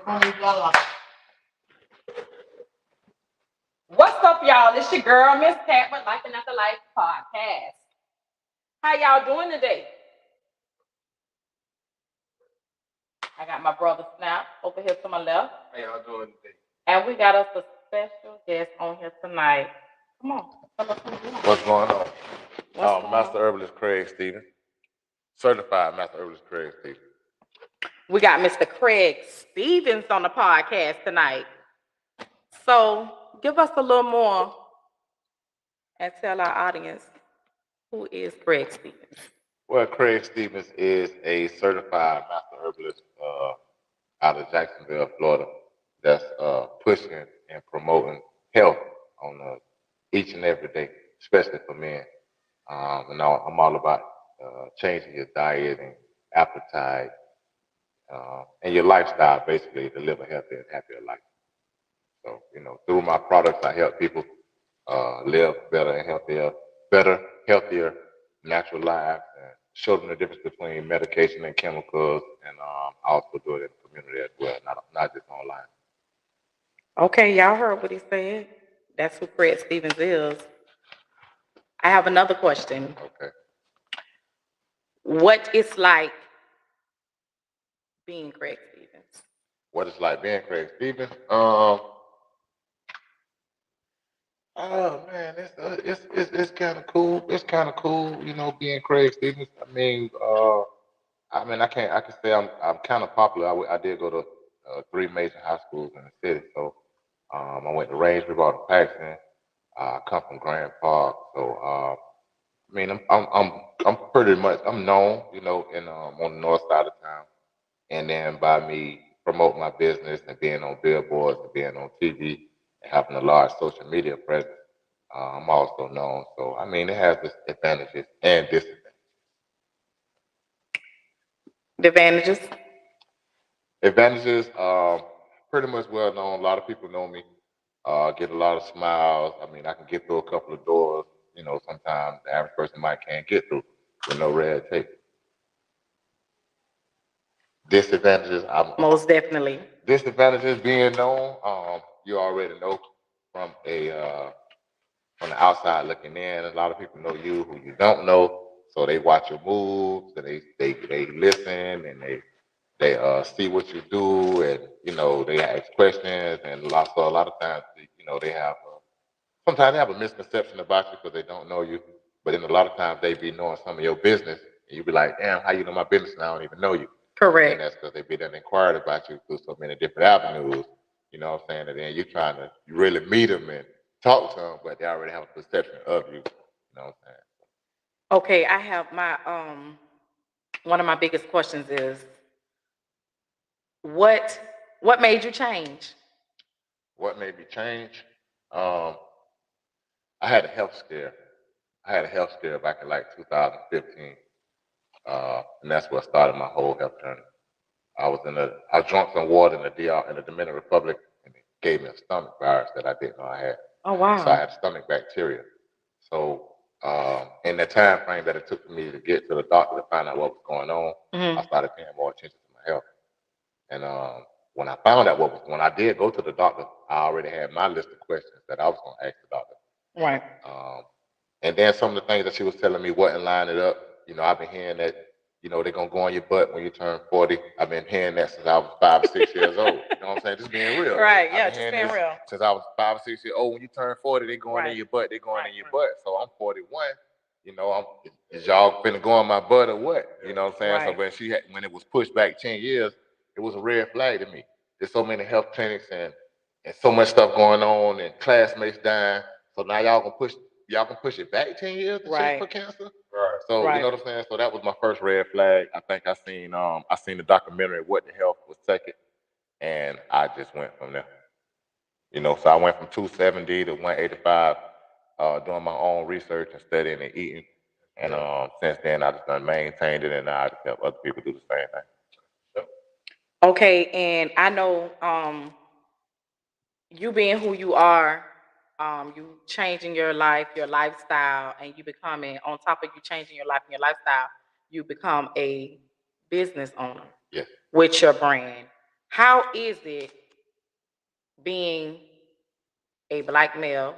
What's up, y'all? It's your girl, Miss Pat, with Life and After Life podcast. How y'all doing today? I got my brother Snap over here to my left. How y'all doing today? And we got us a special guest on here tonight. Come on, tell us what's going on. What's going Master on? Herbalist Craig Stevens, certified Master Herbalist Craig Stevens. We got Mr. Craig Stevens on the podcast tonight. So give us a little more and tell our audience who is Craig Stevens. Well, Craig Stevens is a certified Master Herbalist out of Jacksonville, Florida, that's pushing and promoting health on each and every day, especially for men. And I'm all about changing your diet and appetite and your lifestyle, basically, to live a healthier and happier life. So, through my products, I help people live better and healthier, natural lives, and show them the difference between medication and chemicals, and I also do it in the community as well, not just online. Okay, y'all heard what he said. That's who Craig Stevens is. I have another question. Okay. What it's like being Craig Stevens? What it's like being Craig Stevens? Oh man, it's kind of cool. It's kind of cool, being Craig Stevens. I can say I'm kind of popular. I did go to 3 major high schools in the city. So I went to Range River, Paxton. I come from Grand Park. So I'm pretty much known, on the north side of town. And then by me promoting my business and being on billboards and being on TV and having a large social media presence, I'm also known. So it has its advantages and disadvantages. The advantages? Advantages, pretty much well known. A lot of people know me. Get a lot of smiles. I can get through a couple of doors. Sometimes the average person can't get through with no red tape. Disadvantages, Most definitely. Disadvantages being known. You already know from from the outside looking in. A lot of people know you who you don't know, so they watch your moves and they listen and they see what you do, and they ask questions, and a lot of times they have sometimes they have a misconception about you because they don't know you, but then a lot of times they be knowing some of your business, and you be like, damn, how you know my business and I don't even know you. Correct. And that's because they be done inquired about you through so many different avenues. You know what I'm saying? And then you really meet them and talk to them, but they already have a perception of you. You know what I'm saying? Okay, I have my one of my biggest questions is what made you change? What made me change? Um, I had a health scare. I had a health scare back in like 2015, and that's what started my whole health journey. I drank some water in the Dominican Republic, and it gave me a stomach virus that I didn't know I had. Oh wow! So I had stomach bacteria. So in the time frame that it took for me to get to the doctor to find out what was going on, I started paying more attention to my health. And when I found out when I did go to the doctor, I already had my list of questions that I was going to ask the doctor. Right. And then some of the things that she was telling me wasn't lining up. I've been hearing that, they're going to go on your butt when you turn 40. I've been hearing that since I was 5 or 6 years old. You know what I'm saying? Just being real. Right, yeah, I've been just being real. Since I was 5 or 6 years old. When you turn 40, they're going in your butt. They're going in your butt. So I'm 41. Is y'all finna go on my butt or what? You know what I'm saying? Right. So when it was pushed back 10 years, it was a red flag to me. There's so many health clinics and so much stuff going on and classmates dying. So now y'all can push it back 10 years to check for cancer. Right. So you know what I'm saying? So that was my first red flag. I think I seen the documentary What the Health Was Second, and I just went from there. So I went from 270 to 185, doing my own research and studying and eating. And since then I just done maintained it, and I just help other people do the same thing. Okay, and I know you being who you are, you changing your life, your lifestyle, and you becoming, on top of you changing your life and your lifestyle, you become a business owner. Yes. With your brand. how is it being a black male?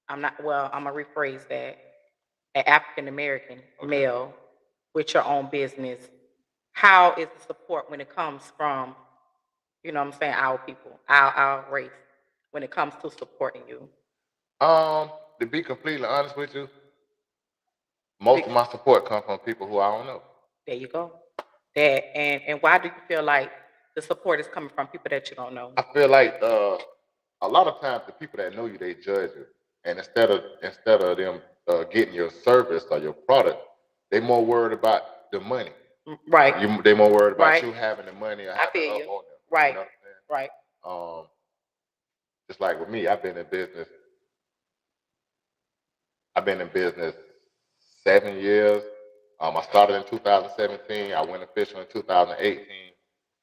I'm gonna rephrase that. An African American male with your own business. How is the support when it comes from, you know what I'm saying, our people, our race, when it comes to supporting you? To be completely honest with you, most of my support comes from people who I don't know. There you go. That and why do you feel like the support is coming from people that you don't know? I feel like a lot of times the people that know you, they judge you, and instead of them getting your service or your product, they more worried about the money. Right. They more worried about Right. you having the money or I having feel up you. on them. Right. You know what I'm saying? Right. Just like with me, I've been in business 7 years. I started in 2017. I went official in 2018.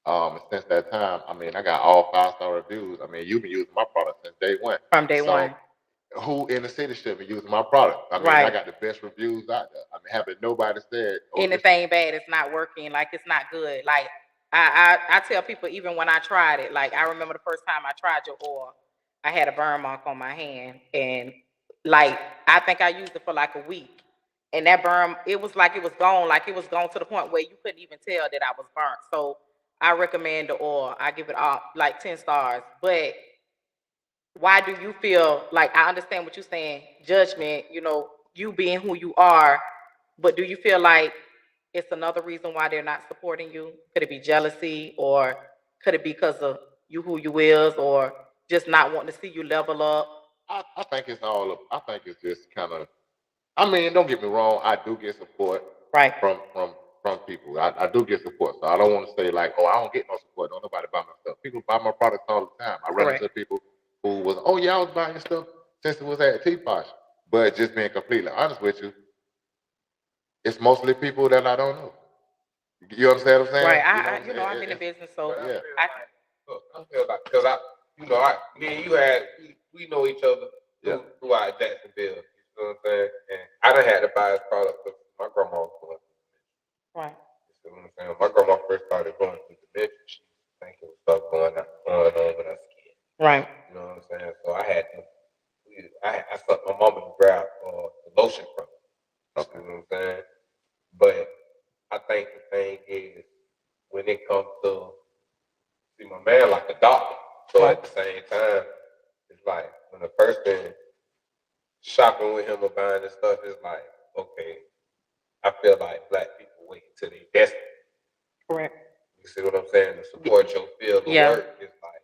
And since that time, I mean, I got all 5-star reviews. I mean, you've been using my product since day one. From day one. Who in the city should be using my product? I mean, I got the best reviews out there. I mean, haven't nobody said anything bad. It's not working. Like, it's not good. Like, I tell people, even when I tried it, like, I remember the first time I tried your oil, I had a burn mark on my hand, and like, I think I used it for like a week, and that burn, it was like it was gone. Like, it was gone to the point where you couldn't even tell that I was burnt. So I recommend the oil. I give it all like 10 stars. But why do you feel like, I understand what you're saying, judgment, you know, you being who you are, but do you feel like it's another reason why they're not supporting you? Could it be jealousy, or could it be because of you who you is, or just not wanting to see you level up? I think it's just kind of, I mean, don't get me wrong, I do get support from people. I do get support. So I don't want to say like, oh, I don't get no support. Don't nobody buy my stuff. People buy my products all the time. I run into people who was, oh yeah, I was buying your stuff since it was at T-Posh. But just being completely honest with you, it's mostly people that I don't know. You understand what I'm saying? Right. I'm in the business, so yeah. I feel like, because me and you we know each other throughout Jacksonville. You know what I'm saying? And I done had to buy his product because my grandma was going through dementia. Right. You know what I'm saying? My grandma first started going through dementia. She was thinking stuff going on with her skin. Right. You know what I'm saying? So I had to, I sucked my mama to grab the lotion from her. You know what I'm saying? But I think the thing is, when it comes to, see, my man like a doctor. So at the same time, it's like when a person shopping with him or buying this stuff, it's like, okay, I feel like black people wait until they desperate. Correct. You see what I'm saying? To support your field of work, it's like,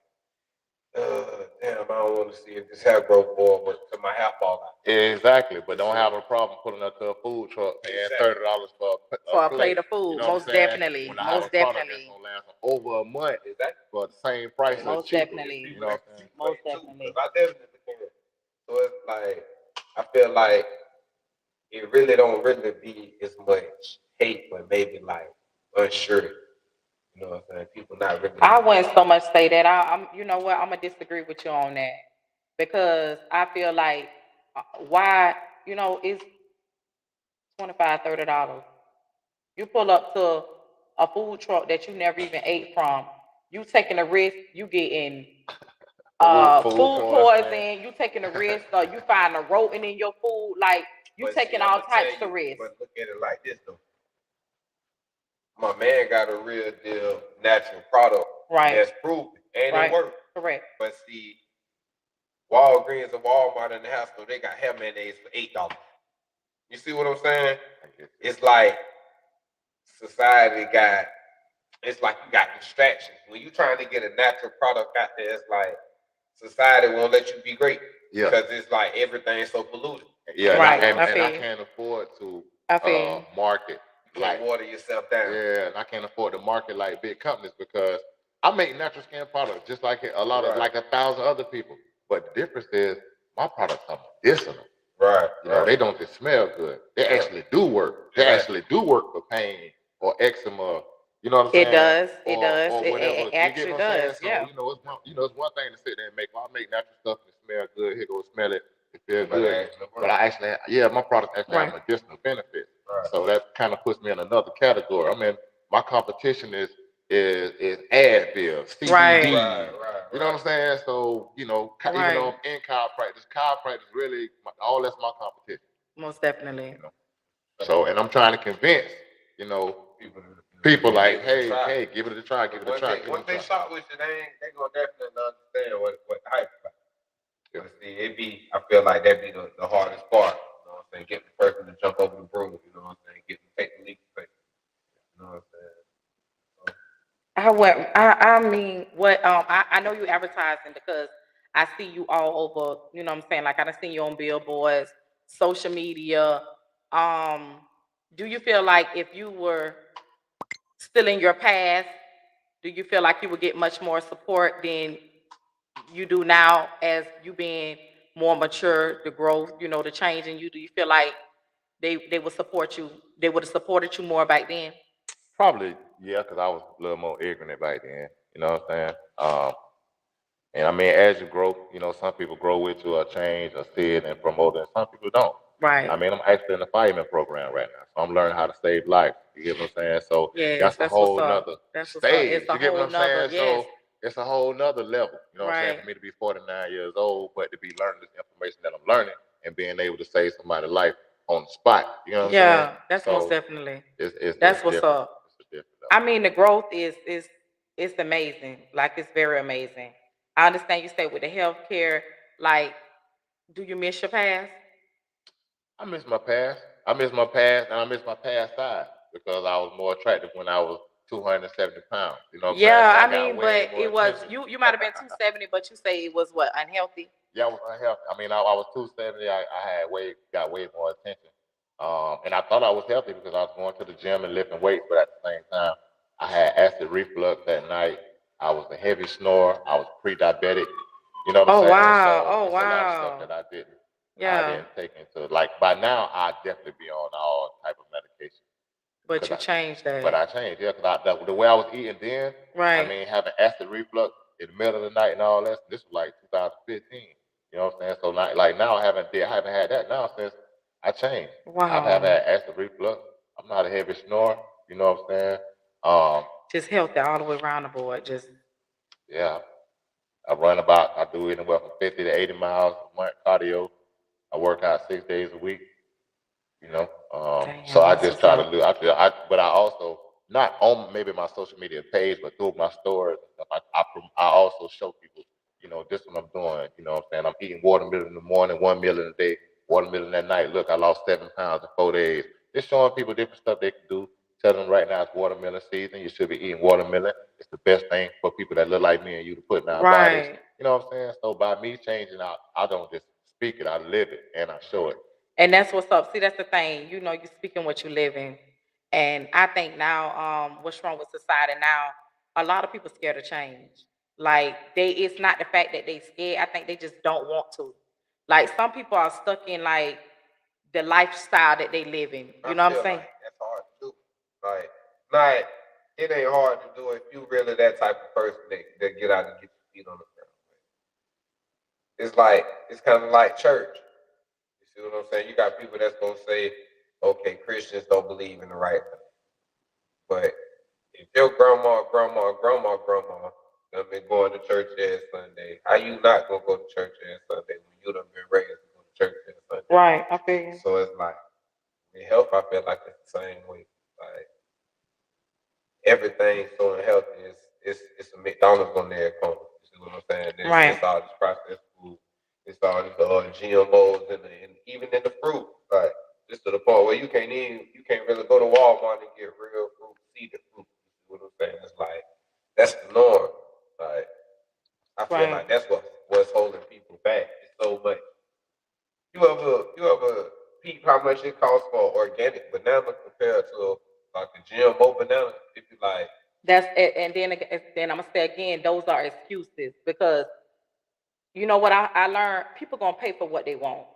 damn, I don't want to see if this hair growth oil works till my hair fall out. Exactly, but don't have a problem pulling up to a food truck paying $30 for a plate of food. You know most definitely. When I most definitely. That's gonna last over a month for the same price. Most definitely. You know what I'm saying? Most definitely. I definitely can. So it's like, I feel like it really don't really be as much hate, but maybe like unsure. You know what I'm saying? People not really. I wouldn't so much say that. I'm. You know what? I'm gonna disagree with you on that, because I feel like why, you know, it's $25, $30. You pull up to a food truck that you never even ate from. You taking a risk. You getting food poisoning. You taking a risk. You find a rodent in your food. Like, you taking all types of risks. But look at it like this though. My man got a real deal natural product that's proven and it works. Correct. But see, Walgreens and Walmart in the house, so they got hair mayonnaise for $8. You see what I'm saying? It's like society it's like you got distractions. When you trying to get a natural product out there, it's like society won't let you be great. Yeah. Because it's like everything's so polluted. Yeah, right. And I can't afford to market. You can't water yourself down. Yeah, and I can't afford to market like big companies, because I make natural skin products just like a lot of, like 1,000 other people. But the difference is my products are medicinal. Right. You know, they don't just smell good. They actually do work. They actually do work for pain or eczema. You know what I'm saying? It does. It or, does. Or whatever. It actually does. So, yeah. You know, it's one thing to sit there and make. Well, I make natural stuff and smell good. Here go smell it. It feels good. But I actually, my products actually have medicinal benefits. Right. So that kind of puts me in another category. I mean, my competition is is Advil, CBD. Right. You know what I'm saying? So, you know, even Right. though I'm in chiropractic really, all that's my competition. Most definitely. You know? So, and I'm trying to convince, you know, people like, hey, give it a try, give it a try. Once they shot with you, they gonna definitely understand what the hype about. Yeah. See, I feel like that'd be the hardest part. You know what I'm saying? Get the person to jump over the broom. You know what I'm saying? Get them to take the leap of faith. You know what I'm saying? I mean, I know you advertising because I see you all over, you know what I'm saying? Like I done seen you on billboards, social media. Do you feel like if you were still in your past, do you feel like you would get much more support than you do now as you being more mature, the growth, you know, the change in you? Do you feel like they would support you? They would have supported you more back then? Probably, yeah, because I was a little more ignorant back then. You know what I'm saying? And I mean, as you grow, you know, some people grow with you or change or see it and promote it, and some people don't. Right. I mean, I'm actually in the fireman program right now, so I'm learning how to save life. You get what I'm saying? So Yes, that's a whole nother stage. It's a You get what whole I'm nother, saying? yes. So it's a whole nother level. You know what I'm saying? Right. For me to be 49 years old, but to be learning this information that I'm learning and being able to save somebody's life on the spot. You know what I'm saying? Yeah, that's most definitely. That's what's different. up. It's different, I mean, the growth is it's amazing. Like it's very amazing. I understand you stay with the healthcare. Like, do you miss your past? I miss my past. I miss my past, and I miss my past side because I was more attractive when I was 270 pounds. You know what I'm saying? Yeah, So I got mean, way but more it was attention. you might have been 270, but you say it was what, unhealthy? Yeah, I was unhealthy. I mean, I was 270. I got way more attention. And I thought I was healthy because I was going to the gym and lifting weights, but at the same time, I had acid reflux at night. I was a heavy snorer. I was pre-diabetic. You know what I'm saying? Wow. So it's a lot of stuff that I didn't take into. Like by now, I'd definitely be on all type of medication. But you changed that. But I changed, yeah, because the way I was eating then, right. I mean, having acid reflux in the middle of the night and all that, this was like 2015. You know what I'm saying? So now I haven't had that now since I changed. Wow. I have had acid reflux. I'm not a heavy snorer. You know what I'm saying? Just healthy all the way around the board. Just yeah. I do anywhere from 50 to 80 miles a month cardio. I work out 6 days a week. You know, so I just try to do. But I also not on maybe my social media page, but through my stores and stuff. I also show people, you know, this is what I'm doing. You know what I'm saying? I'm eating watermelon in the morning, 1 meal in a day, watermelon at night. Look, I lost 7 pounds in 4 days. Just showing people different stuff they can do. Tell them right now it's watermelon season. You should be eating watermelon. It's the best thing for people that look like me and you to put in our bodies. You know what I'm saying? So by me changing out, I don't just speak it, I live it and I show it. And that's what's up. See, that's the thing. You know, you're speaking what you live in. And I think now, what's wrong with society now, a lot of people scared of change. Like it's not the fact that they scared. I think they just don't want to. Like some people are stuck in like the lifestyle that they live in. You know what I'm saying? Like that's hard to do. Like it ain't hard to do if you really that type of person that get out and get your feet on the ground. It's kind of like church. You see what I'm saying? You got people that's gonna say, okay, Christians don't believe in the right thing. But if your grandma done been going to church every Sunday, how you not gonna go to church every Sunday when you done been raised to go to church every Sunday? Right, I feel you. So it's like in health, I feel like it's the same way. Like everything so unhealthy it's a McDonald's on their corner. You see what I'm saying? It's all this processed food. It's all these GMOs and even in the fruit, like just to the point where you can't really go to Walmart and get real fruit, seeded fruit. You see what I'm saying? It's like that's the norm. Like I feel like that's what's holding people back. It's so much. You ever peep how much it costs for an organic banana compared to like a GMO banana? If you like that's it, and then I'm gonna say again, those are excuses because. You know what I learned? People gonna pay for what they want.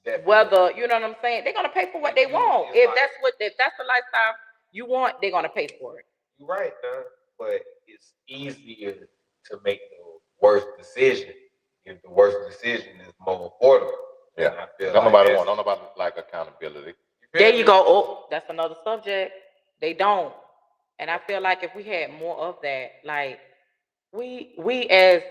Definitely. Whether you know what I'm saying, they're gonna pay for what they want. If that's the lifestyle you want, they're gonna pay for it. You're right, man. But it's easier to make the worst decision if the worst decision is more affordable. Yeah, nobody like accountability. There you go. Oh, that's another subject. They don't. And I feel like if we had more of that, like we as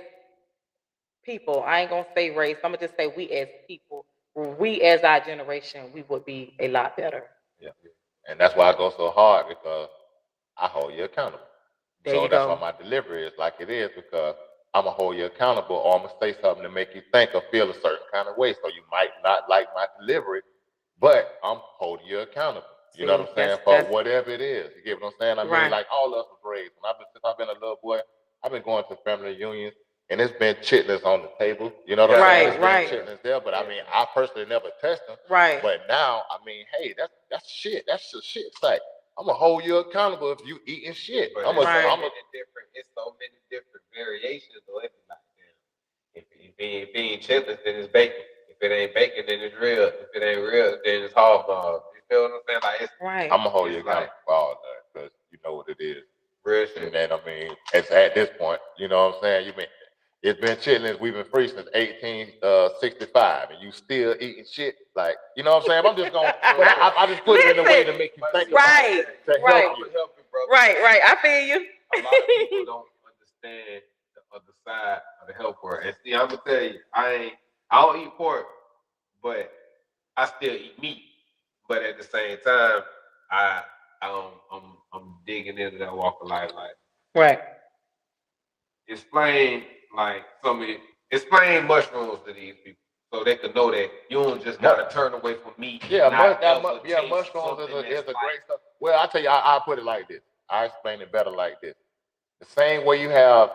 people, I ain't gonna say race, I'm gonna just say we as people, we as our generation, we would be a lot better. Yeah. And that's why I go so hard, because I hold you accountable. There So you that's go. why my delivery is like it is, because I'm gonna hold you accountable, or I'm gonna say something to make you think or feel a certain kind of way. So you might not like my delivery, but I'm holding you accountable. You know what I'm saying? For whatever it is. You get what I'm saying? I mean, like all of us was raised. Since I've been a little boy, I've been going to family reunions, and it's been chitlins on the table. You know what I'm saying? It's been chitlins there, but I mean, I personally never touched them. Right. But now, I mean, hey, that's shit. That's a shit fact. I'm gonna hold you accountable if you eating shit. But it's so many different variations of it. Like, if it ain't chitlins, then it's bacon. If it ain't bacon, then it's real. If it ain't real, then it's hog dog. You feel what I'm saying? Like, it's Right. I'm gonna hold you accountable for all that, because you know what it is. Real shit. And then I mean, it's at this point, you know what I'm saying? It's been chitlins. We've been free since 1865, and you still eating shit. Like, you know what I'm saying? I'm just gonna, but I just put it in a way to make you think. Right. To Right. help you. Right. I feel you. A lot of people don't understand the other side of the health world. And see, I'm gonna tell you, I don't eat pork, but I still eat meat. But at the same time, I'm digging into that walk of life. Like, Right. Explain mushrooms to these people, so they can know that you don't just gotta turn away from meat. Mushrooms is a great stuff. Well, I tell you, I'll put it like this. I explain it better like this. The same way you have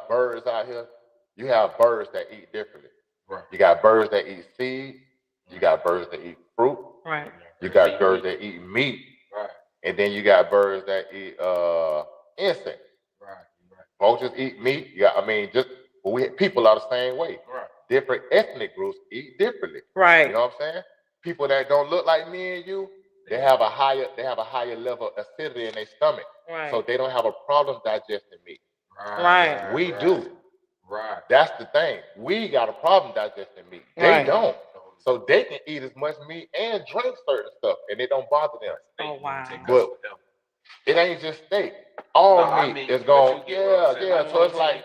birds out here, you have birds that eat differently. Right. You got birds that eat seeds. You got birds that eat fruit. Right. You got birds that eat meat. Right. And then you got birds that eat insects. Right. Vultures eat meat. People are the same way. Right. Different ethnic groups eat differently. Right. You know what I'm saying? People that don't look like me and you, they have a higher level of acidity in their stomach. Right. So they don't have a problem digesting meat. Right. We do. Right. That's the thing. We got a problem digesting meat. They don't. So they can eat as much meat and drink certain stuff, and it don't bother them. Oh, wow. But it ain't just steak. All meat is going. So it's like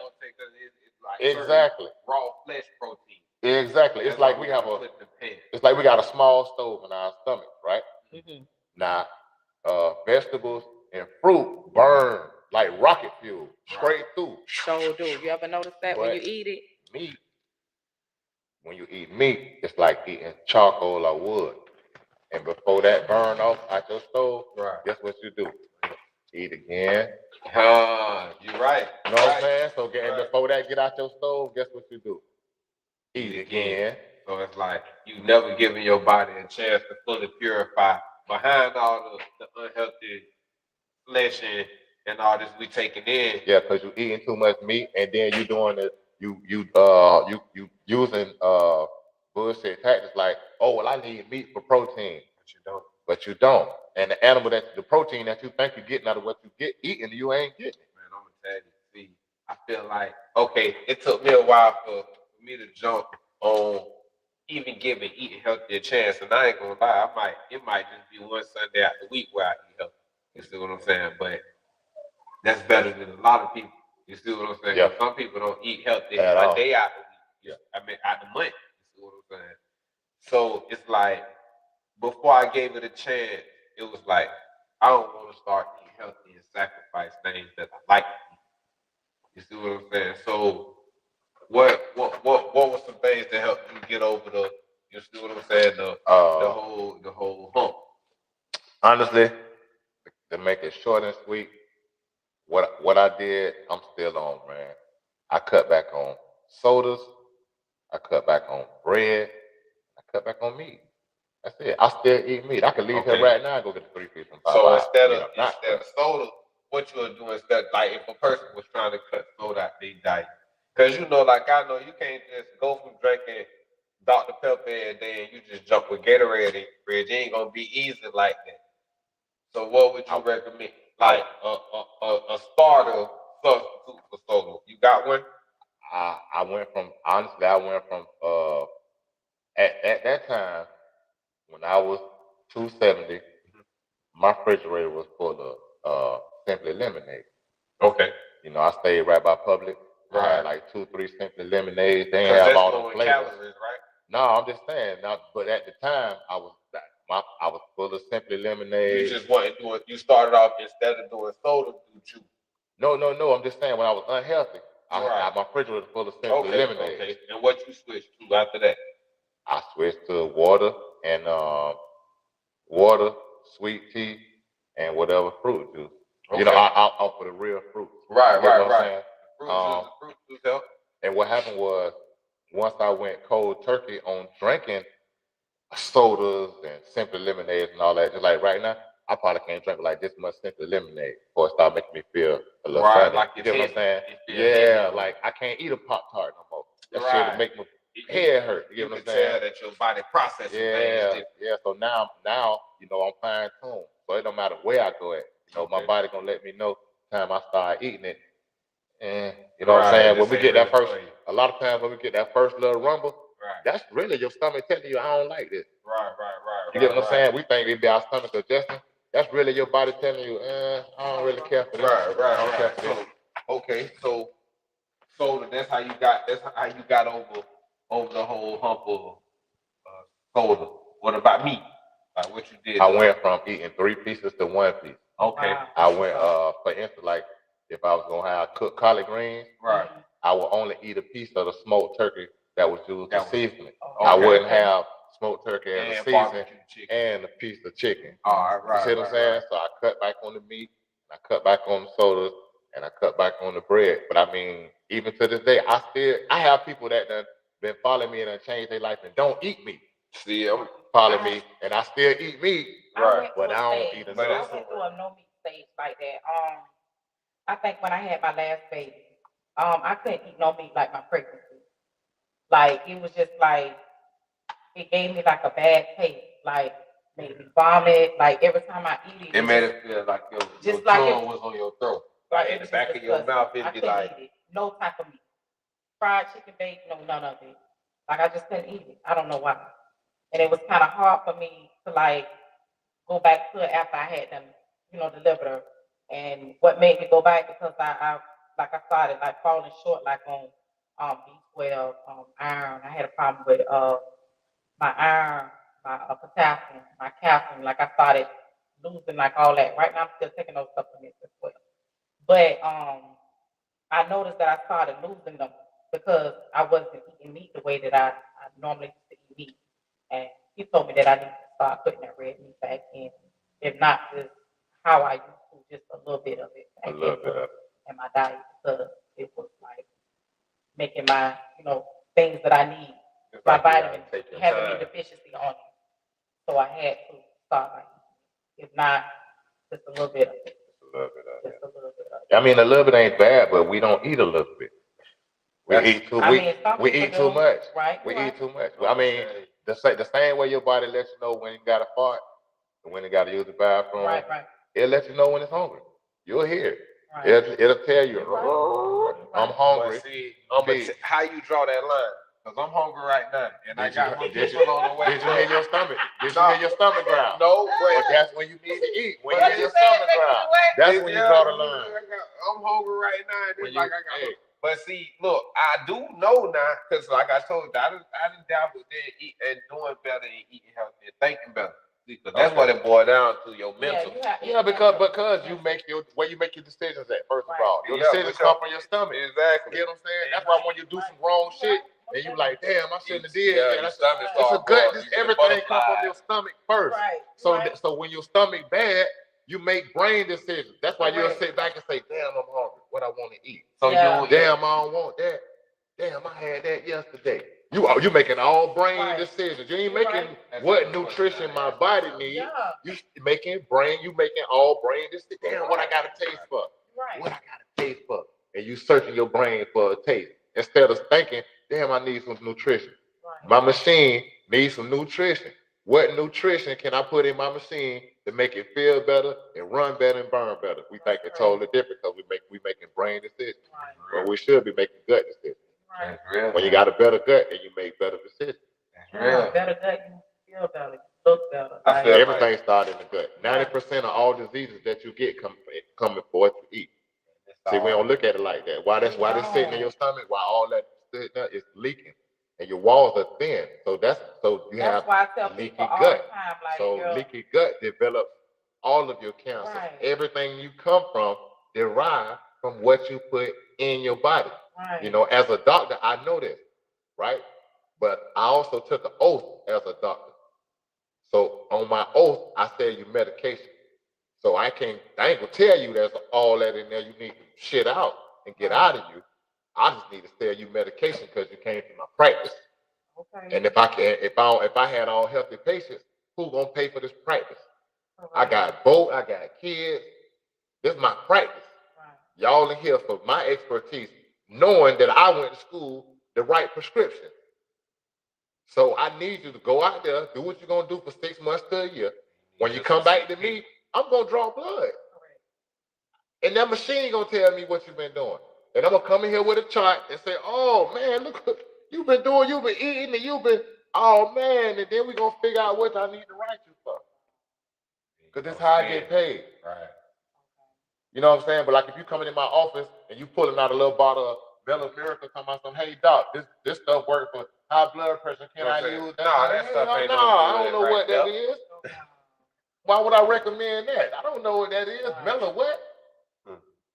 exactly raw flesh protein. Exactly. It's like we got a small stove in our stomach, right? Mm-hmm. Now, vegetables and fruit burn like rocket fuel straight through. So do you ever notice that when you eat it? Meat. When you eat meat, it's like eating charcoal or wood. And before that burn off out your stove, guess what you do? Eat again. You're right. You know what I'm saying? So before that get out your stove, guess what you do? Eat again. So it's like you never giving your body a chance to fully purify behind all the unhealthy flesh and all this we taking in. Yeah, because you eating too much meat, and then you doing it. You using bullshit tactics like, oh well, I need meat for protein, but you don't. And the protein that you think you're getting out of what you get eating, you ain't getting. Man, I'm gonna tell you. See, I feel like it took me a while for me to jump on even giving eating healthy a chance, and I ain't gonna lie, it might just be one Sunday out the week where I eat healthy. You see what I'm saying? But that's better than a lot of people. You see what I'm saying? Yeah. Some people don't eat healthy At a all. day out the week. Yeah. I mean, out the month. You see what I'm saying? So it's like, before I gave it a chance, it was like, I don't want to start eating healthy and sacrifice things that I like to eat. You see what I'm saying? So what was some things that helped you get over you see what I'm saying? The whole hump. Honestly, to make it short and sweet, what I did, I'm still on, man. I cut back on sodas, I cut back on bread, I cut back on meat. That's it. I still eat meat. I could leave here right now and go get the 3-piece from Popeyes. So instead of soda, what you are doing instead, like if a person was trying to cut soda out their diet, because I know you can't just go from drinking Dr. Pepper and then you just jump with Gatorade in your fridge. It ain't gonna be easy like that. So what would you recommend? Like a starter substitute for soda. You got one? I went from at that time when I was 270, my refrigerator was full Simply Lemonade. Okay. You know, I stayed right by Publix. I Right. had like 2, 3 Simply Lemonades. They ain't 'Cause have that's all low the in flavors. calories, right? No, I'm just saying. Now, but at the time, I was full of Simply You Lemonade. just want to do it. You started off instead of doing soda, do juice. No. I'm just saying when I was unhealthy, Right. my refrigerator was full of Simply Lemonade. Okay. And what you switched to after that? I switched to water and water, sweet tea, and whatever fruit juice. Okay. You know, I offer the real fruit. Right. You get what I'm saying? Fruit juice help. And what happened was, once I went cold turkey on drinking sodas and Simply Lemonades and all that, just like right now, I probably can't drink like this much Simply Lemonade before it start making me feel a little funny. Like you get what I'm saying? Yeah, like I can't eat a Pop-Tart no more. That right. shit make my head hurt. You get what I'm saying? Tell that your body processes things. Yeah. So now, you know, I'm fine tuned. So it don't matter where I go at. You know, my body gonna let me know time I start eating it. And you know what I'm saying? When we get that first, a lot of times when we get that first little rumble, that's really your stomach telling you I don't like this. Right. You get what I'm saying? We think it be our stomach adjusting. That's really your body telling you, I don't really care for this. Right. So that's how you got. That's how you got over the whole hump of soda. What about meat? Like what you did? I went from eating 3 pieces to 1 piece. Okay. I went for instance, like if I was gonna have cooked collard greens, right, I would only eat a piece of the smoked turkey that was used to season it. Okay. I wouldn't have smoked turkey as a season barbecue chicken. and a piece of chicken. All right. You see what I'm saying? So I cut back on the meat, I cut back on the sodas, and I cut back on the bread. But I mean, even to this day, I have people that done been following me and done changed their life and don't eat meat. See, I'm follow me, and I still eat meat, right? But I don't eat enough. I went through a no meat stage like that. I think when I had my last baby, I couldn't eat no meat like my pregnancy. Like it was just like it gave me like a bad taste, like made me vomit. Like every time I eat it, it made it feel like your tongue was on your throat, like in the back of your mouth. It'd be like eat it. No type of meat, fried chicken, bacon, no none of it. Like I just couldn't eat it. I don't know why. And it was kind of hard for me to like go back to it after I had them, delivered her. And what made me go back because I started like falling short like on B12, iron. I had a problem with my iron, my potassium, my calcium. Like I started losing like all that. Right now I'm still taking those supplements as well. But I noticed that I started losing them because I wasn't eating meat the way that I normally used to eat meat. And he told me that I need to start putting that red meat back in. If not, just how I used to, just a little bit of it. In my diet because it was like making my, things that I need, my vitamins, having a deficiency on it. So I had to start like, if not, just a little bit of it. Just a little bit of it. I mean, a little bit ain't bad, but we don't eat a little bit. We eat too much. Right. We eat too much. I mean, the same way your body lets you know when you got to fart and when you got to use the bathroom. Right. It'll let you know when it's hungry. You'll hear it. Right. It'll tell you, I'm hungry. But see, how you draw that line? Because I'm hungry right now, and I got my people on the way. Did you hear your stomach? Did you hear your stomach growl? No, but that's when you need to eat. When you hear your stomach growl, that's when you draw the line. I'm hungry right now, and it's like I got. But see, look, I do know now, because like I told you, I didn't dabble there and doing better and eating healthy and thinking better. Because that's what it boils down to, your mental. Because you make your decisions at first of all. Your decisions come from your stomach. Exactly. You know what I'm saying? That's why when you do some wrong shit and you like, damn, I shouldn't have did. Yeah, it's a gut. Everything comes from your stomach first. Right. So when your stomach bad, you make brain decisions. That's why you'll sit back and say, damn, I'm hungry. What I want to eat. So damn, I don't want that. Damn, I had that yesterday. You making all brain decisions. You ain't making what nutrition my body needs. You making all brain decisions. Damn, what I got to taste for. Right. What I got to taste for. And you searching your brain for a taste. Instead of thinking, damn, I need some nutrition. Right. My machine needs some nutrition. What nutrition can I put in my machine to make it feel better and run better and burn better? We think it's totally different because we making brain decisions. Right. But we should be making gut decisions. Right. When you got a better gut, then you make better decisions. Better gut, you feel better. Look better. I feel Everything starts in the gut. 90% of all diseases that you get coming for what you eat. See, we don't look at it like that. Why that's sitting in your stomach, why all that sitting there is leaking. And your walls are thin. So you have why I tell leaky people all gut. the time, like, So girl, leaky gut develops all of your cancer. Right. Everything you come from derived from what you put in your body. right. You know, as a doctor, I know this, right? But I also took an oath as a doctor. So on my oath, I sell you medication. So I ain't gonna tell you there's all that in there you need to shit out and get out of you. I just need to sell you medication because you came to my practice. Okay. And if I had all healthy patients, who gonna pay for this practice? I got both, I got kids. This is my practice. Right. Y'all in here for my expertise, knowing that I went to school to write prescriptions. So I need you to go out there, do what you're gonna do for 6 months to a year. When you come back to me, I'm gonna draw blood. Correct. And that machine gonna tell me what you've been doing. And I'm gonna come in here with a chart and say, oh man, look what you've been doing, you've been eating, and you've been, oh man, and then we're gonna figure out what I need to write you for. Because that's how I get paid. Right. You know what I'm saying? But like if you coming in my office and you pulling out a little bottle of Bella Miracle, talking about some, hey doc, this stuff works for high blood pressure. Can I use that? No, that stuff ain't no, no I don't good know right what that there. is. Why would I recommend that? I don't know what that is. Mella what?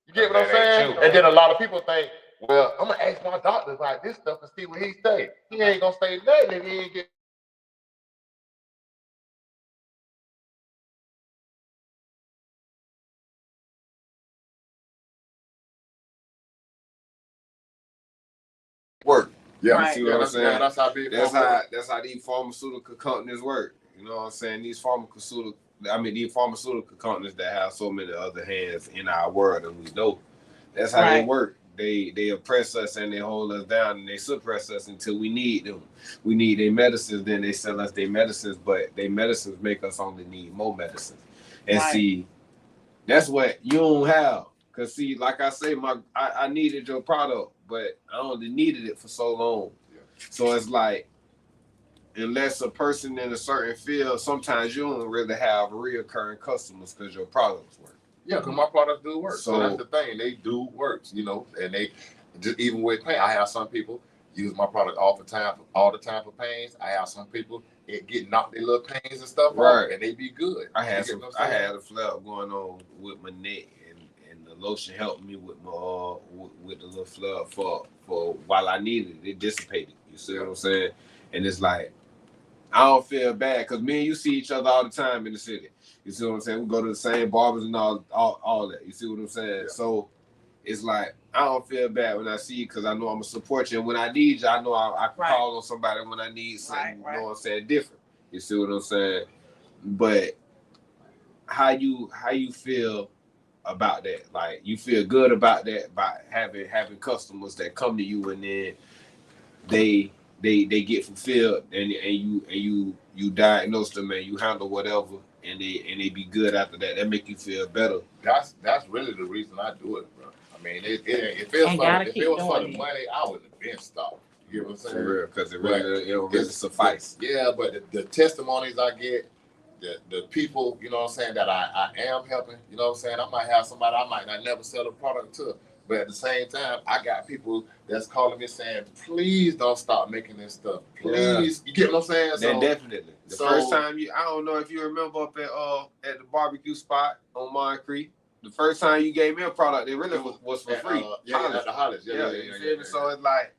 You get what I'm saying? And then a lot of people think, well, I'm gonna ask my doctor about this stuff and see what he say. He ain't gonna say nothing if he ain't get. Work. Yeah, You see what I'm saying? That's how big. That's how these pharmaceutical companies work. You know what I'm saying? These pharmaceutical companies that have so many other hands in our world, and we know that's how they work. They oppress us and they hold us down and they suppress us until we need them. We need their medicines, then they sell us their medicines, but their medicines make us only need more medicines. And see, that's what you don't have. Cause see, like I say, I needed your product, but I only needed it for so long. Yeah. So it's like, unless a person in a certain field, sometimes you don't really have reoccurring customers because your products work. Yeah, because my products do work. So that's the thing. They do work, you know, and they just even with pain. I have some people use my product all the time for pains. I have some people get knocked their little pains and stuff off, and they be good. I had a flare going on with my neck, and the lotion helped me with my with the little flare for while I needed it. It dissipated. You see what I'm saying? And it's like, I don't feel bad because me and you see each other all the time in the city. You see what I'm saying? We go to the same barbers and all that. You see what I'm saying? Yeah. So it's like, I don't feel bad when I see you because I know I'm going to support you. And when I need you, I know I can call on somebody when I need something, you know what I'm saying, different. You see what I'm saying? But how you feel about that? Like, you feel good about that, by having customers that come to you and then they get fulfilled and you diagnose them and you handle whatever and they be good after that. That make you feel better. That's really the reason I do it, bro. I mean, if it was for the money, I would have been stopped. You know what I'm saying? For real, because it really suffice. Yeah, but the testimonies I get, the people, you know what I'm saying, that I am helping, you know what I'm saying, I might have somebody I might not never sell a product to. But at the same time, I got people that's calling me saying, please don't stop making this stuff. Please. Yeah. You get what I'm saying? So, definitely. The first time I don't know if you remember up at the barbecue spot on Moncrief, the first time you gave me a product, it really was for free. At the Hollis. Yeah. So it's like,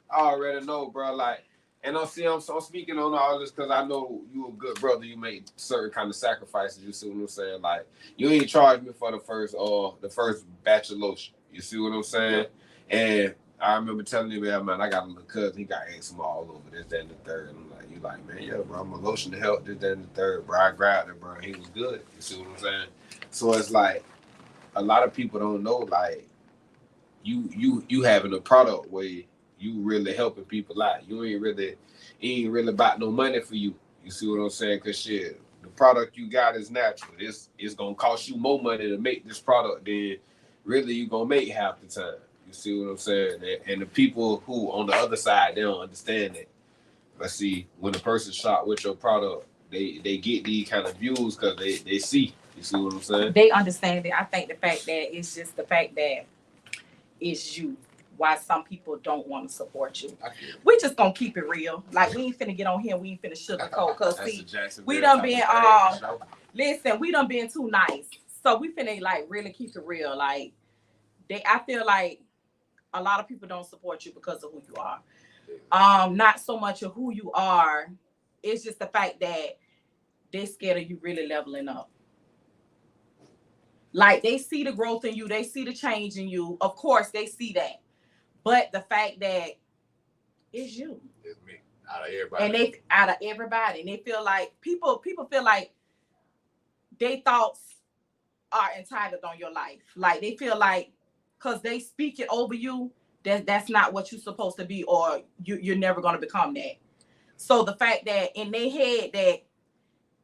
I already know, bro. Like, and I'm speaking on all this because I know you a good brother. You made certain kind of sacrifices. You see what I'm saying? Like, you ain't charged me for the first batch of lotion. You see what I'm saying? Yeah. And I remember telling you, man, I got a little cousin. He got eczema all over this, that, and the third. And I'm like, you like, man, yeah, bro, I'm a lotion to help this, that, and the third. Bro, I grabbed it, bro. He was good. You see what I'm saying? So it's like, a lot of people don't know, like, you having a product where you really helping people out. You ain't really about no money for you. You see what I'm saying? Because shit, the product you got is natural. It's gonna cost you more money to make this product than really you gonna make half the time. You see what I'm saying? And the people who on the other side, they don't understand that. But see, when a person shop with your product, they get these kind of views because they see. You see what I'm saying? They understand it. I think the fact that it's just the fact that it's you. Why some people don't want to support you. We just gonna keep it real. Like we ain't finna get on here. We ain't finna sugarcoat. Cause That's see, a Jacksonville we done type been of thing, for sure. listen. We done been too nice. So we finna like really keep it real. Like I feel like a lot of people don't support you because of who you are. Not so much of who you are. It's just the fact that they scared of you really leveling up. Like they see the growth in you, they see the change in you. Of course, they see that, but the fact that it's you, It's me out of everybody. and they out of everybody, and they feel like people feel like their thoughts are entitled on your life. Like they feel like because they speak it over you, that's not what you're supposed to be, or you're never gonna become that. So the fact that in their head that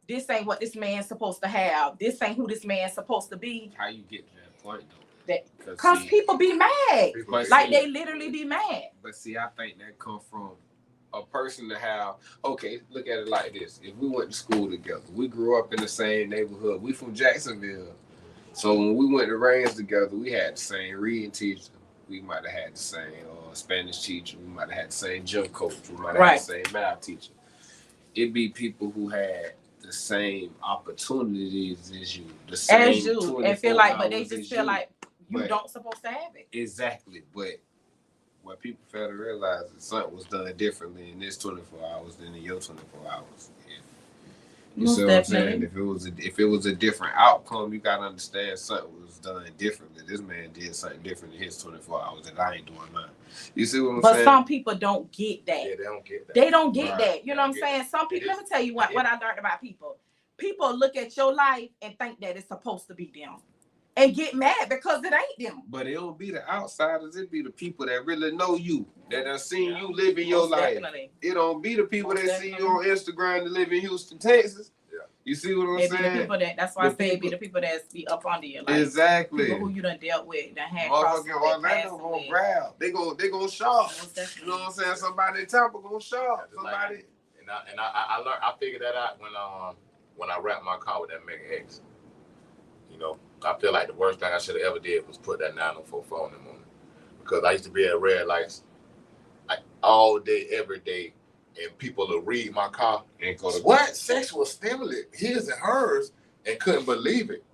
this ain't what this man's supposed to have, this ain't who this man's supposed to be. How you get to that point though? Because people be mad. Like they literally be mad. But see, I think that come from a person to have. Okay, look at it like this: if we went to school together, we grew up in the same neighborhood. We from Jacksonville, so when we went to Rains together, we had the same reading teacher. We might have had the same Spanish teacher. We might have had the same gym coach. We might have had the same math teacher. It'd be people who had the same opportunities as you, the same as you, and feel like, but they just feel like you don't supposed to have it. Exactly, but what people fail to realize is something was done differently in this 24 hours than in your 24 hours. You see what I'm saying? If it was a different outcome, you gotta understand something was done differently. This man did something different in his 24 hours that I ain't doing mine. You see what I'm saying? But some people don't get that. Yeah, they don't get that. They don't get that. You know what I'm saying? Some people, let me tell you what I learned about people. People look at your life and think that it's supposed to be them. And get mad because it ain't them. But it don't be the outsiders, it be the people that really know you, that have seen you living your life. Definitely. It don't be the people that see you on Instagram that live in Houston, Texas. Yeah. You see what I'm saying? The people that's why I say it be the people that be up under you. Like, exactly. People who you done dealt with, that had motherfucking Orlando gonna grab. They gonna shop. You know what I'm saying? Somebody in Tampa gonna shop. Somebody. And I learned, I figured that out when I wrapped my car with that Mega X. You know, I feel like the worst thing I should have ever did was put that 904 phone in the morning. Because I used to be at red lights like all day, every day, and people would read my car and go, what? Sexual stimulant, his and hers, and couldn't believe it.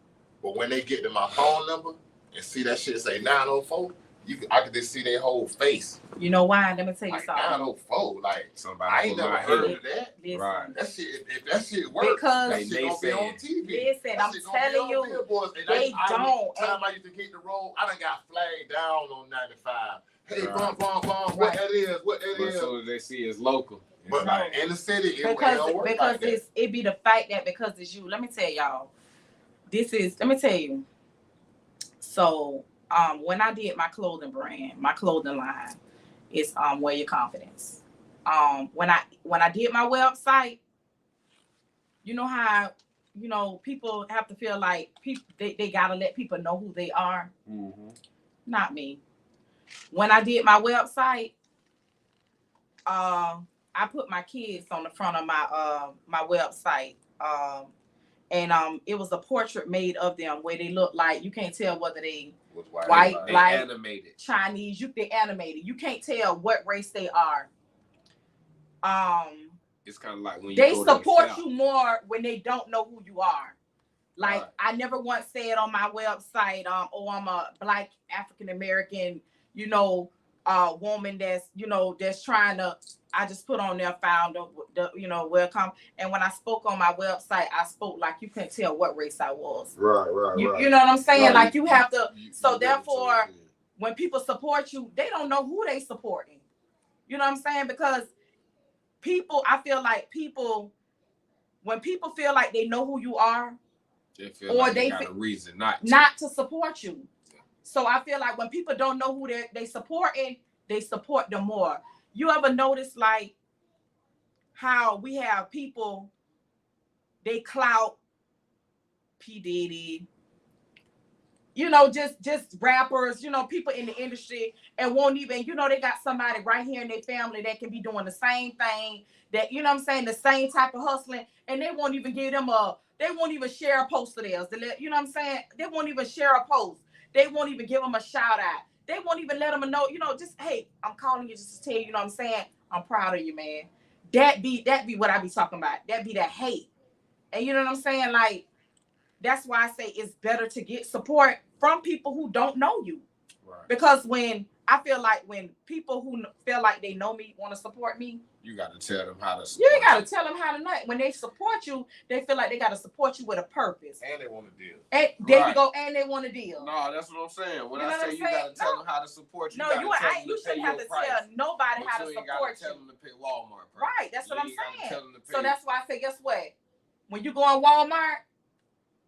But when they get to my phone number and see that shit say 904, I could just see their whole face. You know why? Let me tell you like something. 904, like somebody I ain't never heard of that. Listen, right. That shit, if that shit works, because that shit gonna be on TV. Listen, I'm telling you, they don't. Time I used to get the road, I done got flagged down on 95. Hey, what that is, what that is. So they see it's local. But like in the city, because it be the fact that because it's you. Let me tell y'all, let me tell you. So when I did my clothing brand, my clothing line is Wear Your Confidence. When I did my website, you know how people have to feel like they gotta let people know who they are. Mm-hmm. Not me. When I did my website, I put my kids on the front of my website. And it was a portrait made of them where they look like you can't tell whether they white, black, animated, Chinese. They animated. You can't tell what race they are. It's kind of like when they support you more when they don't know who you are. Like I never once said on my website, oh, I'm a Black African American, woman that's trying to. I just put on there, found welcome. And when I spoke on my website, I spoke like you couldn't tell what race I was. Right. You know what I'm saying? Right. Like you have to. So therefore, when people support you, they don't know who they supporting. You know what I'm saying? Because I feel like when people feel like they know who you are, they feel like they got a reason not to support you. So I feel like when people don't know who they supporting, they support them more. You ever notice like how we have people, they clout P. Diddy, you know, just rappers, you know, people in the industry, and won't even, you know, they got somebody right here in their family that can be doing the same thing, that, you know what I'm saying, the same type of hustling, and they won't even give them they won't even share a post of theirs. You know what I'm saying? They won't even share a post. They won't even give them a shout out. They won't even let them know, you know, just, hey, I'm calling you just to tell you, you know what I'm saying? I'm proud of you, man. That be what I be talking about. That be that hate. And you know what I'm saying? Like, that's why I say it's better to get support from people who don't know you. Right. Because when I feel like when people who feel like they know me want to support me, you got to tell them how to support you. Got to tell them how to know it. When they support you, they feel like they got to support you with a purpose. And they want to deal. And there you go. And they want to deal. No, that's what I'm saying. When you know I say you got to tell them how to support you, no, you shouldn't have to tell nobody how to support you. Tell them to pay Walmart price. Right. That's what I'm saying. So that's why I say, guess what? When you go on Walmart,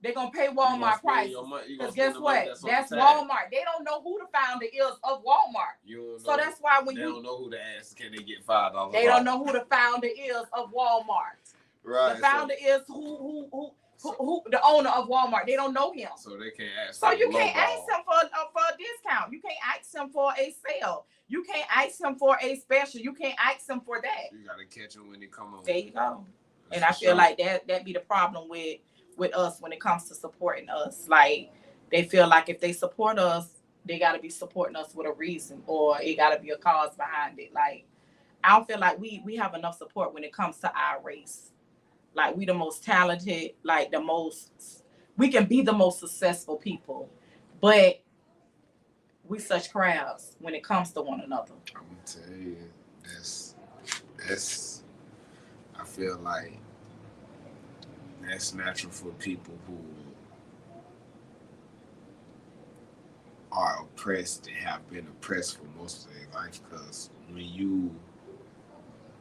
they're going to pay Walmart prices. Because guess what? That's Walmart. They don't know who the founder is of Walmart. So that's why when they don't know who to ask, can they get $5? They don't know who the founder is of Walmart. Right. The founder is who the owner of Walmart. They don't know him. So they can't ask. So you can't ask him for a discount. You can't ask him for a sale. You can't ask him for a special. You can't ask him for that. You got to catch him when he come on. There you go. And I feel like that be the problem with us when it comes to supporting us. Like, they feel like if they support us, they got to be supporting us with a reason, or it got to be a cause behind it. Like, I don't feel like we have enough support when it comes to our race. Like, we the most talented, like we can be the most successful people, but we such crowds when it comes to one another. I'm gonna tell you, that's I feel like that's natural for people who are oppressed and have been oppressed for most of their life, because when you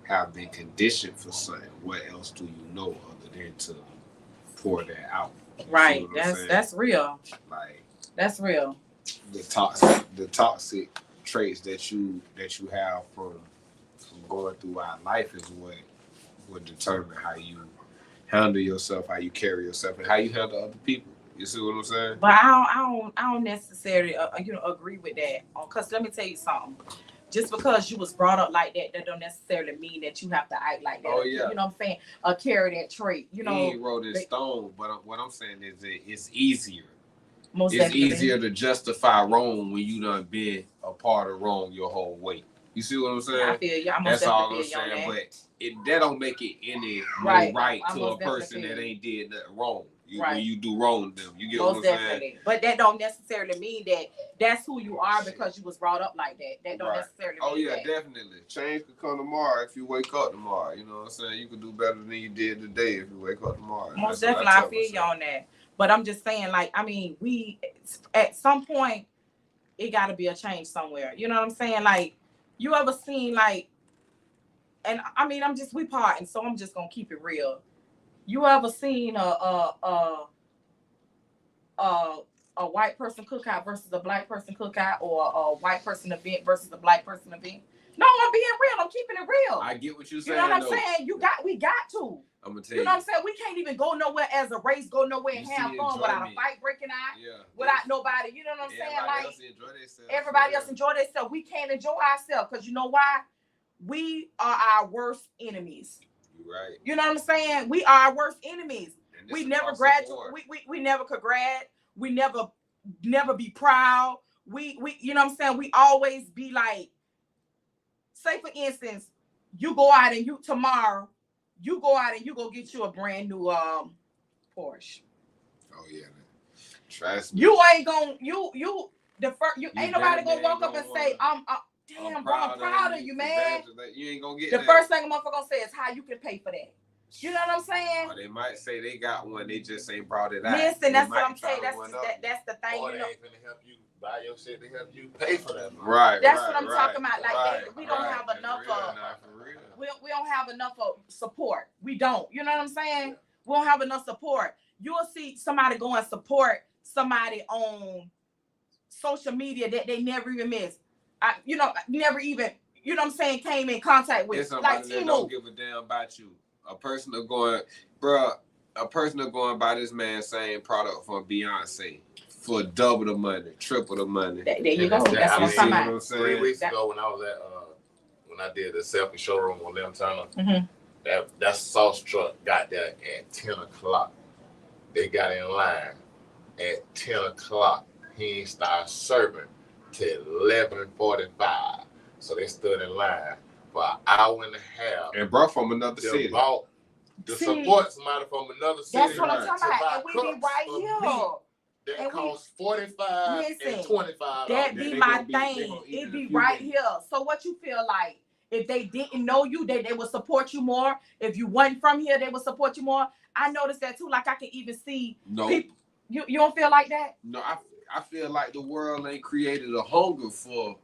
have been conditioned for something, what else do you know other than to pour that out? Right. That's real. Like, that's real. The toxic traits that you have from going through our life is what would determine how you handle yourself, how you carry yourself, and how you handle other people. You see what I'm saying? But I don't necessarily agree with that. Because let me tell you something. Just because you was brought up like that don't necessarily mean that you have to act like that. Oh, yeah. You know what I'm saying? Or carry that trait. You know, he ain't wrote in stone, but what I'm saying is that it's easier. Most it's definitely. Easier to justify wrong when you done been a part of wrong your whole way. You see what I'm saying? I feel you. That's all I'm saying. But that don't make it any more right to a person that ain't did nothing wrong. When you do wrong to them, you get what I'm saying? But that don't necessarily mean that that's who you are because you was brought up like that. That don't necessarily mean that. Definitely. Change could come tomorrow if you wake up tomorrow. You know what I'm saying? You could do better than you did today if you wake up tomorrow. Most definitely, I feel you on that. But I'm just saying, like, I mean, we at some point it got to be a change somewhere. You know what I'm saying? Like, you ever seen like, and I mean, we parting, so I'm just gonna keep it real. You ever seen a white person cookout versus a black person cookout, or a white person event versus a black person event? No, I'm being real. I'm keeping it real. I get what you're saying. You know what I'm saying? We got to. I'm gonna tell you. You know what I'm saying? We can't even go nowhere as a race, go nowhere and have fun without a fight breaking out. Yeah. Without nobody. You know what I'm saying? Everybody else enjoy themselves. We can't enjoy ourselves because you know why? We are our worst enemies. Right. You know what I'm saying? We are our worst enemies. We never graduate. We never could grad. We never be proud. We you know what I'm saying? We always be like, say for instance, you go out and tomorrow you go out and you go get you a brand new Porsche. Oh yeah. Trust me. You ain't gonna ain't nobody gonna walk up and say, damn, bro, I'm proud of you, man. You ain't gonna get the first thing a motherfucker gonna say is how you can pay for that. You know what I'm saying? Or they might say they got one, they just ain't brought it out. Listen, that's what I'm saying. That's the thing. Or they ain't gonna help you buy your shit to help you pay for that. Right. That's what I'm talking about. Like we don't have enough of. We don't have enough of support. We don't. You know what I'm saying? We don't have enough support. You'll see somebody go and support somebody on social media that they never even missed. Never even, you know what I'm saying, came in contact with. It's somebody that don't give a damn about you. A person are going by this man saying product from Beyonce for double the money, triple the money. There you And go. that's That's that. what I'm You talking see what about. I'm 3 saying? weeks That- ago when I was at when I did the selfie showroom on Lim Turner, Mhm. that sauce truck got there at 10 o'clock. They got in line at 10 o'clock. He ain't started serving till 11:45. So they stood in line for an hour and a half. And bro from another They city. bought to See, support somebody from another city. That's what I'm Right. talking to about. buy And we be cups right of here. meat that And we- costs $45 Listen, and $25. That They be gonna my be- they thing. gonna eat It in be a few right minutes. here. So what you feel like? If they didn't know you, they would support you more. If you wasn't from here, they would support you more. I noticed that too. Like I can even see No, people. You don't feel like that? no, I feel like the world ain't created a hunger for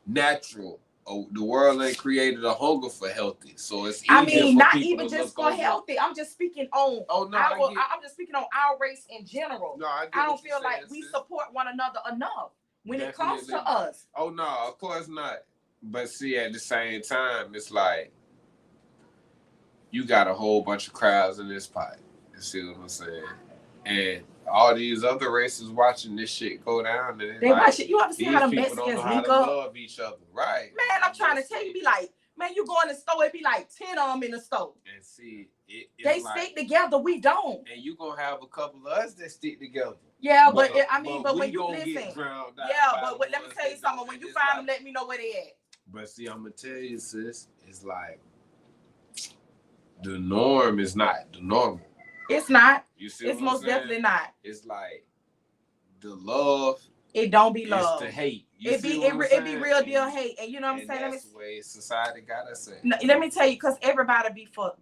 natural. Oh, the world ain't created a hunger for healthy. So it's easier I mean, for not people even to just look for over. healthy. I'm just speaking on Oh no, I'm just speaking on our race in general. no, I get I don't what you're feel like saying, we sis. support one another enough when it comes to Definitely. us. Oh no, of course not. But see, at the same time, it's like you got a whole bunch of crowds in this pot. You see what I'm saying? And all these other races watching this shit go down. And it's They like, watch it. You ever see these how them people don't Mexicans know how link to up? love each other, right? Man, I'm trying to tell you, be like, man, you go in the store, it be like 10 of them in the store. And see, it's They like, stick together, we don't. and you gonna have a couple of us that stick together. Yeah, but we when you gonna listen, get drowned out yeah, by but the let me ones tell you that something. don't. When you It's find like- them, let me know where they at. But see, I'm gonna tell you, sis, it's like the norm is not the normal. It's not. You see, It's what I'm most saying? definitely not. It's like the love It don't be is love. the hate. You It see be what I'm it be saying? real deal And- hate, and you know what I'm and saying. that's the way society gotta say. Let me tell you, because everybody be for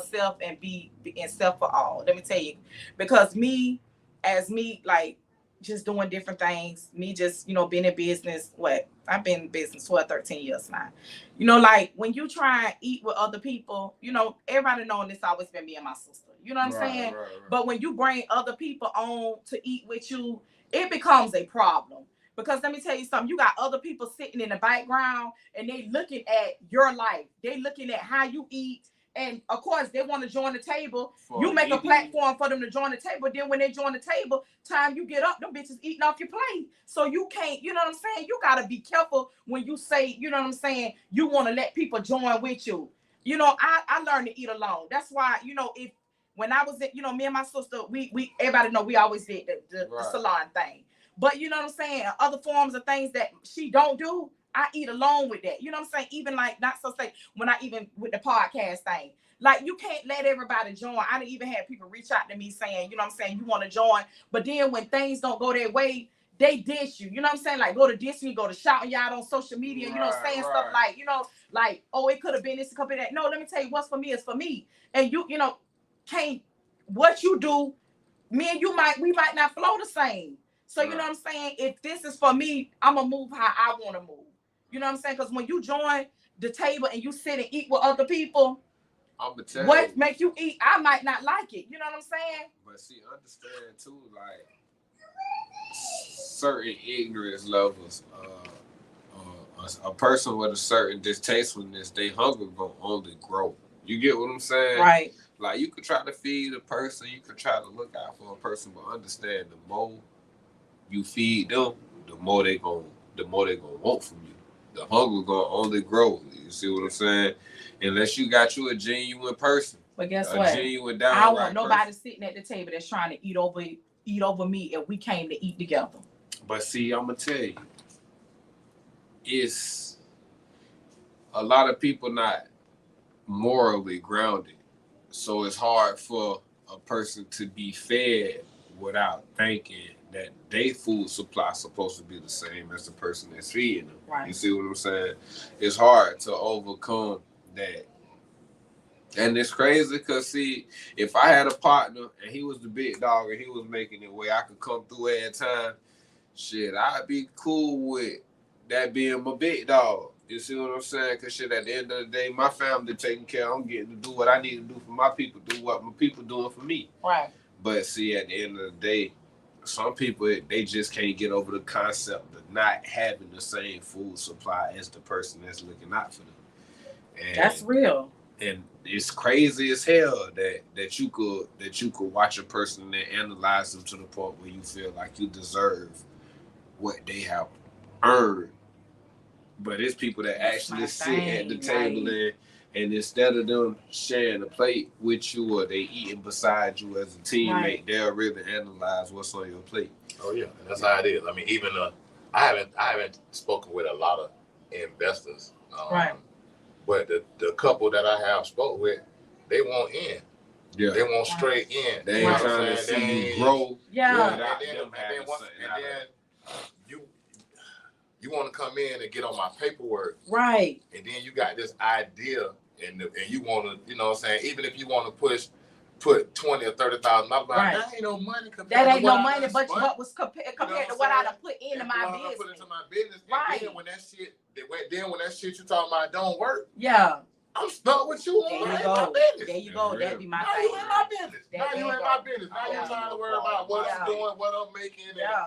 self and be and self for all. Let me tell you, because me, like just doing different things, me just being in business. What I've been in business 12, 13 years now. Like when you try and eat with other people, everybody knowing this always been me and my sister. You know what I'm saying? Right. But when you bring other people on to eat with you, it becomes a problem. Because let me tell you something, you got other people sitting in the background and they looking at your life. They looking at how you eat. And of course, they want to join the table. You make a platform for them to join the table. Then when they join the table, time you get up, them bitches eating off your plate. So you can't, you know what I'm saying? You got to be careful when you say, you know what I'm saying, you want to let people join with you. I learned to eat alone. That's why, when I was at, me and my sister, we everybody know we always did the salon thing. But you know what I'm saying? Other forms of things that she don't do, I eat alone with that. You know what I'm saying? Even like not so say when I even with the podcast thing. Like you can't let everybody join. I didn't even have people reach out to me saying, you know what I'm saying, you want to join. But then when things don't go their way, they diss you. You know what I'm saying? Like go to Disney, go to shouting y'all out on social media, saying stuff like, like, oh, it could have been this, it could be that. No, let me tell you, what's for me is for me. And can't what you do, me and we might not flow the same. So you know what I'm saying? If this is for me, I'm gonna move how I want to move. You know what I'm saying? Because when you join the table and you sit and eat with other people, I'm gonna tell what you. make you eat, I might not like it. You know what I'm saying? But see, understand too, like certain ignorance levels. A person with a certain distastefulness, they hunger gonna only grow. You get what I'm saying? Right. Like you could try to feed a person, you could try to look out for a person, but understand the more you feed them, the more they gonna want from you. The hunger gonna only grow. You see what I'm saying? Unless you got you a genuine person. But guess a what? Genuine I downright don't want nobody person. sitting at the table that's trying to eat over me if we came to eat together. But see, I'm gonna tell you, it's a lot of people not morally grounded, so it's hard for a person to be fed without thinking that their food supply is supposed to be the same as the person that's feeding them. Right. You see what I'm saying? It's hard to overcome that. And it's crazy because, see, if I had a partner and he was the big dog and he was making it where I could come through at a time, shit, I'd be cool with that being my big dog. You see what I'm saying? Because, shit, at the end of the day, my family taken care of. I'm getting to do what I need to do for my people, do what my people doing for me. Right. But, see, at the end of the day, some people, they just can't get over the concept of not having the same food supply as the person that's looking out for them. And That's real. And it's crazy as hell that you could watch a person and analyze them to the point where you feel like you deserve what they have earned. But it's people that That's actually my sit at the thing, table and instead of them sharing a plate with you or they eating beside you as a teammate, Right. they'll really analyze what's on your plate. Oh yeah, and that's how it is. I mean, even I haven't spoken with a lot of investors, Right. but the couple that I have spoke with, they want in. Yeah. They want straight in. They You know ain't what I'm trying to saying? see They you ain't- grow. Yeah. And without then, them having something out of it. you want to come in and get on my paperwork, Right. and then you got this idea, and you want to, you know what I'm saying? Even if you want to put $20,000 or $30,000, Right. that ain't no money compared That to ain't what no I money, done but spent. what was compared to what what I'm I done put into And my what I business. put into my business, Right. and then when that shit you talking about don't work, Yeah. I'm stuck with you There on you my go. business. There you go. That'd be my Now thing. you in my business. That Now you there in you my go. business. Now Yeah. you trying to worry about what Yeah. I'm doing, what I'm making, and Yeah.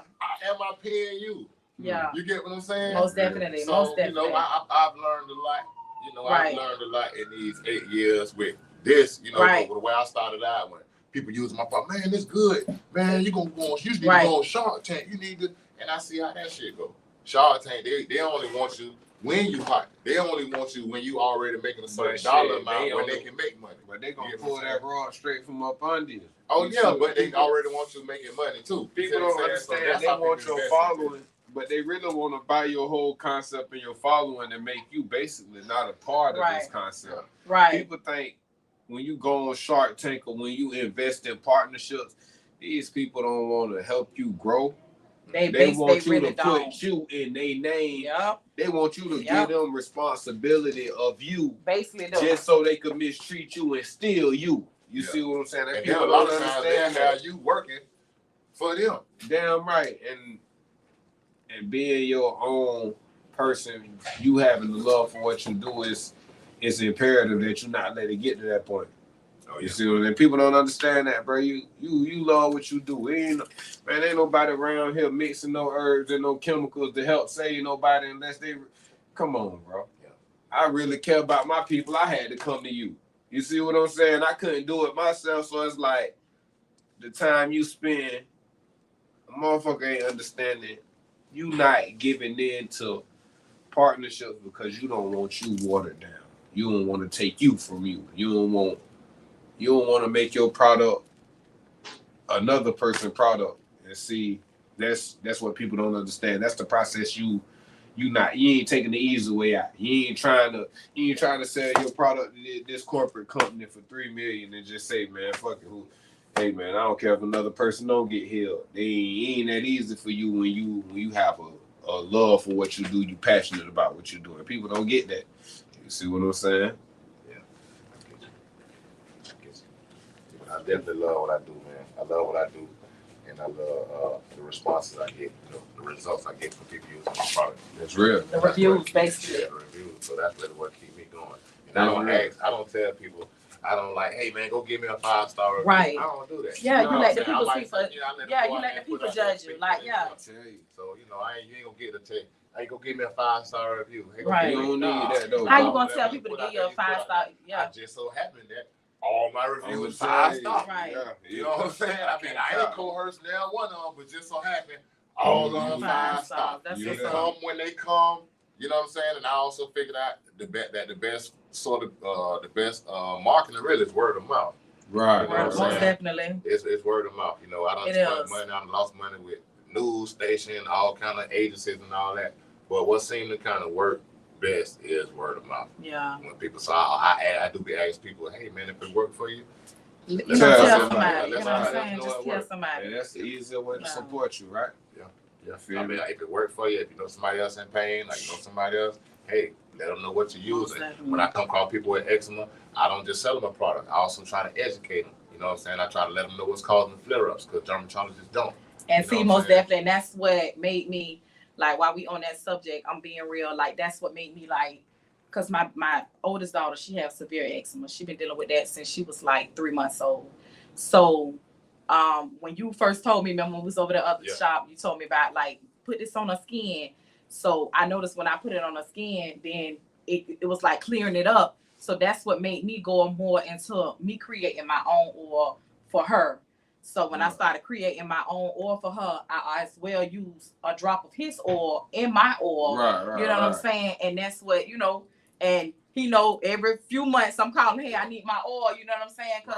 am I paying you? Yeah. You get what I'm saying? Most definitely. So, Most you definitely. know, I've learned a lot. You know, Right. I've learned a lot in these 8 years with this, you know, Right. the way I started out when people use my phone, man, this good. Man, you need to Right. go on Shark Tank. You need to, and I see how that shit go. Shark Tank, they only want you when you hot. They only want you when you already making a certain But dollar shit, amount they when only- they can make money. But they gonna You get pull what I'm that rod straight from up under you. Oh You yeah, see, but they people- already want you making money too. You see People what I'm don't saying? So understand. that's They how want people your invest into it. following, but they really want to buy your whole concept and your following and make you basically not a part of this Right. concept. Right. People think when you go on Shark Tank or when you invest in partnerships, these people don't want to help you grow. They want you really to don't. put you in their name. Yep. They want you to Yep. give them responsibility of you Basically, though. just so they can mistreat you and steal you. You Yeah. see what I'm saying? And People then a lot don't of times they understand have that. you working for them. Damn right. And being your own person, you having the love for what you do is imperative that you not let it get to that point. Oh You see what I'm saying? People don't understand that, bro. You love what you do. Ain't nobody around here mixing no herbs and no chemicals to help save nobody unless they come on, bro. Yeah. I really care about my people. I had to come to you. You see what I'm saying? I couldn't do it myself, so it's like the time you spend, a motherfucker ain't understanding. You not giving in to partnerships because you don't want you watered down. You don't want to take you from you. You don't want to make your product another person's product. And see, that's what people don't understand. That's the process you ain't taking the easy way out. You ain't trying to sell your product to this corporate company for $3 million and just say, man, fuck it, hey man, I don't care if another person don't get healed. It ain't that easy for you when you have a love for what you do, you passionate about what you're doing. People don't get that. You see what I'm saying? I definitely love what I do, man. I love what I do, and I love the responses I get, you know, the results I get from people using my product. That's real. The reviews, basically. Yeah, the reviews. So that's really what keep me going. And I don't tell people, I don't like, hey man, go give me a 5-star review. Right. I don't do that. Yeah, know you what let I'm the saying? people I like, see for- you know, I let yeah, them go you out let there the and people put out there judge you, and like, speak yeah. for themselves. So you know, you ain't gonna get to tell. Hey, go give me a 5-star review. Hey, go Right. give me- You don't need that, though. How you Nah, gonna tell whatever people to put out give you a there, put out 5-star? there. Yeah. I just so happened that all my reviews I'ma 5-star. Right. Yeah. You know what I'm saying? I mean, I ain't coerced now one of them, but just so happened all of them 5-star. That's Yeah. what's They up. come when they come. You know what I'm saying? And I also figured out the best sort of the best marketing really is word of mouth. Right. You know what I'm Most saying? definitely. It's word of mouth. You know, I done It spent is. money. I done lost money with news station, all kind of agencies and all that. But what seemed to kind of work best is word of mouth. Yeah. When people saw, I do be asking people, hey man, if it worked for you, You Let's know, tell tell somebody. somebody. You Let's know what I'm let them saying? know Just it tell worked. somebody. And that's the easier way to Yeah. support you, right? Yeah. Feel I mean, me? if it worked for you, if you know somebody else in pain, like you know somebody else, hey, let them know what you're Most using. definitely. When I come call people with eczema, I don't just sell them a product. I also try to educate them. You know what I'm saying? I try to let them know what's causing flare-ups because dermatologists don't. And You know see, what I'm most saying? definitely, and that's what made me, like, while we on that subject, I'm being real, like, that's what made me, like, because my oldest daughter, she has severe eczema. She been dealing with that since she was, like, 3 months old. So, when you first told me, remember when we was over the other Yeah. shop, you told me about, like, put this on her skin. So, I noticed when I put it on her skin, then it was, like, clearing it up. So that's what made me go more into me creating my own oil for her. So when I started creating my own oil for her, I as well use a drop of his oil in my oil. Right. You know what I'm saying? And that's what, you know, and he know every few months I'm calling, hey, I need my oil, you know what I'm saying? Because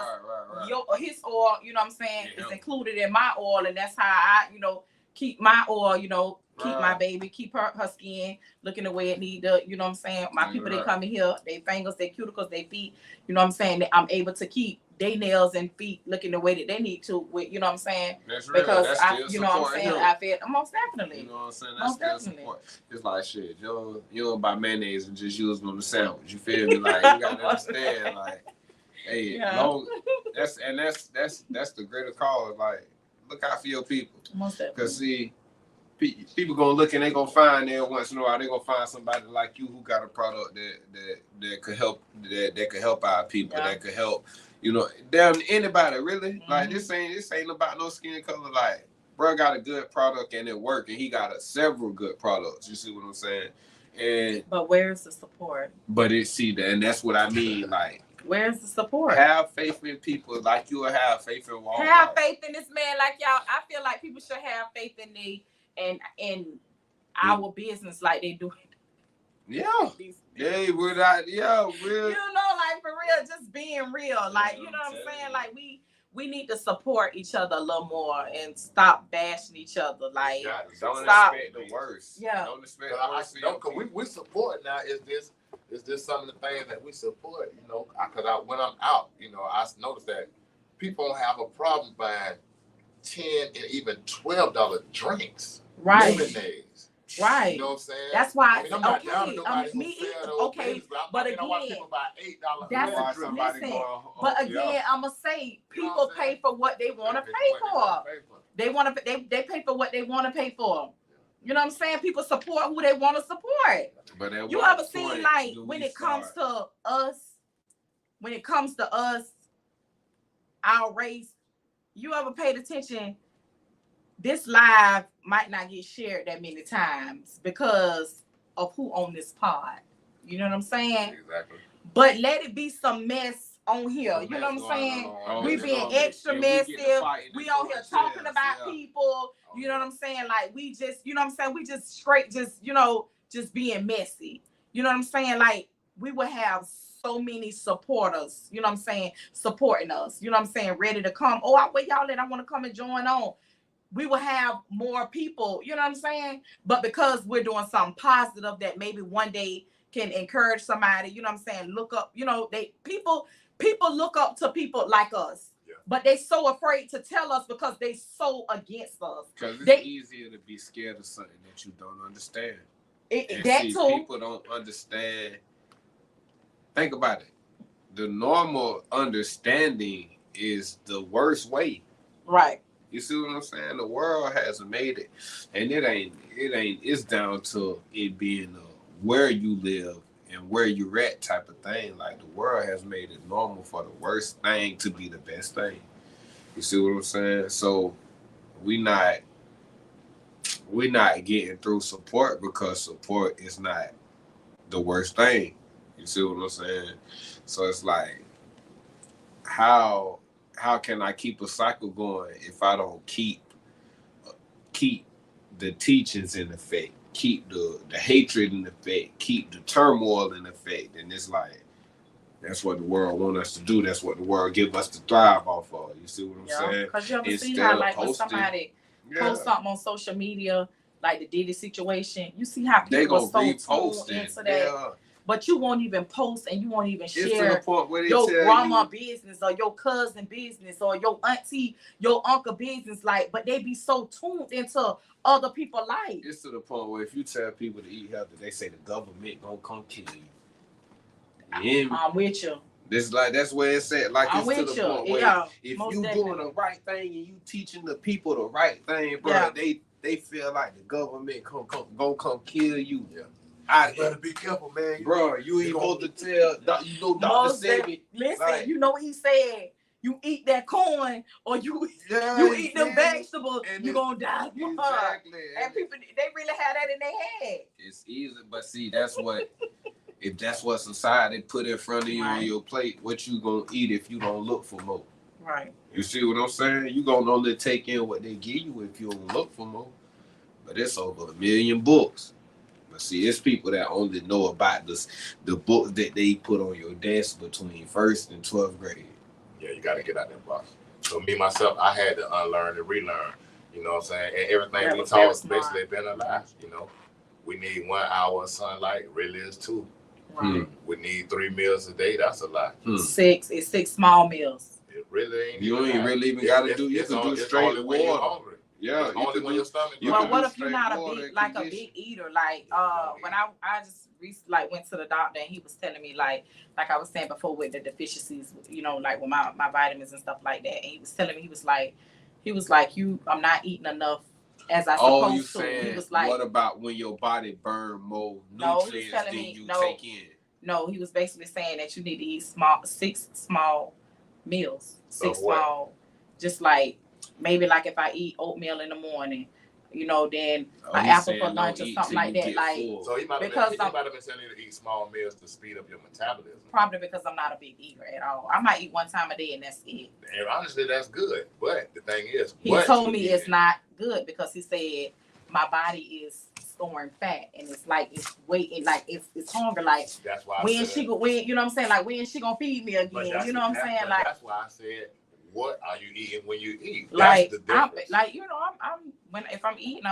Right. his oil, you know what I'm saying, Yeah. is included in my oil, and that's how I, you know, keep my oil, you know, keep my Right. baby, keep her skin looking the way it need to, you know what I'm saying? My Yeah, people, they right. come in here, they fingers, they cuticles, they feet, you know what I'm saying? I'm able to keep their nails and feet looking the way that they need to, with, you know what I'm saying? That's real. Because That's I, still you know what I'm supporting saying, him. I feel most definitely. You know what I'm saying? That's Most still definitely. support. It's like shit. You don't buy mayonnaise and just use it on the sandwich. You feel me? Like you gotta understand. Like, hey, Yeah. long. That's the greater cause. Like, look out for your people. Most definitely. Cause see, people gonna look and they gonna find there once in a while. They gonna find somebody like you who got a product that could help that could help our people. Yeah. That could help. You know, damn anybody really. Mm-hmm. Like this ain't about no skin color. Like, bro got a good product and it work, and he got several good products. You see what I'm saying? And but where's the support? But and that's what I mean. Like, where's the support? Have faith in people like you will have faith in Walmart. Have faith in this man like y'all. I feel like people should have faith in in our business like they do. Yeah. Yeah, without real. You know, like for real, just being real. Like, you know what I'm saying? Like we need to support each other a little more and stop bashing each other. Like, don't stop. expect the worst. Yeah. Don't expect the worst. We support now. Is this some of the things that we support? You know, because when I'm out, you know, I noticed that people don't have a problem buying $10 and even $12 drinks, right? Lemonades. Right. You know what I'm saying? That's why. I'm not down to nobody me who sell either. those Okay, things, but I watch again, people buy $8. that's listen. But again, I'ma say people pay for what they want to pay for. They want to. They pay for what they want to pay for. You know what I'm saying? People support who they want to support. But you ever seen like when it comes to us, our race? You ever paid attention? This live might not get shared that many times because of who on this pod. You know what I'm saying? Exactly. But let it be some mess on here. You know what I'm saying? We being extra messy. We on here talking about people. You know what I'm saying? Like we just, you know what I'm saying? We just straight, just being messy. You know what I'm saying? Like we would have so many supporters, you know what I'm saying, supporting us. You know what I'm saying? Ready to come. Oh, where y'all at? I want to come and join on. We will have more people, you know what I'm saying? But because we're doing something positive that maybe one day can encourage somebody, you know what I'm saying? Look up, you know, people look up to people like us. Yeah. But they so afraid to tell us because they so against us. Because it's easier to be scared of something that you don't understand. People don't understand. Think about it. The normal understanding is the worst way. Right. You see what I'm saying? The world has made it, and it's down to it being where you live and where you're at type of thing. Like the world has made it normal for the worst thing to be the best thing. You see what I'm saying? So we not getting through support because support is not the worst thing. You see what I'm saying? So it's like, how can I keep a cycle going if I don't keep the teachings in effect, keep the hatred in effect, keep the turmoil in effect? And it's like, that's what the world want us to do. That's what the world give us to thrive off of. You see what I'm saying? Because you ever see how like when somebody post something on social media, like the Diddy situation, you see how people are so tuned into that. Yeah. But you won't even post and you won't even share your grandma business or your cousin business or your auntie, your uncle business. Like, but they be so tuned into other people's life. It's to the point where if you tell people to eat healthy, they say the government gonna come kill you. I'm with you. That's where it's at. Like I'm it's to the point where if you doing the right thing and you teaching the people the right thing, bro, they feel like the government gonna come kill you. Yeah. You better be careful, man. Bro, you ain't supposed to tell. Dr. Sebi. Listen, like, you know what he said. You eat that corn or you eat them vegetables, you're going to die. Exactly. And people, they really have that in their head. It's easy, but see, that's what if that's what society put in front of you on Right. your plate, what you gonna eat if you don't look for more? Right. You see what I'm saying? You gonna only take in what they give you if you don't look for more. But it's over 1 million books. But see, it's people that only know about the books that they put on your desk between 1st and 12th grade. Yeah, you got to get out that box. So me, myself, I had to unlearn and relearn. You know what I'm saying? And everything That we was very taught smart. basically been a lie. You know, we need 1 hour of sunlight. Really is 2. Right. We need 3 meals a day. That's a lie. 6. It's 6 small meals. It really ain't. You even ain't that. really even gotta do. You It's can do it's straight only when you're water. hungry. Yeah, It's you only can when do. your stomach. you Well, can what do if you're straight not a water big, and like a condition. big eater? Like, when I just like went to the doctor and he was telling me like I was saying before with the deficiencies, you know, like with my vitamins and stuff like that. And he was telling me, he was like, I'm not eating enough as I Oh, supposed you to. saying He was like, what about when your body burn more No, he was nutrients telling than me, you no. take in? no, he was basically saying that you need to eat 6 small meals, 6 Of what? small, just like maybe like if I eat oatmeal in the morning, you know, then Oh, an he's apple saying for don't lunch or eat something till like you that. get Like, full. So he might have Because been telling you to eat small meals to speed up your metabolism. probably because I'm not a big eater at all. I might eat 1 time a day and that's it. And honestly, that's good. But the thing is, He what told you me eating? it's not good because he said my body is storing fat and it's like it's waiting, like it's hunger. Like That's why I when said, she go, when you know what I'm saying, like when she gonna feed me but again? that's You know what I'm saying? but Like that's why I said, what are you eating when you eat? like That's the I'm difference. like, you know, I'm when if I'm eating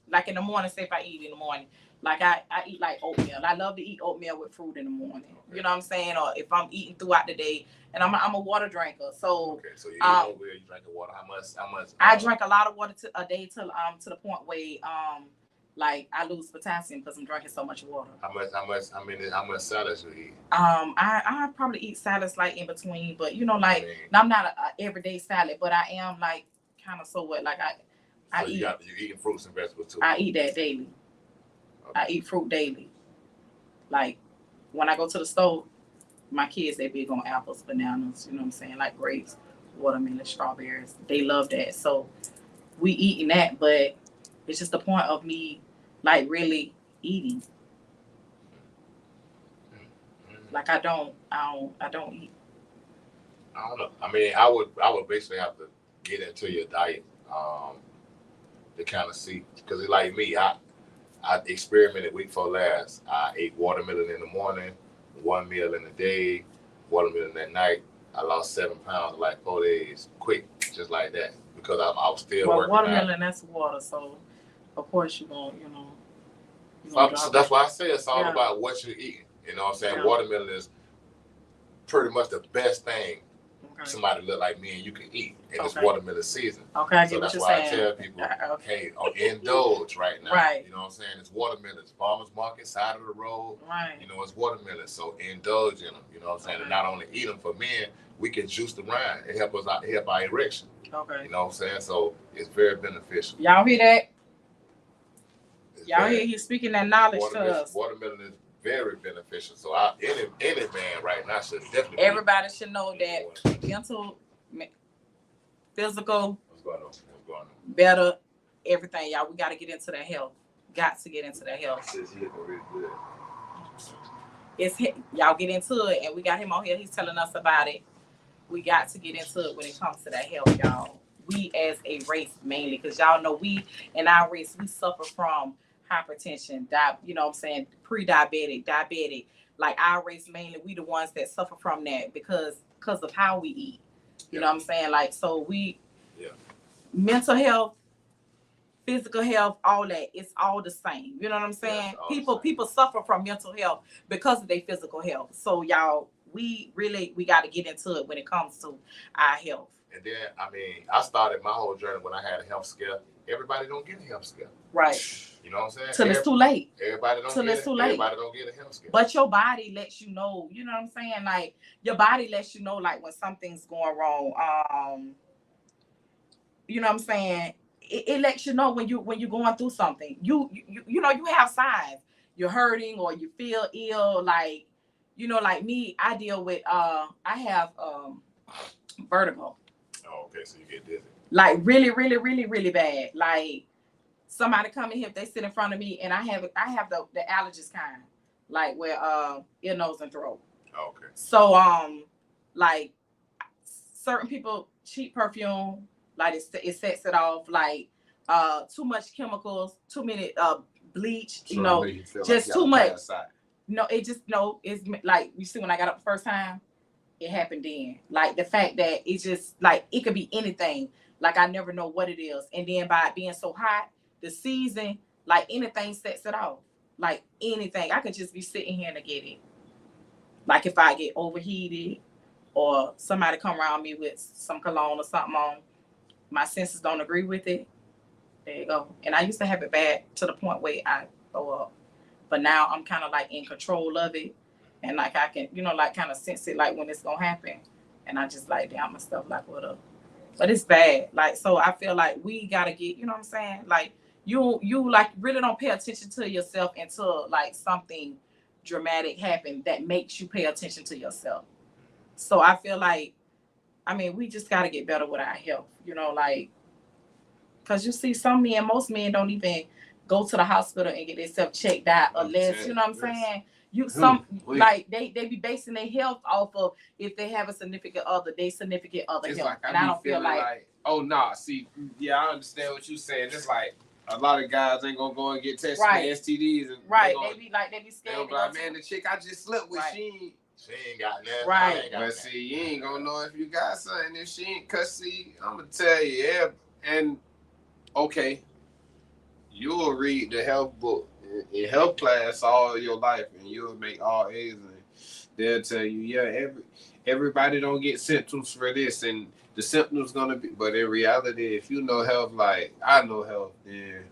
like in the morning. Say if I eat in the morning, like I eat like oatmeal. I love to eat oatmeal with fruit in the morning. You know what I'm saying? Or if I'm eating throughout the day, and I'm a water drinker, so Okay, so you eat um, oatmeal, you drink the water. How much? I drink a lot of water a day to the point where like I lose potassium because I'm drinking so much water. How much salads you eat? I probably eat salads like in between, but you know, like I mean, I'm not a everyday salad, but I am like kind of so what, like I so eat. you eating fruits and vegetables too. I eat that daily. Okay. I eat fruit daily. Like when I go to the store, my kids, they big on apples, bananas, you know what I'm saying, like grapes, watermelon, strawberries. They love that. So we eating that, but it's just the point of me like really eating. Like I don't eat. I don't know. I mean, I would basically have to get into your diet to kind of see, because it's like me. I experimented week before last. I ate watermelon in the morning, 1 meal in the day, watermelon at night. I lost 7 pounds in like 4 days, quick, just like that, because I was still Well, working out. watermelon, that's water, so of course you gonna, you know. So that's why I say it's all Yeah. about what you're eating. You know what I'm saying? Yeah. Watermelon is pretty much the best thing Okay. somebody look like me and you can eat in this Okay. watermelon season. Okay, I So get what that's you're why I saying. tell people, Okay. hey, indulge right now. Right. You know what I'm saying? It's watermelons, farmers market, side of the road. Right. You know, it's watermelon. So indulge in them. You know what I'm saying? And not only eat them, for men, we can juice the rind. It help us out, help our erection. Okay. You know what I'm saying? So it's very beneficial. Y'all hear that? It's Y'all very- hear you speaking that knowledge to us. Watermelon is very beneficial. So any man right now should definitely. Everybody should know that mental, physical, What's going on? better, everything, y'all. We got to get into the health. Got to get into the health. Says he looking really good. Y'all get into it, and we got him on here. He's telling us about it. We got to get into it when it comes to that health, y'all. We as a race mainly, because y'all know we in our race, we suffer from hypertension, you know what I'm saying, pre-diabetic, diabetic. Like our race mainly, we the ones that suffer from that because of how we eat. You know what I'm saying? Like, so we, mental health, physical health, all that, it's all the same. You know what I'm saying? People suffer from mental health because of their physical health. So y'all, we got to get into it when it comes to our health. And then, I mean, I started my whole journey when I had a health scare. Everybody don't get a health scare. Right. You know what I'm saying? Till it's too late. Everybody don't Till get it's too late. Everybody don't get a health scare. But your body lets you know, you know what I'm saying? Like, your body lets you know, like, when something's going wrong. You know what I'm saying? It lets you know when you're going through something. You know, you have signs. You're hurting or you feel ill. Like, you know, like me, I deal with, I have vertigo. Oh, okay, so you get dizzy. Like, really, really, really, really bad. Like, somebody come in here, if they sit in front of me, and I have the allergist kind. like where ear, nose, and throat. Okay. So like certain people cheap perfume, like it sets it off, like too much chemicals, too many bleach, So you I know, you feel just like too y'all much. pass out. No, it just no, it's like you see when I got up the first time, it happened then. Like the fact that it's just like it could be anything. Like I never know what it is. And then by it being so hot, the season, like anything sets it off. Like anything. I could just be sitting here and get it. Like if I get overheated or somebody come around me with some cologne or something on, my senses don't agree with it. There you go. And I used to have it bad to the point where I throw up. But now I'm kind of like in control of it. And like I can, like kind of sense it like when it's gonna happen. And I just like down my stuff like what up. But it's bad. Like so I feel like we gotta get, you know what I'm saying? Like you like really don't pay attention to yourself until like something dramatic happened that makes you pay attention to yourself. So I feel like, I mean, we just gotta get better with our health, like because you see most men don't even go to the hospital and get themselves checked out unless, you know what I'm saying? Like they be basing their health off of if they have a significant other, they significant other It's health. like And I don't feel feeling like oh nah, see, yeah, I understand what you're saying. It's like a lot of guys ain't gonna go and get tested Right. for STDs and right, they they be They scared gonna to be go like, to- man, the chick I just slept with, Right. She ain't got nothing. Right. I ain't got But nothing. see, you ain't gonna know if you got something if she ain't. Cause see, I'm gonna tell you, yeah, and okay, you'll read the health book in health class all your life, and you'll make all A's, and they'll tell you, yeah, everybody don't get symptoms for this, and the symptoms gonna be. But in reality, if you know health like I know health, then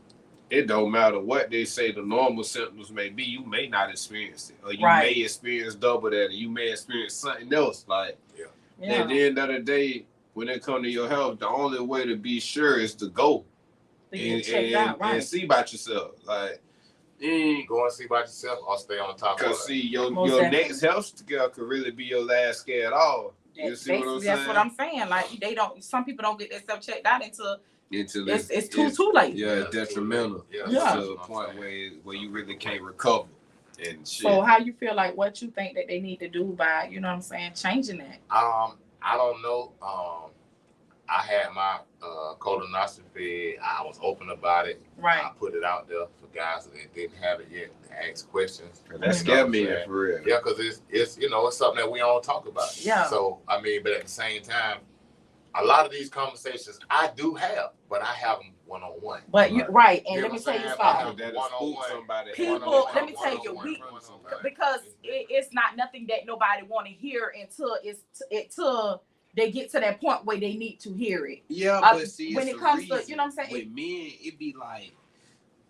it don't matter what they say the normal symptoms may be. You may not experience it, or you Right. may experience double that, or you may experience something else. Like Yeah. at the end of the day, when it comes to your health, the only way to be sure is to go To get checked out, right. and see about yourself. Like, Go and see about yourself or stay on top of it. cause see, your Most definitely. next health scare could really be your last scare at all. You see what I'm Basically, saying? that's what I'm saying. Like they don't. Some people don't get themselves checked out until Until it's too late. Yeah, it's detrimental. Yeah. Yeah. To the point where you really can't recover and shit. So how you feel like what you think that they need to do by, you know what I'm saying, changing that? I don't know. I had my colonoscopy. I was open about it. Right. I put it out there for guys that didn't have it yet to ask questions. That scared me for real. Yeah, because it's it's something that we don't talk about. Yeah. So I mean, but at the same time, a lot of these conversations I do have, but I have them one on one. But you right, and You let know me what tell I'm you saying? something. That'll spook somebody. People, let me tell you, because it's not nothing that nobody want to hear until they get to that point where they need to hear it. Yeah, but see, when it's it comes reason. to, you know what I'm saying, With men, it be like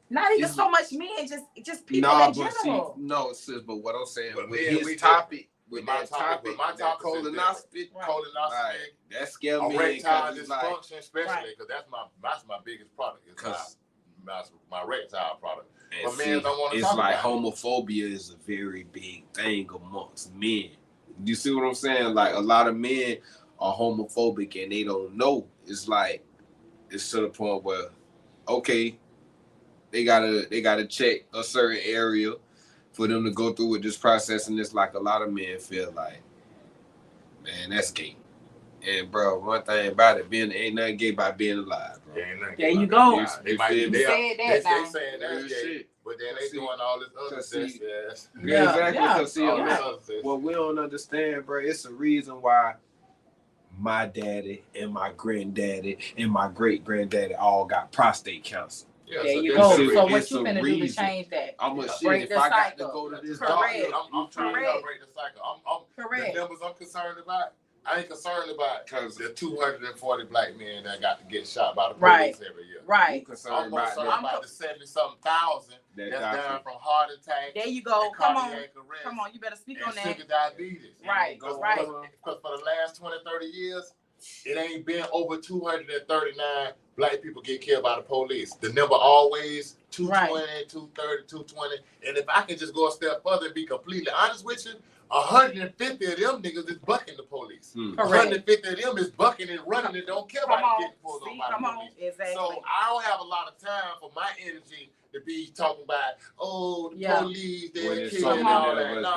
not even it's- so much men, just people in general. Sis, but what I'm saying But with then his we topic, with with my that topic, topic, that colonoscopy, colonoscopy, like, that scared me. erectile It's like, dysfunction, especially because that's my biggest product. It's my erectile product. and But see, men don't want to it's talk like about it. homophobia is a very big thing amongst men. You see what I'm saying? Like a lot of men are homophobic and they don't know. It's like it's to the point where, okay, they gotta check a certain area for them to go through with this process, and it's like a lot of men feel like, man, that's gay. And bro, one thing about it, ain't nothing gay by being alive, bro. There you go. They You saying said that now. saying that's gay, Shit. but then they doing all this other Cause stuff. see- Yes. Yeah, Exactly. yeah. Cause see, All man, this other stuff. what we don't understand, bro, it's a reason why my daddy and my granddaddy and my great granddaddy all got prostate cancer. Yeah, There so you that's go. the So reason. what It's you a finna do to reason. change that? I'm a Yeah. shit Break if the I got cycle. to go to this Correct. doctor. I'm trying to Correct. break the cycle. I'm Correct. the numbers I'm concerned about. I ain't concerned about 'Cause the 240 black men that got to get shot by the Right. police every year. I'm Right. concerned I'm about concerned that. about the 70-something thousand That that's doctor. down from heart attack, There you go. and Come on. cardiac arrest, Come on. You better speak and on that. sugar diabetes. Right. Because Right. for the last 20, 30 years, it ain't been over 239 black people get killed by the police. The number always 220, 230, 220. And if I can just go a step further and be completely honest with you, 150 of them niggas is bucking the police. 150 of them is bucking and running and don't care about getting pulled over by the police. Exactly. So I don't have a lot of time for my energy to be talking about, the police, they'll kill you and all that. No,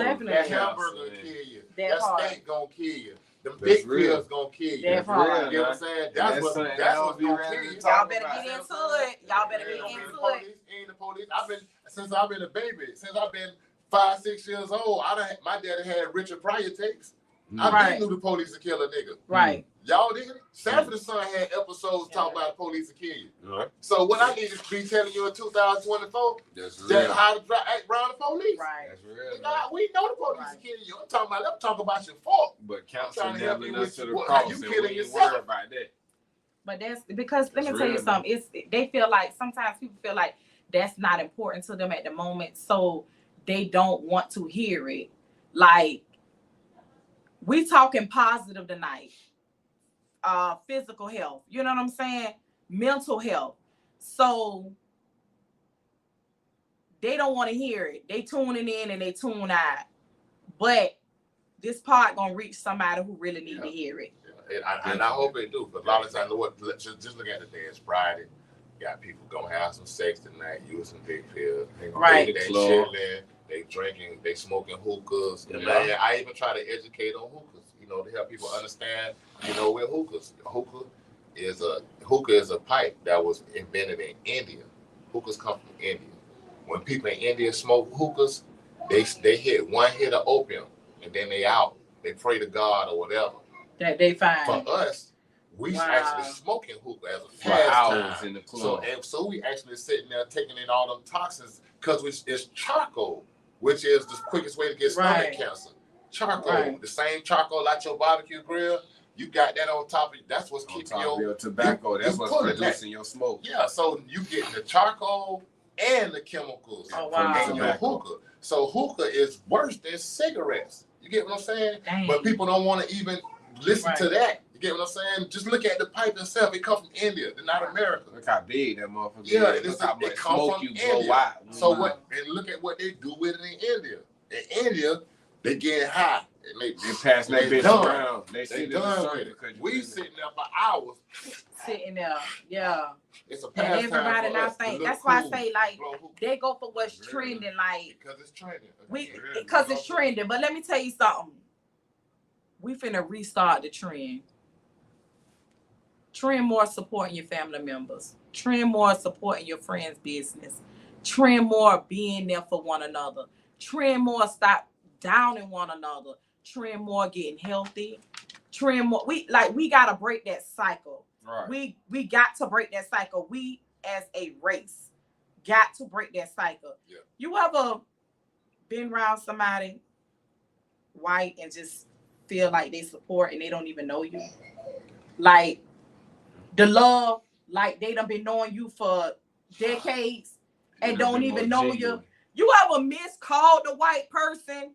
nigga, that hamburger will kill you. That steak gonna kill you. Them big pills gonna kill you. That's You real, know what I'm saying? That's what's gonna kill you. Y'all better get into it. Y'all better get into it. Ain't the police. Since I've been a baby, since I've been 5, 6 years old, my daddy had Richard Pryor tapes. I knew the police would kill a nigga. Right. Y'all didn't? Sanford and Son had episodes talking about the police to kill you. Right. So what I need to be telling you in 2024, that's how to act around the police. Right. That's real. We know the police to kill you. I'm talking about your fault. But counsel trying to help nailing you us with to the how cross, you and killing we ain't yourself. worried about that. But that's because let me That's tell you real, something. They feel like sometimes people feel like that's not important to them at the moment, so they don't want to hear it. Like, we talking positive tonight. Physical health, you know what I'm saying? Mental health. So they don't want to hear it. They tuning in and they tune out. But this part gonna reach somebody who really need to hear it. And I hope they do. But a lot of times, just look at the day. It's Friday. Got people gonna have some sex tonight, using big pills. Right. They chilling, they drinking, they smoking hookahs. And man, I even try to educate on hookahs, to help people understand, with hookahs. Hookah is a pipe that was invented in India. Hookahs come from India. When people in India smoke hookahs, they hit one hit of opium and then they out. They pray to God or whatever. That they find. For us, we actually smoking hookah as a hours in the club. So we actually sitting there taking in all them toxins because it's charcoal, which is the quickest way to get stomach cancer. Charcoal, the same charcoal like your barbecue grill, you got that on top of you. That's what's keeping your tobacco. That's what's producing your smoke. Yeah, so you get the charcoal and the chemicals in your hookah. So hookah is worse than cigarettes. You get what I'm saying? Dang. But people don't want to even listen to that. You get what I'm saying? Just look at the pipe itself. It comes from India, not America. Look how big that motherfucker is. Yeah, Look how much it comes smoke from you India. blow out. So and look at what they do with it in India. In India, they get high. They pass that bitch done. around. They done with it. We sitting there for hours. Sitting there, yeah. It's a And pastime everybody for now us to think look that's why cool, I say like blow hookah. they go for what's trending, like Because it's trending. because it's trending. But let me tell you something. We finna restart the trend. Trend more supporting your family members. Trend more supporting your friends' business. Trend more being there for one another. Trend more stop downing one another. Trend more getting healthy. Trend more. We gotta break that cycle. Right. We got to break that cycle. We as a race got to break that cycle. Yeah. You ever been around somebody white and just feel like they support and they don't even know you? Like the love, like they done been knowing you for decades and don't even know you. You ever miscalled the white person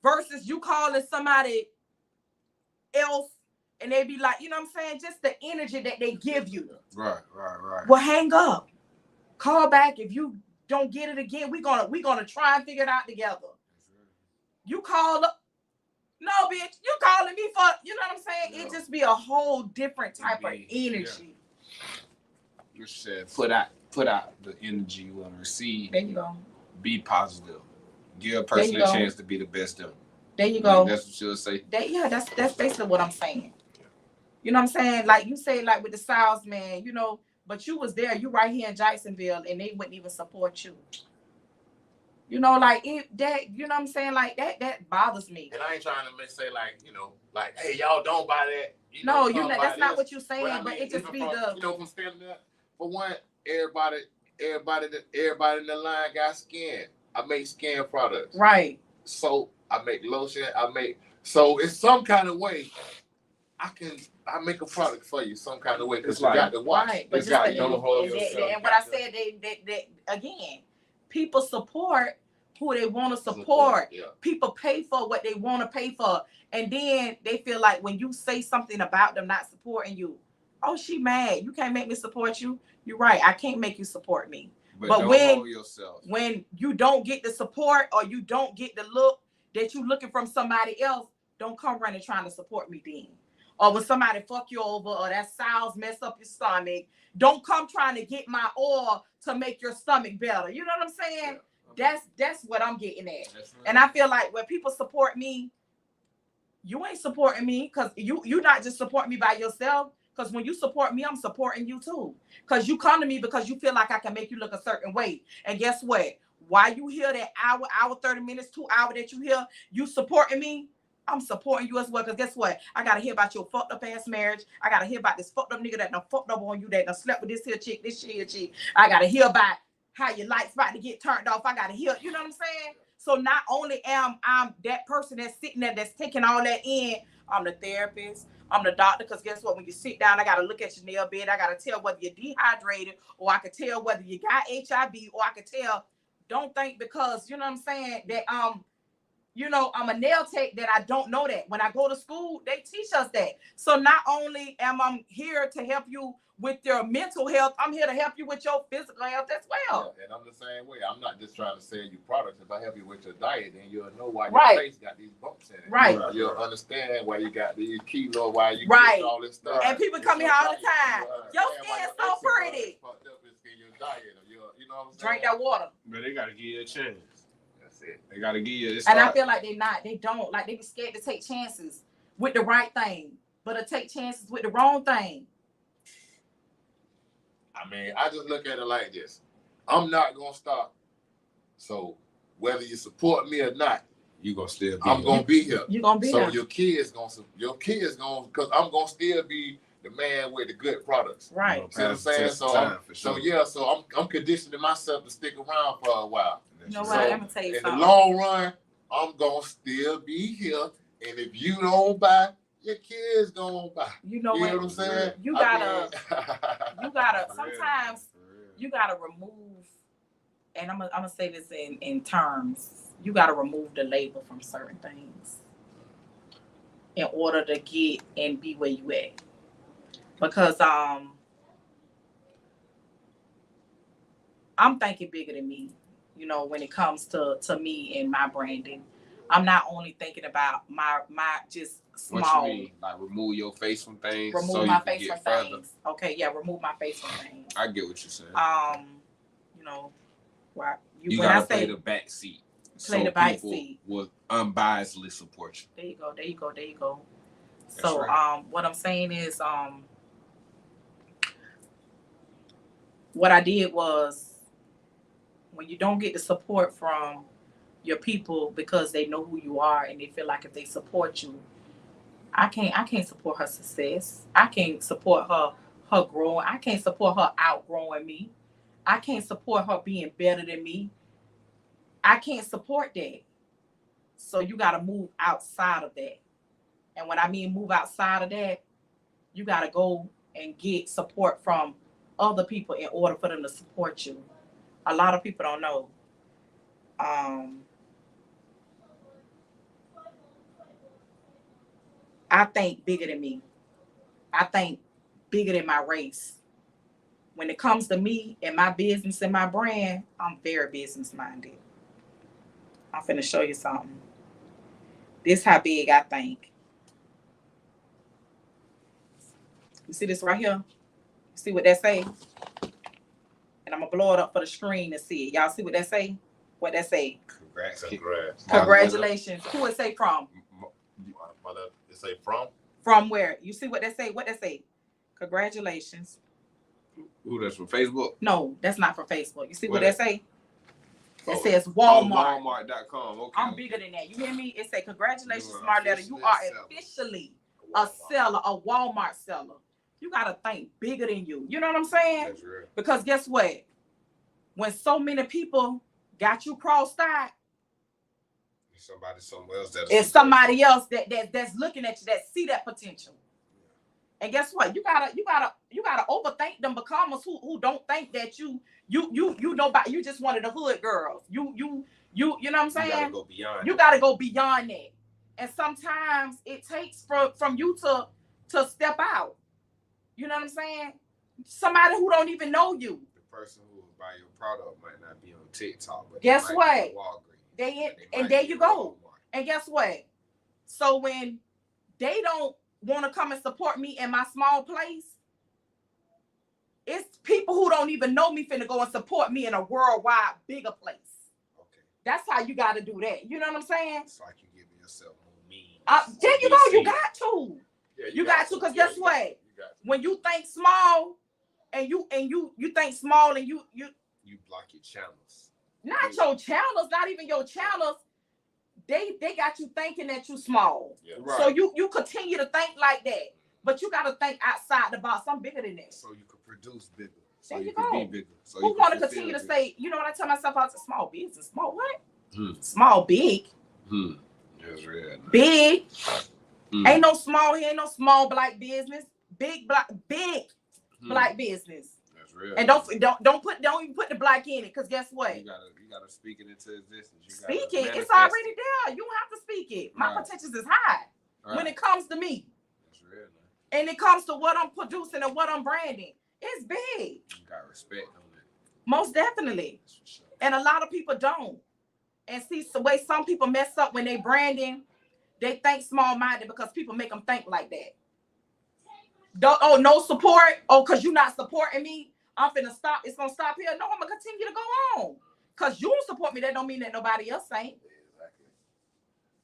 versus you calling somebody else and they be like, you know what I'm saying? Just the energy that they give you. Right. Well, hang up. Call back. If you don't get it again, we're gonna try and figure it out together. You call up. No, bitch, you calling me for, you know what I'm saying? Yeah. It just be a whole different type of energy. You said put out the energy you want to receive. There you go. Be positive. Give a person a chance to be the best of them. There you go. That's what you'll say. That's basically what I'm saying. You know what I'm saying? Like you say, like with the South, man, but you was there, you right here in Jacksonville, and they wouldn't even support you. You know, like you know what I'm saying? Like that bothers me. And I ain't trying to say like, hey, y'all don't buy that. No, that's not what you're saying, but it just be from standing there. For one, everybody in the line got skin. I make skin products. Right. Soap, I make lotion, so it's some kind of way I make a product for you some kind of way because you got to watch. Right. But don't hold yourself. And what I said, they again, people support who they want to support. Yeah. People pay for what they want to pay for. And then they feel like when you say something about them not supporting you, oh, she mad. You can't make me support you. You're right. I can't make you support me. But don't when- hold yourself. When you don't get the support or you don't get the look that you looking from somebody else, don't come running trying to support me then. Or when somebody fuck you over or that sounds mess up your stomach, don't come trying to get my oil to make your stomach better. You know what I'm saying? That's what I'm getting at. That's right. And I feel like when people support me, you ain't supporting me because you not just supporting me by yourself. Because when you support me, I'm supporting you too. Because you come to me because you feel like I can make you look a certain way. And guess what? While you hear that hour, 30 minutes, 2 hours that you hear, you supporting me, I'm supporting you as well. Because guess what? I got to hear about your fucked up ass marriage. I got to hear about this fucked up nigga that done fucked up on you, that done slept with this here chick, this here chick. I got to hear about how your lights about to get turned off. I got to hear, you know what I'm saying? So not only am I that person that's sitting there, that's taking all that in, I'm the therapist, I'm the doctor, because guess what? When you sit down, I got to look at your nail bed. I got to tell whether you're dehydrated, or I could tell whether you got HIV, or I could tell, don't think because, you know what I'm saying, that you know, I'm a nail tech that I don't know that. When I go to school, they teach us that. So not only am I here to help you with your mental health, I'm here to help you with your physical health as well. Yeah, and I'm the same way. I'm not just trying to sell you products. If I help you with your diet, then you'll know why your Right. face got these bumps in it. Right. You'll understand why you got these kilos, why you Right. get all this stuff. And people It's come here your all the diet. time. You Your understand why skin's your so eczema pretty. is fucked up. It's in your diet, or you know what I'm saying? Drink that water. But they gotta give you a chance. That's it. They gotta give you. And I feel like they don't. Like they be scared to take chances with the right thing, but to take chances with the wrong thing. I mean, I just look at it like this. I'm not gonna stop. So whether you support me or not, you gonna still be. I'm gonna be here. You gonna be So there. your kids gonna, because I'm gonna still be the man with the good products. Right. See what I'm saying? So I'm conditioning myself to stick around for a while. You know So, what? I'm gonna tell you In the something. long run, I'm gonna still be here. And if you don't buy, your kids gonna buy. You know You know what I'm what? saying? You I gotta, mean, you gotta. Sometimes you gotta remove, and I'm gonna say this in terms. You gotta remove the label from certain things in order to get and be where you at. Because I'm thinking bigger than me. You know, when it comes to me and my branding, I'm not only thinking about my just small. What you mean? Like remove your face from things. Remove so my you can face get from further. things. Okay, yeah, remove my face from things. I get what you're saying. You know, why You when I gotta play say the back seat. play the back people seat. will unbiasedly support you. there you go. That's So right. what I'm saying is what I did was, when you don't get the support from your people because they know who you are and they feel like if they support you, I can't support her success. I can't support her growing. I can't support her outgrowing me. I can't support her being better than me. I can't support that. So you got to move outside of that. And when I mean move outside of that, you got to go and get support from other people in order for them to support you. A lot of people don't know. I think bigger than me. I think bigger than my race. When it comes to me and my business and my brand, I'm very business minded. I'm finna show you something. This how big I think. You see this right here? You see what that say? And I'm gonna blow it up for the screen to see it. Y'all see what that say? What that say? Congrats. Congratulations. Who it say from? It say from? From where? You see what that say? What that say? Congratulations. Who that's from Facebook? No, that's not from Facebook. You see what What that say? It Oh. says Oh, Walmart. Walmart.com. Okay. I'm bigger than that. You hear me? It say congratulations, You are Marletta. You officially are a seller. officially a seller, a Walmart seller. You gotta think bigger than you. You know what I'm saying? That's real. Because guess what? When so many people got you crossed out, Somebody somewhere else that it's somebody else that's looking at you that see that potential. And guess what? You gotta overthink them becomers who don't think that you know about, you just one of the hood girls. You know what I'm saying? You gotta go beyond. You gotta go beyond that. And sometimes it takes from you to step out. You know what I'm saying? Somebody who don't even know you. The person who will buy your product might not be on TikTok, but Guess they what? might be on Walgreens, They but and might there be you on go. Walmart. And guess what? So when they don't want to come and support me in my small place, it's people who don't even know me finna go and support me in a worldwide bigger place. Okay. That's how you got to do that. You know what I'm saying? It's like you giving yourself more means. There you be go. You seen. got to. Yeah, You got to, because guess what? You got to. When you think small, and you think small, and you You block your channels. not your channels, not even your channels. They got you thinking that you small. Yeah. Right. So you continue to think like that, but you got to think outside the box. I'm bigger than that. So you can produce bigger. So There you you can go. be bigger. So Who you can want to fulfill continue to bigger. say, you know what I tell myself, I was a small business. Small what? Hmm. Small, big. That's real. Nice. Big. Hmm. Ain't no small here, ain't no small black business. Big Hmm. black business. That's real. And don't even put the black in it, because guess what? You gotta speak it into existence. You Speak gotta it. It's manifest already it. there. You don't have to speak it. My Right. potentials is high Right. when it comes to me. That's real. Man. And it comes to what I'm producing and what I'm branding. It's big. You got respect on that. Most definitely. That's for sure. And a lot of people don't. And see the way some people mess up when they branding, they think small-minded because people make them think like that. No support. Oh, because you're not supporting me, I'm finna stop. It's gonna stop here. No, I'm gonna continue to go on. Because you don't support me, that don't mean that nobody else ain't. Exactly.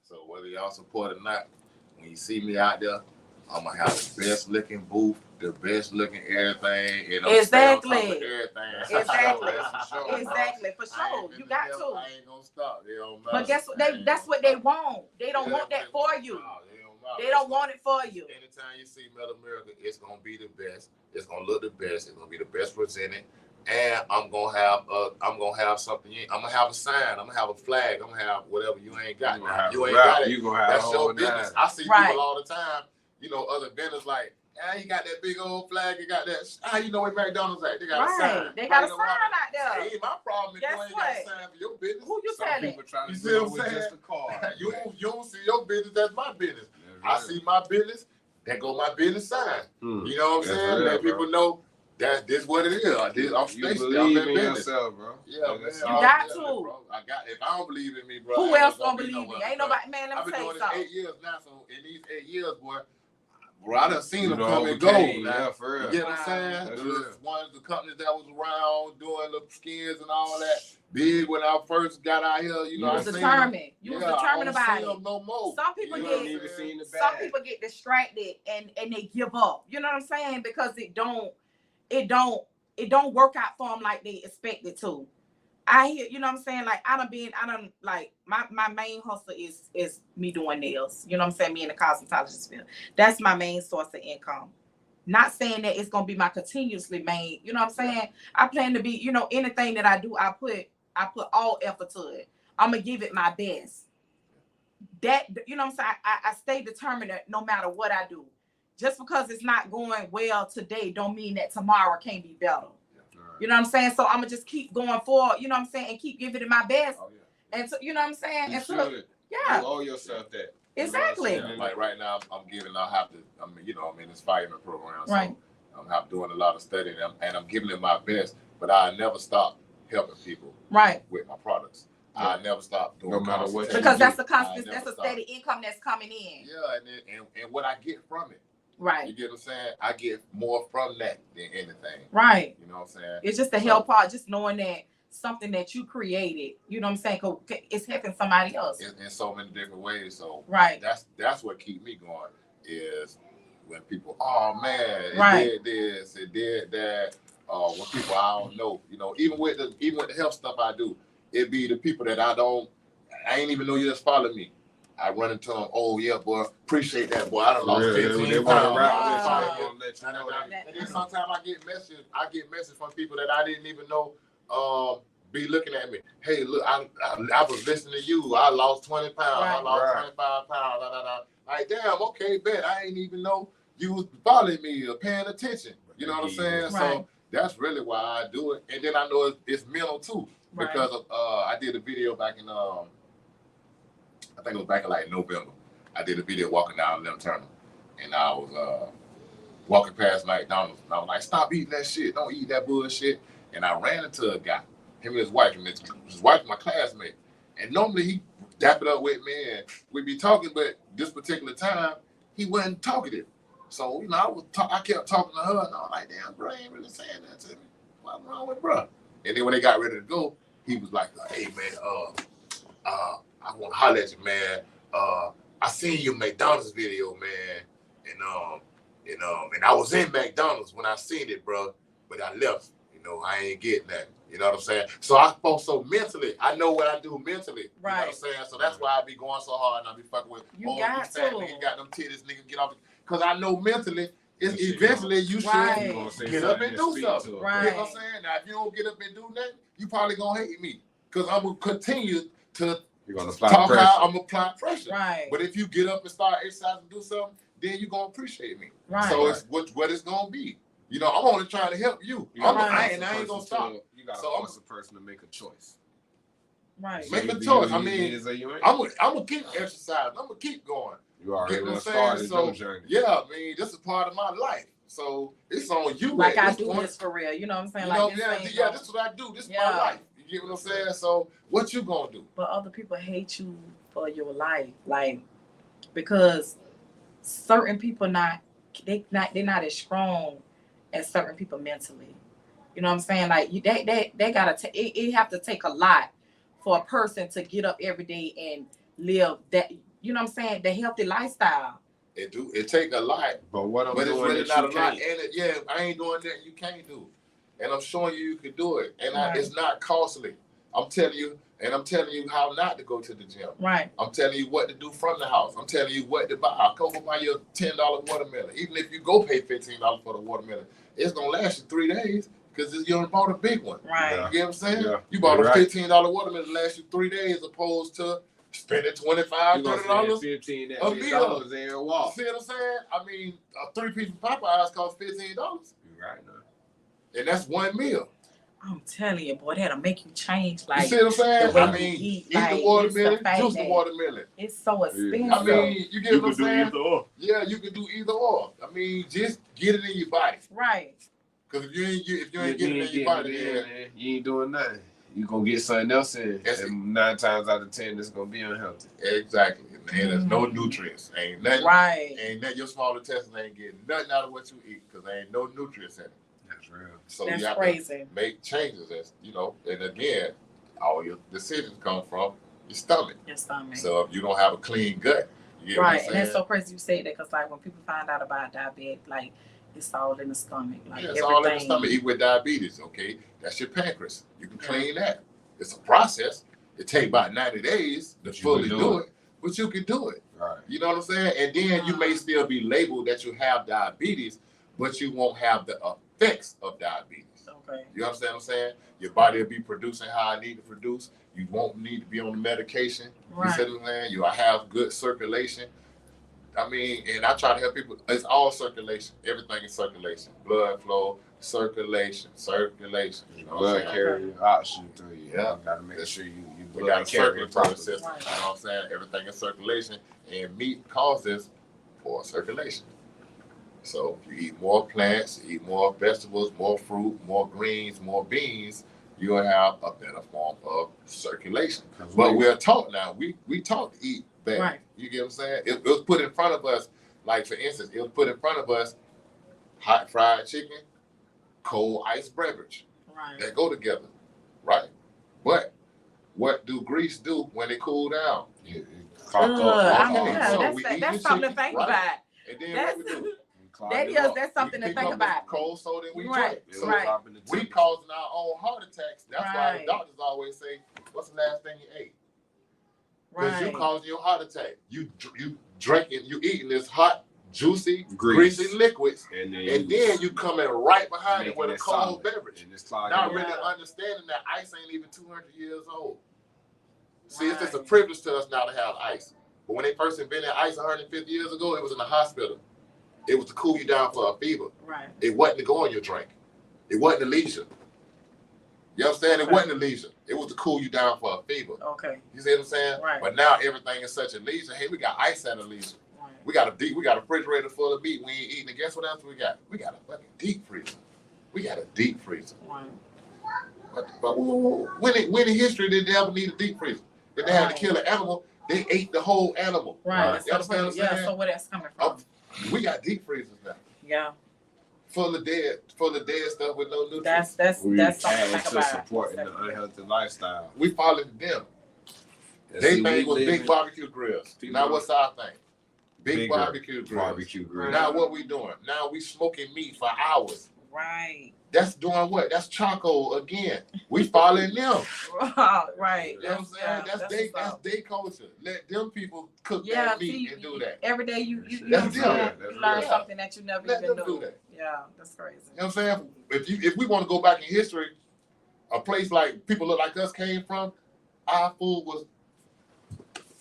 So whether y'all support or not, when you see me out there, I'm gonna have the best looking booth, the best looking everything. And I'm Exactly. stay on top of everything. Exactly. That's for sure, bro. Exactly, for I sure. ain't You finna got never- to. I ain't gonna stop. They don't But matter. guess what? I ain't That's gonna what they stop. want. They don't Yeah, want that for you. No, matter. They don't want it for you. Anytime you see Metal America, it's gonna be the best. It's gonna look the best. It's gonna be the best presented. And I'm gonna have something. I'm gonna have a sign. I'm gonna have a flag. I'm gonna have whatever you ain't got. You gonna have You a ain't rap. got it. You gonna have That's a your whole business. nine. I see Right. people all the time. You know, other vendors like, you got that big old flag. You got that. You know where McDonald's at? They got a sign. Right. They got a You know sign what? out there. Ain't my problem if Guess you ain't what? got a sign for your business. Who you Some telling? people try to You do see it what I'm with saying? just a car. You don't see your business. That's my business. That's I real. see my business. There go my business sign. Hmm. You know what I'm That's saying? real, Let bro. people know that this what it is. I'm You Stacy. I'm believe in in business. yourself, bro. Yeah, man. That's You all. got Yeah, to. bro. If I don't believe in me, bro, Who I ain't else gonna be believe me? nowhere, Ain't bro. nobody, man, let I've me been tell doing you this something. 8 years now. So in these 8 years, boy, I done seen You them know, come and go. overcame. Now. Yeah, for real. You get what I'm saying? That's It real. was one of the companies that was around doing the skins and all that. Big when I first got out here, you know, You I was seen them. determined. You was Yeah, determined I don't about see it. them no more. Some people You know get- what I'm even saying? seen the Some bag. people get distracted and they give up. You know what I'm saying? Because it don't work out for them like they expect it to. I hear, you know what I'm saying? Like I done like my main hustle is me doing nails. You know what I'm saying? Me in the cosmetologist field. That's my main source of income. Not saying that it's gonna be my continuously main, you know what I'm saying? I plan to be, you know, anything that I do, I put all effort to it. I'm gonna give it my best. That, you know what I'm saying? I stay determined that no matter what I do. Just because it's not going well today don't mean that tomorrow can't be better. You know what I'm saying? So I'm gonna just keep going forward, you know what I'm saying, and keep giving it my best. Oh, yeah. And so, you know what I'm saying? You And so, should. yeah, You owe yourself that. exactly. You know what I'm Yeah, like right now, I'm in this fireman program. So Right. I'm doing a lot of studying and I'm giving it my best, but I never stop helping people Right. with my products. I never stop doing No matter what consultation. Because that's I a constant, never that's a stop. steady income that's coming in. Yeah, and what I get from it. You Right. get what I'm saying? I get more from that than anything. Right. You know what I'm saying? It's just the help part, just knowing that something that you created, you know what I'm saying, it's helping somebody else. In so many different ways. So Right. that's what keep me going is when people, oh man, it Right. did this, it did that. When people I don't know, you know, even with the health stuff I do, it be the people that I ain't even know you just follow me. I run into them. Oh yeah, boy, appreciate that, boy. I done lost 15 They pounds. want to rap Wow. with you. They want to let you know that. And then sometimes I get messages from people that I didn't even know be looking at me. Hey, look, I was listening to you. I lost 20 pounds. I Right. lost Right. 25 pounds. Like, damn, okay, bet. I ain't even know you was following me or paying attention. You know what I'm saying? Right. So that's really why I do it. And then I know it's mental too. Right. Because of I did a video back in I think it was back in like November. I did a video walking down Lim Turner, and I was walking past McDonald's, and I was like, "Stop eating that shit! Don't eat that bullshit!" And I ran into a guy, him and his wife, and his wife, my classmate. And normally he dap it up with me, and we'd be talking, but this particular time he wasn't talkative. So I kept talking to her, and I was like, "Damn, bro, ain't really saying that to me. What's wrong with bro?" And then when they got ready to go, he was like, "Hey man, I want to holler at you, man. I seen your McDonald's video, man, and I was in McDonald's when I seen it, bro, but I left. You know, I ain't getting that. You know what I'm saying? So mentally, I know what I do mentally. You know what I'm saying? So that's why I be going so hard, and I be fucking with, You got these fat to. niggas got them titties, nigga, get off. Because I know mentally, it's eventually you should get up and do something. Right. You know what I'm saying? Now, if you don't get up and do nothing, you probably gonna hate me. Because I'm gonna continue to You're gonna apply talk pressure. how I'm gonna apply pressure. Right. But if you get up and start exercising and do something, then you're gonna appreciate me. Right. So it's what it's gonna be. You know, I'm only trying to help you. You I gotta ain't force a gonna person stop. You gotta So force a person to make a choice. Right. Make a You choice. do I what mean, you did, so you ain't. I'm gonna keep exercising. I'm gonna keep going. You already Get what done I'm saying? started So your journey. yeah, I mean, this is part of my life. So it's on you. Like at I this do point. this for real. You know what I'm saying? You Like know, this yeah, ain't yeah, no- this is what I do. This is Yeah. my life. You get what I'm saying? So what you gonna do? But other people hate you for your life, like because certain people they're not as strong as certain people mentally. You know what I'm saying? Like they gotta it have to take a lot for a person to get up every day and live that. You know what I'm saying? The healthy lifestyle. It take a lot, But what I'm but it's doing really that not a you lot. can't. And I ain't doing that you can't do. And I'm showing you can do it. And Right. it's not costly. I'm telling you how not to go to the gym. Right. I'm telling you what to do from the house. I'm telling you what to buy. I'll go buy you a $10 watermelon. Even if you go pay $15 for the watermelon, it's gonna last you 3 days because you done bought a big one. Right. Yeah. You get what I'm saying? Yeah. You bought You're a right. $15 watermelon last you 3 days opposed to spending $25, You gonna $30. spend 15 at a McDonald's every You walk. see what I'm saying? I mean, a 3-piece Popeyes cost $15, You right now. and that's one meal. I'm telling you, boy, that'll make you change. You Like see what I'm saying? the way I you mean, eat, eat like, the it's watermelon, the fact juice the that- watermelon. it's so expensive. I mean, you get You what I'm can do saying? either or. Yeah, you can do either or. I mean, just get it in your body. Right. Because if you ain't You getting it in your body, getting it then in, man. You ain't doing nothing. You gonna get something else in, That's and 9 times out of 10, it's gonna be unhealthy. exactly. And there's no nutrients. Ain't nothing. Right. Ain't nothing. Your small intestine ain't getting nothing out of what you eat because there ain't no nutrients in it. That's real. So That's you have crazy. to make changes. As you know, and again, all your decisions come from your stomach. Your stomach. So if you don't have a clean gut, you get what I'm Right, and saying? that's so crazy you say that because like when people find out about diabetes, like it's all in the stomach, like Yeah, it's everything. all in the stomach. Even with diabetes, okay, that's your pancreas. You can clean that. It's a process. It takes about 90 days to But you fully can do do it, but you can do it. Right. You know what I'm saying? And then you may still be labeled that you have diabetes, but you won't have the effects of diabetes. Okay. You understand what I'm saying? Your body will be producing how it need to produce. You won't need to be on the medication. You Right. see what I'm saying? You'll have good circulation. I mean, and I try to help people. It's all circulation. Everything is circulation. Blood flow, circulation. You know what I'm Blood saying? carrying oxygen through you. Yeah. You gotta make sure you We blood got a carrying circulatory properly. system. Right. You know what I'm saying? Everything is circulation, and meat causes poor circulation. So if you eat more plants, eat more vegetables, more fruit, more greens, more beans, you'll have a better form of circulation. 'Cause But we- we're taught now. We taught to eat bad. Right. You get what I'm saying? It was put in front of us. Like for instance, it was put in front of us hot fried chicken, cold iced beverage. Right. That go together, right? But what do grease do when it cool down? it clog up, I okay, know, so that's we that- eat that's the something to chicken, think right? about. And then That's what we do? clog that it is up. that's something We to pick think up the about. cold soda and we Right. drink. It'll So Right. drop in the we temperature. causing our own heart attacks. That's why the Right. doctors always say, "What's the last thing you ate?" Because you Right. causing your heart attack. You drinking, you eating this hot, juicy, Grease. greasy liquids, And and then you coming right behind it making with a it cold solid. beverage. And it's clogging Not up. really Yeah. understanding that ice ain't even 200 years old. See, it's just a Right. privilege to us now to have ice. But when they first invented ice 150 years ago, it was in the hospital. It was to cool you down for a fever. Right. It wasn't to go on your drink. It wasn't a leisure. You understand? It Okay. wasn't a leisure. It was to cool you down for a fever. Okay. You see what I'm saying? Right. But now everything is such a leisure. Hey, we got ice at a leisure. Right. We got a refrigerator full of meat we ain't eating. And guess what else we got? We got a fucking deep freezer. We got a deep freezer. Right. But when in history did they ever need a deep freezer? If they had to kill an animal, they ate the whole animal. Right. You understand what I'm Yeah. saying? So where that's coming from? We got deep freezers now, Yeah. full of dead stuff with no nutrients. That's something to add think to about. supporting the unhealthy lifestyle. We followed them. And They see, thing we was live big in barbecue grills. People- Now what's our thing? Big bigger barbecue grills. barbecue grill. Now what we doing? Now we smoking meat for hours. Right. That's doing what? That's charcoal again. We following them. Right. You know what I'm saying? That's their culture. Let them people cook Yeah, that meat see, and do that. every day you know what That's I'm them. saying? That's You learn real. something that you never Let even them knew. do that. Yeah, that's crazy. You know what I'm saying? If we want to go back in history, a place like people look like us came from, our food was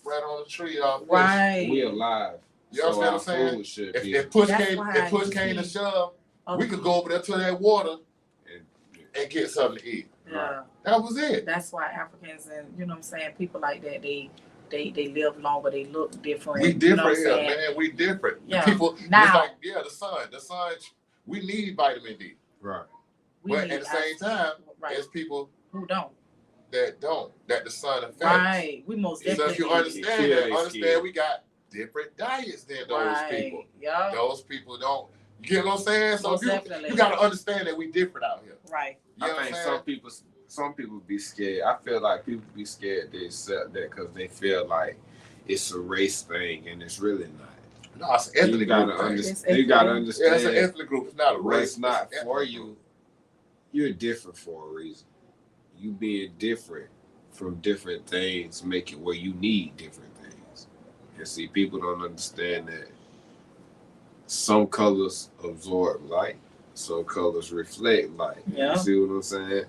right on the tree. Our bush. Right. We alive. You understand what I'm our saying? food should If, be. if push That's came, why if push you came to see shove, other we could go over there to that water and get something to eat. Yeah. That was it. That's why Africans and you know what I'm saying, people like that, they live longer, they look different. We you know what different I'm here, saying? man. We different. Yeah. People, Now- it's like, yeah, the sun. We need vitamin D, Right. We but need at the same time, right. there's people Who don't? that the sun affects. Right. We most So definitely if you need understand Kill that, they understand skin. we got different diets than those right. people. Yeah. Those people don't. You get what I'm saying? So Most if definitely. you got to understand that we different out here. Right. You know I what think I'm saying? some people be scared. I feel like people be scared they accept that because they feel like it's a race thing and it's really not. No, it's an ethnic You gotta group thing. understand. You gotta Yeah, understand. it's an ethnic group. It's not a race. What's not It's an for ethnic you, group. you're different for a reason. You being different from different things make it where you need different things. And see, people don't understand that some colors absorb light, some colors reflect light. Yeah. You see what I'm saying?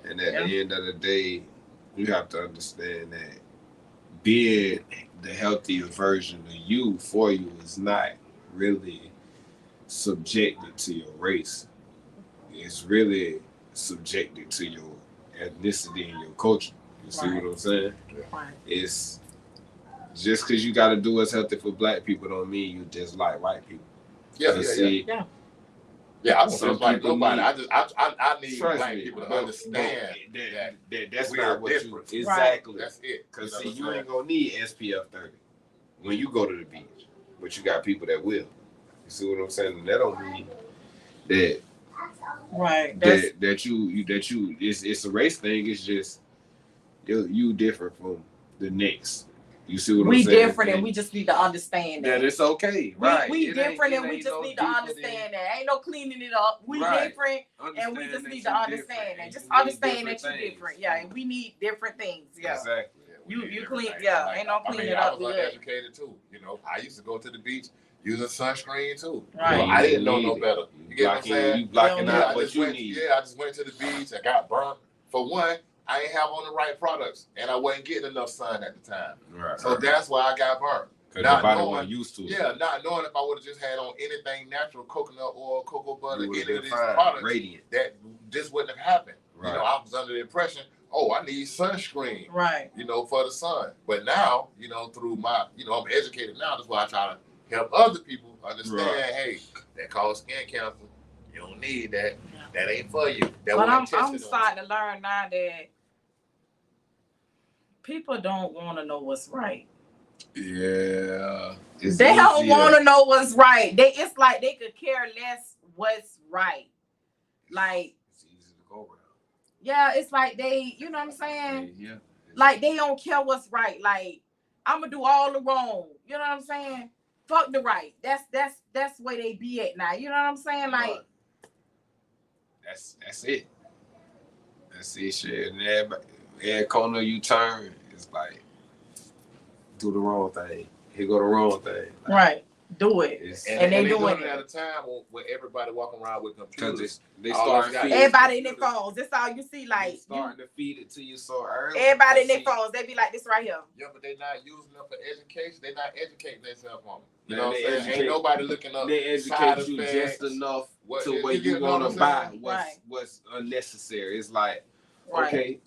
And at Yeah. the end of the day, you have to understand that being the healthier version of you for you is not really subjected to your race. It's really subjected to your ethnicity and your culture. You see Right. what I'm saying? Right. It's just because you got to do what's healthy for black people don't mean you just like white people. Yeah, You yeah, see, Yeah. yeah. I don't Some just like people nobody. need- I need trust black me, people to but understand that's we not are what different. you exactly. that's it. Because You know see, what you I'm ain't gonna need SPF 30 when you go to the beach, but you got people that will. You see what I'm saying? And that don't mean that Right. That's that you it's a race thing. It's just you different from the next. You see what we I'm saying? different and we just need to understand that that. it's okay, right? We It ain't- different it and we ain't just no need to deeper than understand that. Ain't no cleaning it up. We Right. different and we just understand need that to you understand different that. and Just you need understand that you're things. different. Yeah, and we need different things. Yeah. Exactly. You need clean- everything. yeah, ain't no cleaning it I up, was we good. uneducated too. You know, I used to go to the beach using sunscreen too. Right. You know, I didn't know need no it. better. You get what I'm saying? You blocking Yeah, out I what just you went. need. Yeah, I just went to the beach. I got burnt. For one, I ain't have on the right products, and I wasn't getting enough sun at the time. Right. So that's why I got burnt. Because not your body knowing- wasn't used to it. Yeah, not knowing if I would have just had on anything natural, coconut oil, cocoa butter, You would've any of been these fine, products, radiant. that this wouldn't have happened. Right. You know, I was under the impression, oh, I need sunscreen, Right. you know, for the sun. But now, you know, through my, you know, I'm educated now. That's why I try to help other people understand, Right. hey, that causes skin cancer. You don't need that. Yeah. That ain't for you. That But wasn't I'm tested on starting to learn now that people don't want to know what's right. Yeah. It's They don't easier. want to know what's right. It's like they could care less what's right. Like, It's easy to go around. yeah, it's like they, you know what I'm saying? Yeah. Like they don't care what's right. Like, I'm gonna do all the wrong. You know what I'm saying? Fuck the right. That's where they be at now. You know what I'm saying? Like, Right. That's it. That's it, shit. And every corner you turn, it's like do the wrong thing. Here go the wrong thing. Like, right, do it. It's, And they doing doing it. it at a time when everybody walking around with because computers. they All start those guys- feeding. Everybody in their phones. That's all you see. They Like, you, starting to feed it to you so early. everybody in their See, phones. They be like this right here. Yeah, but they not using them for education. They not educating themselves on it. You know what I'm They saying? Ain't nobody looking up They side educate you effects. just enough What- to you where you get what want I'm to buy saying? what's unnecessary. It's like, Right. okay,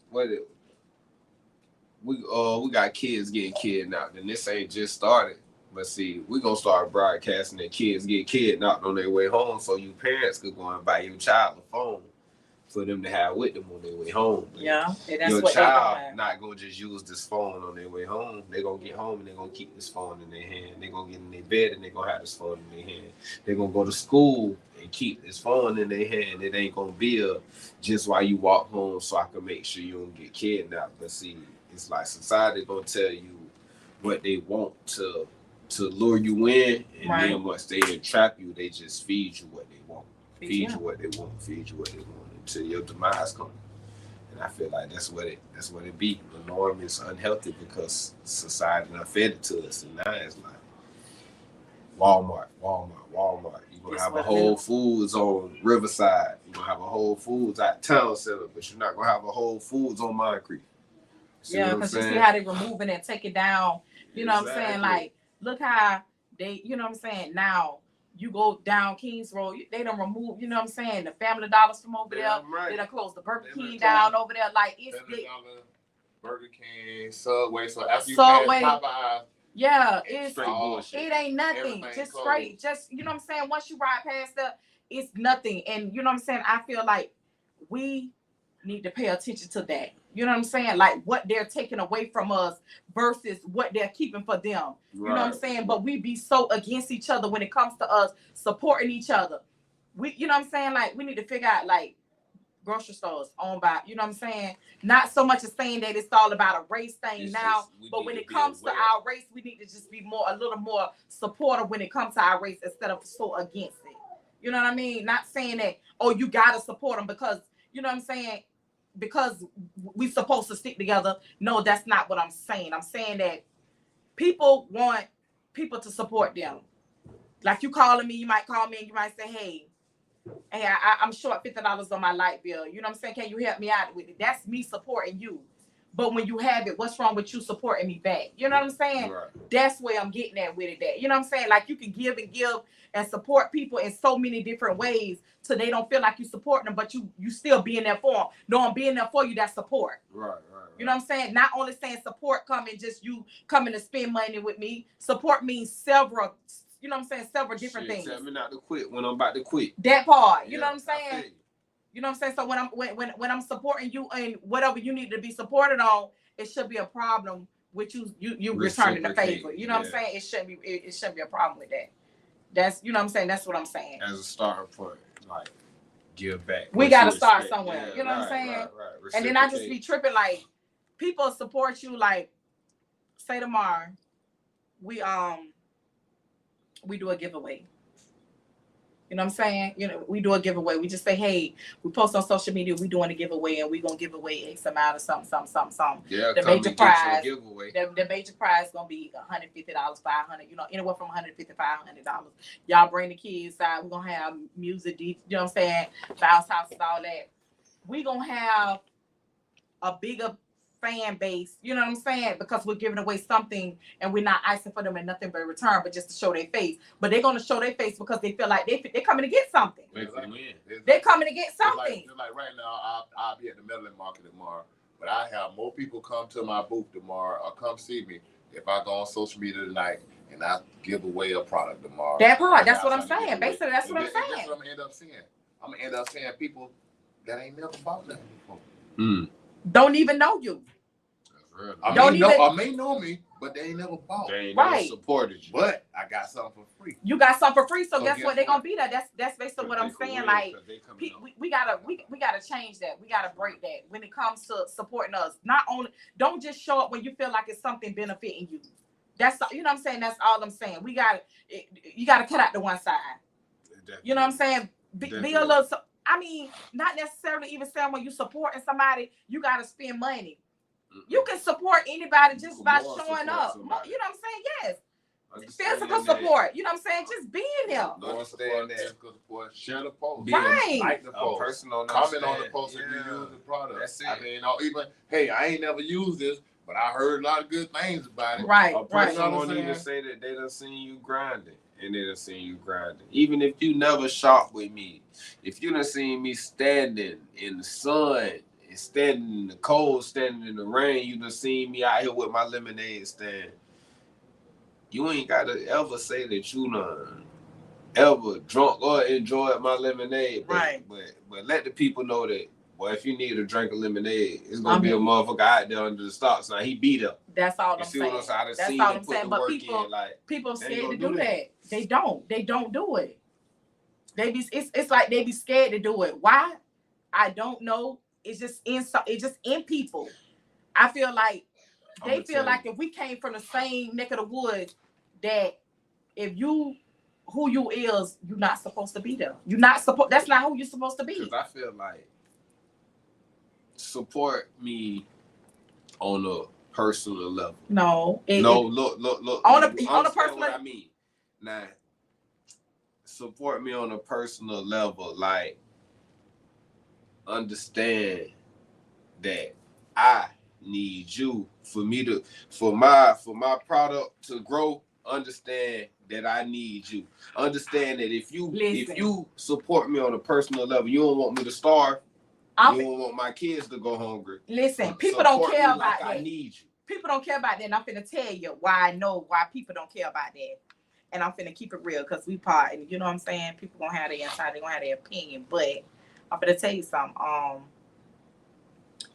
we got kids getting kidnapped, and this ain't just started. But see, we gonna start broadcasting that kids get kidnapped on their way home, so you parents could go and buy your child a phone for them to have with them on their way home. But Yeah, and that's your what they child doing. not gonna just use this phone on their way home. They gonna get home and they gonna keep this phone in their hand. They gonna get in their bed and they gonna have this phone in their hand. They gonna go to school and keep this phone in their hand. It ain't gonna be a just while you walk home so I can make sure you don't get kidnapped. But see, it's like society gonna tell you what they want to lure you in, and Right. then once they entrap you, they just feed you what they want. Feed Yeah. you what they want, feed you what they want until your demise comes. And I feel like that's what it be. The norm is unhealthy because society done fed it to us, and now it's like Walmart. You're gonna It's have a what it Whole is. Foods on Riverside. You're gonna have a Whole Foods at Town Center, but you're not gonna have a Whole Foods on Mine Creek. See Yeah, what I'm because you see saying? how they removing and take it down. You know what I'm saying? Exactly. Like, look how they, you know what I'm saying? Now you go down Kings Road, they don't remove, you know what I'm saying? The Family Dollars from over there. Damn right. They done close the Burger They done King down over there. Like, it's $7 they, Burger King, Subway. So after you Subway. pass Popeyes, yeah, it's Straight bullshit. it ain't nothing. Everything Just closed. straight. Just, you know what I'm saying? Once you ride past that, it's nothing. And you know what I'm saying? I feel like we need to pay attention to that. You know what I'm saying? Like what they're taking away from us versus what they're keeping for them. You know what I'm saying? But we be so against each other when it comes to us supporting each other. We, you know what I'm saying? Like we need to figure out like grocery stores owned by, you know what I'm saying? Not so much as saying that it's all about a race thing It's now, just, we but need when to it be comes to aware. our race, we need to just be a little more supportive when it comes to our race instead of so against it. You know what I mean? Not saying that, oh, you gotta support them because, you know what I'm saying? Because we supposed to stick together. No, that's not what I'm saying. I'm saying that people want people to support them. Like you calling me, you might call me and you might say, hey, I'm short $50 on my light bill. You know what I'm saying? Can you help me out with it? That's me supporting you. But when you have it, what's wrong with you supporting me back? You know what I'm saying? Right. That's where I'm getting at with it. You know what I'm saying? Like you can give and support people in so many different ways so they don't feel like you supporting them, but you still being there for them. No, I'm being there for you. That's support. Right. You know what I'm saying? Not only saying support coming, just you coming to spend money with me. Support means several, you know what I'm saying? Several different things. Tell me not to quit when I'm about to quit. That part, you Yeah, know what I'm I saying? feel you. You know what I'm saying? So when I'm supporting you and whatever you need to be supported on, it should be a problem with you returning the favor. You know what I'm saying? It shouldn't be a problem with that. That's, you know what I'm saying? That's what I'm saying. As a starting point, like give back. We What gotta you start expect. somewhere. You know what I'm saying? Right. And then I just be tripping like people support you. Like say tomorrow we do a giveaway. You know what I'm saying? You know, we do a giveaway. We just say, hey, we post on social media, we doing a giveaway and we gonna give away X amount of something. Yeah, The come major and get prize. your giveaway. The major prize gonna be $150, $500, you know, anywhere from $150 to $500. Y'all bring the kids out. We're gonna have music, you know what I'm saying? Bounce houses, all that. We gonna have a bigger fan base, you know what I'm saying? Because we're giving away something and we're not asking for them in nothing but return, but just to show their face. But they're gonna show their face because they feel like they're coming to get something. They're coming to get something. Just like right now, I'll be at the Medley Market tomorrow, but I have more people come to my booth tomorrow or come see me if I go on social media tonight and I give away a product tomorrow. That part, that's what I'm saying. Basically, that's what I'm saying. That's what I'm gonna end up seeing. I'm gonna end up seeing people that ain't never bought nothing before. Don't even know you. I may know me, but they ain't never bought. They ain't Right. never supported you. But I got something for free. You got something for free, so So guess guess what? They're gonna what? be there. That's basically what I'm saying. Like we gotta change that. We gotta break that when it comes to supporting us. Not only don't just show up when you feel like it's something benefiting you. That's, you know what I'm saying. That's all I'm saying. You gotta cut out the one side. You know what I'm saying. Be a little. I mean, not necessarily even saying when you supporting somebody, you gotta spend money. You can support anybody just by showing up. You know what I'm saying? Yes. Physical support. You know what I'm saying? Just being there. Understand that. Physical support. Share the post. Right. Like the post. Personal Comment on the understand. post if you use the product. That's it. I mean, or even, hey, I ain't never used this, but I heard a lot of good things about it. Right, A person right. won't even say that they done seen you grinding, and they done seen you grinding. Even if you never shop with me, if you done seen me standing in the sun and standing in the cold, standing in the rain, you done seen me out here with my lemonade stand. You ain't gotta ever say that you done ever drunk or enjoyed my lemonade, Right. But let the people know that. Well, if you need a drink of lemonade, it's gonna be a motherfucker out there under the stop sign. He beat up. That's all You I'm see saying. what I'm saying? I done That's seen all him I'm put saying. the But work people, in. Like, people they scared to ain't do gonna do that. They don't. They don't do it. They be. It's like they be scared to do it. Why? I don't know. It's just in people. I feel like they I'ma feel tell like you. if we came from the same neck of the woods, that if you who you is, you're not supposed to be there. You're not supposed. That's not who you're supposed to be. Because I feel like support me on a personal level. No. Look. On a Understand personal. what I mean. Now, support me on a personal level. Like, understand that I need you for my product to grow. Understand that I need you. Understand that if you support me on a personal level, you don't want me to starve. You don't want my kids to go hungry. Listen, people don't care about like that. I need you. People don't care about that, and I'm finna tell you why I know why people don't care about that. And I'm finna keep it real because we part, and you know what I'm saying? People gonna have their inside, they gonna have their opinion. But I'm finna tell you something.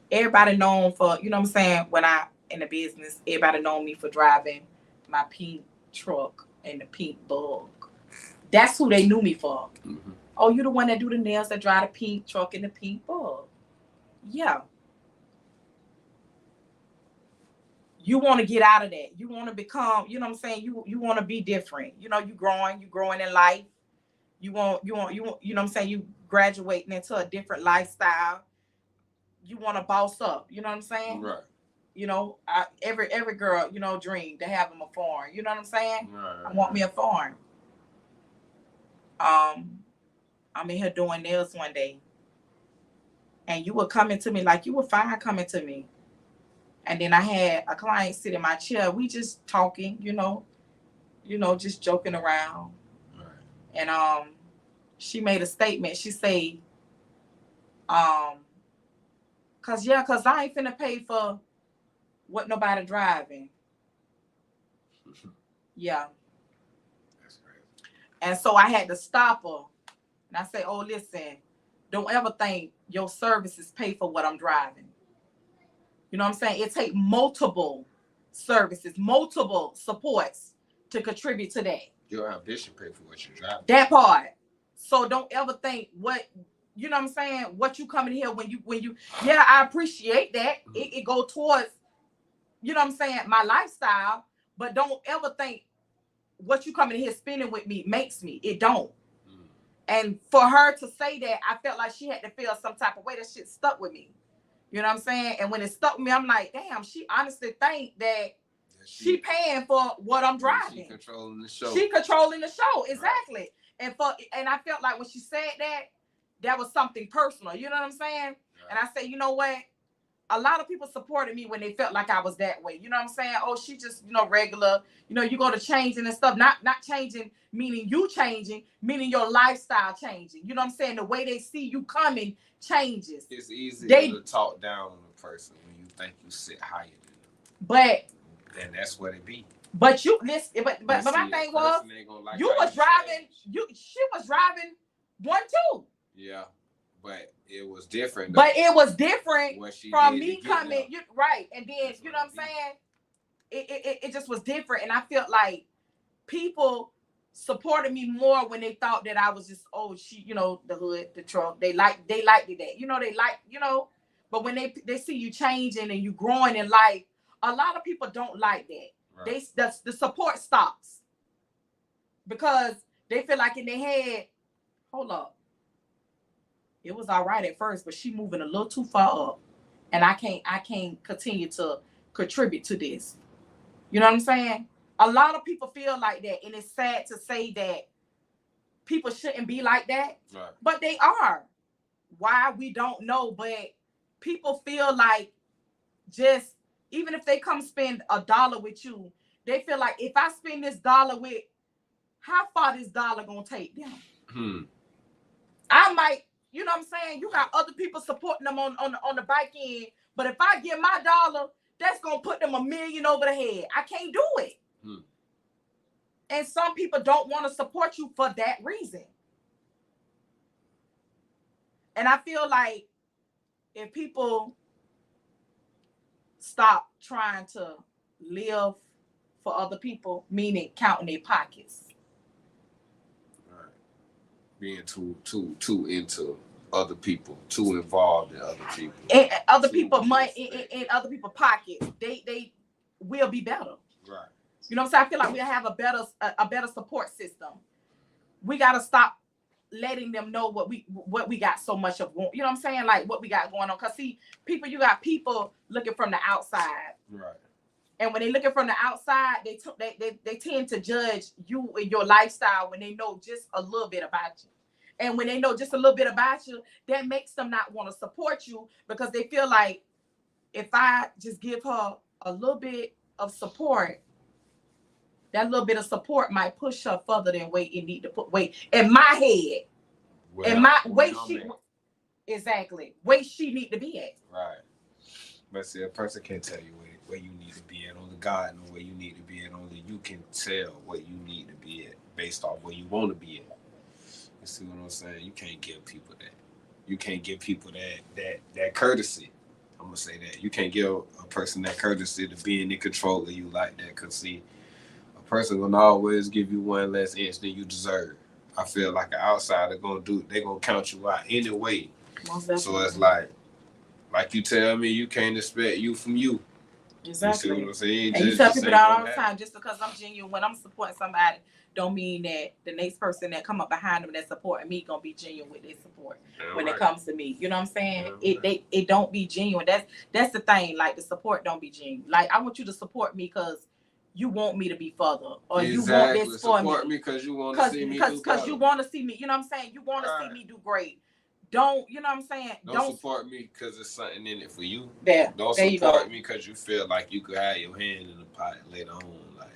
Everybody known for, you know what I'm saying, when I in the business, everybody know me for driving my pink truck and the pink Bug. That's who they knew me for. Mm-hmm. Oh, you the one that do the nails, that drive the pink truck and the pink Bug. Yeah. You want to get out of that. You want to become, you know what I'm saying? You want to be different. You know, you growing in life. You know what I'm saying? You graduating into a different lifestyle. You want to boss up. You know what I'm saying? Right. You know, every girl, you know, dream to have them a farm. You know what I'm saying? Right. I want me a farm. I'm in here doing nails one day, and you were coming to me like you were fine coming to me. And then I had a client sit in my chair. We just talking, you know, just joking around. Right. And she made a statement. She say, cause I ain't finna pay for what nobody driving. Yeah. That's crazy. And so I had to stop her. And I say, oh, listen, don't ever think your services pay for what I'm driving. You know what I'm saying? It takes multiple services, multiple supports to contribute to that. Your ambition pay for what you're driving. That part. So don't ever think what, you know what I'm saying? What you coming here when you, yeah, I appreciate that. It go towards, you know what I'm saying, my lifestyle, but don't ever think what you coming here spending with me makes me. It don't. And for her to say that, I felt like she had to feel some type of way. That shit stuck with me. You know what I'm saying? And when it stuck with me, I'm like, damn, she honestly think that she paying for what I'm driving. She controlling the show. She controlling the show, exactly. Right. And I felt like when she said that was something personal. You know what I'm saying? Right. And I say, you know what? A lot of people supported me when they felt like I was that way. You know what I'm saying? Oh, she just, regular. You go to changing and stuff. Not changing, meaning you changing, meaning your lifestyle changing. You know what I'm saying? The way they see you coming changes. It's easy to talk down on a person when you think you sit higher than them. But then that's what it be. But you listen. But my thing was, you was driving. She was driving 1-2. Yeah. But it was different. But it was different from me coming. Right. And then, you know what I'm saying? It just was different. And I felt like people supported me more when they thought that I was just, oh, she, the hood, the truck. They liked it that. But when they see you changing and you growing in life, a lot of people don't like that. Right. The support stops. Because they feel like in their head, hold up. It was all right at first, but she moving a little too far up, and I can't continue to contribute to this. You know what I'm saying? A lot of people feel like that, and it's sad to say that people shouldn't be like that, right. But they are. Why, we don't know, but people feel like just even if they come spend $1 with you, they feel like if I spend this dollar with, how far this dollar gonna take them? I might, you know what I'm saying? You got other people supporting them on the back end, but if I give my dollar, that's gonna put them $1 million over the head. I can't do it. And some people don't want to support you for that reason. And I feel like if people stop trying to live for other people, meaning counting their pockets. Right. Being too into other people, too involved in other people. And other people money in other people's pockets. They will be better. Right. You know what I'm saying? I feel like we'll have a better support system. We gotta stop letting them know what we got so much of. You know what I'm saying? Like what we got going on. Cause see, you got people looking from the outside. Right. And when they looking from the outside, they tend to judge you and your lifestyle when they know just a little bit about you. And when they know just a little bit about you, that makes them not want to support you because they feel like if I just give her a little bit of support, that little bit of support might push her further than where it need to put weight. In my head, in my way she need to be at. Right. But see, a person can't tell you where you need to be at. Only God knows where you need to be at. Only you can tell what you need to be at based off where you want to be at. You see what I'm saying? You can't give people that. You can't give people that courtesy. I'm gonna say that. You can't give a person that courtesy to being in control of you like that. Cause see, a person gonna always give you one less inch than you deserve. I feel like an outsider they gonna count you out anyway. So it's like you tell me you can't expect you from you. Exactly. You see what I'm saying? And you tell people that all the time, just because I'm genuine when I'm supporting somebody, don't mean that the next person that come up behind them that's supporting me gonna be genuine with their support when it comes to me. You know what I'm saying? It don't be genuine. That's the thing. Like the support don't be genuine. Like I want you to support me because you want me to be further, or you want this for support me because you want to see me do better. Because you want to see me. You know what I'm saying? You want to see me do great. Don't, you know what I'm saying? Don't support me because there's something in it for you. Don't there support me because you feel like you could have your hand in the pot later on. Like,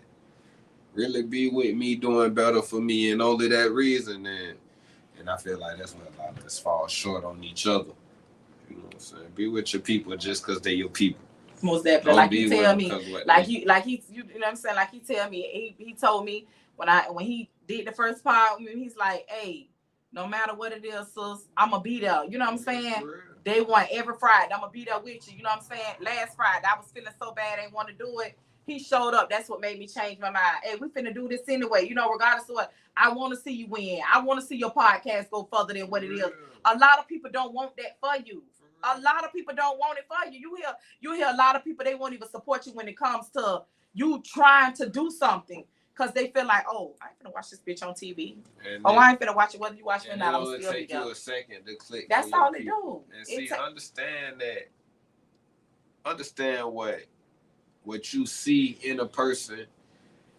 really be with me doing better for me and only that reason. And I feel like that's where a lot of us fall short on each other. You know what I'm saying? Be with your people just because they're your people. Most definitely. Like you tell me, you know what I'm saying? Like he tell me, he told me when he did the first part, he's like, hey, no matter what it is, sis, I'ma be there. You know what I'm saying? Day one, every Friday, I'ma be there with you. You know what I'm saying? Last Friday, I was feeling so bad, I didn't want to do it. He showed up. That's what made me change my mind. Hey, we finna do this anyway. You know, regardless of what, I want to see you win. I want to see your podcast go further than what it is. A lot of people don't want that for you. A lot of people don't want it for you. You hear a lot of people, they won't even support you when it comes to you trying to do something. Because they feel like, oh, I ain't finna watch this bitch on TV. I ain't finna watch it whether you watch it or not. I'm still take you a second to click. That's all it do. And see, understand what you see in a person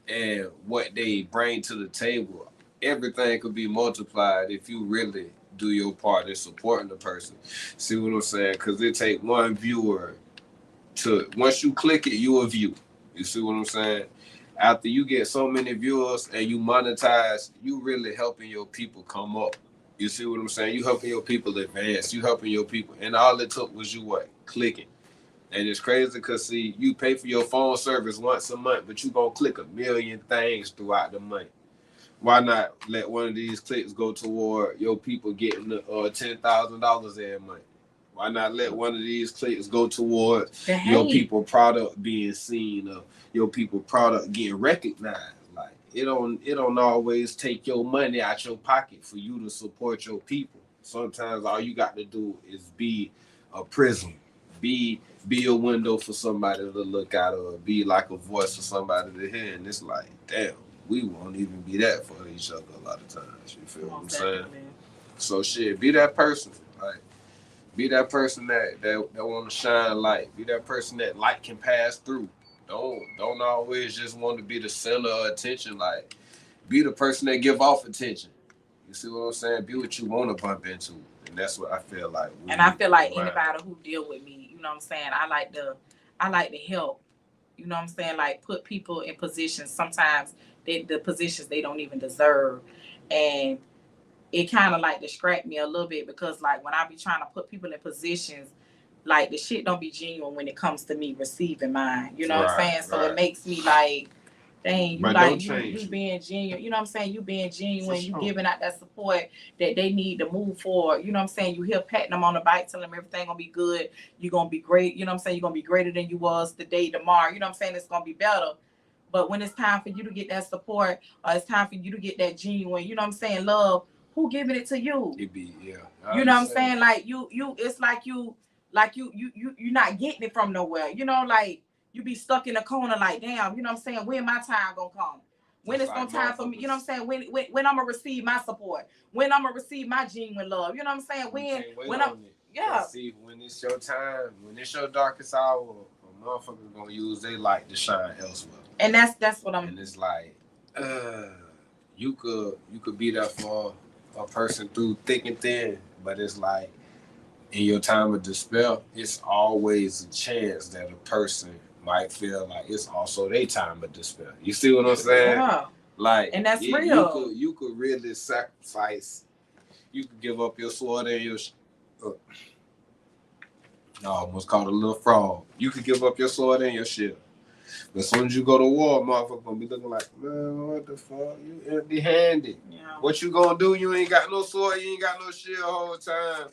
and what they bring to the table. Everything could be multiplied if you really do your part in supporting the person. See what I'm saying? Because it take one viewer to, once you click it, you a view. You see what I'm saying? After you get so many viewers and you monetize, you really helping your people come up. You see what I'm saying? You helping your people advance. You helping your people. And all it took was you clicking. And it's crazy because, see, you pay for your phone service once a month, but you going to click a million things throughout the month. Why not let one of these clicks go toward your people getting $10,000 every month? Why not let one of these clicks go towards your people product being seen, or your people product getting recognized? Like it don't always take your money out your pocket for you to support your people. Sometimes all you got to do is be a prism, be a window for somebody to look out, or be like a voice for somebody to hear. And it's like, damn, we won't even be that for each other a lot of times. You feel what I'm saying? So shit, be that person. Like, be that person that want to shine light. Be that person that light can pass through. Don't always just want to be the center of attention. Like, be the person that give off attention. You see what I'm saying? Be what you want to bump into. And that's what I feel like. And I feel like anybody who deal with me, you know what I'm saying? I I like to help. You know what I'm saying? Like put people in positions sometimes the positions they don't even deserve. And it kind of like distract me a little bit because like when I be trying to put people in positions, like the shit don't be genuine when it comes to me receiving mine. You know what I'm Right, saying? So right. it makes me like, dang, you But like don't you change you it. being genuine. You know what I'm saying? You being genuine. You sure. giving out that support that they need to move forward. You know what I'm saying? You here patting them on the back, telling them everything gonna be good. You're gonna be great. You know what I'm saying? You're gonna be greater than you was the day tomorrow. You know what I'm saying? It's gonna be better. But when it's time for you to get that support, or it's time for you to get that genuine, you know what I'm saying, love, who giving it to you? It be, yeah. You know what I'm saying? Like you, it's like you're not getting it from nowhere. You know, like you be stuck in a corner, like damn. You know what I'm saying? When my time gonna come? When Just it's gonna like time for me? You know what I'm saying? When I'm gonna receive my support? When I'm gonna receive my genuine love? You know what I'm saying? When I'm yeah. See, when it's your time, when it's your darkest hour, a motherfucker gonna use their light to shine elsewhere. And that's what I'm. And it's like, you could be there for a person through thick and thin, but it's like in your time of despair, it's always a chance that a person might feel like it's also their time of despair. You see what I'm saying? Yeah. Like, and that's real. You could really sacrifice. You could give up your sword and your. I almost caught a little frog. You could give up your sword and your shield. But as soon as you go to war, motherfucker gonna be looking like, man, what the fuck? You empty-handed. Yeah. What you gonna do? You ain't got no sword, you ain't got no shield the whole time.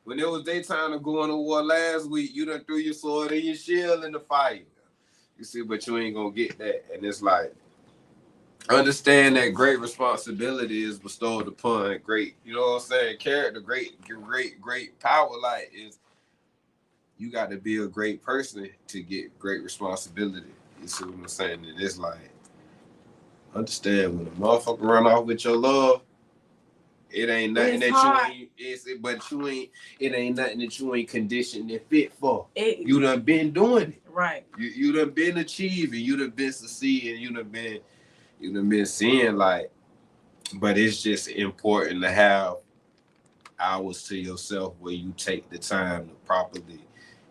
When it was daytime to go into war last week, you done threw your sword and your shield in the fire. You see, but you ain't gonna get that. And it's like, understand that great responsibility is bestowed upon great, you know what I'm saying? Character, great power, like is you got to be a great person to get great responsibility. You see what I'm saying? And it's like, understand when a motherfucker run off with your love, it ain't nothing It's that hard. you ain't. It ain't nothing that you ain't conditioned and fit for. You done been doing it. Right. You done been achieving. You done been succeeding. You done been seeing like. But it's just important to have hours to yourself where you take the time to properly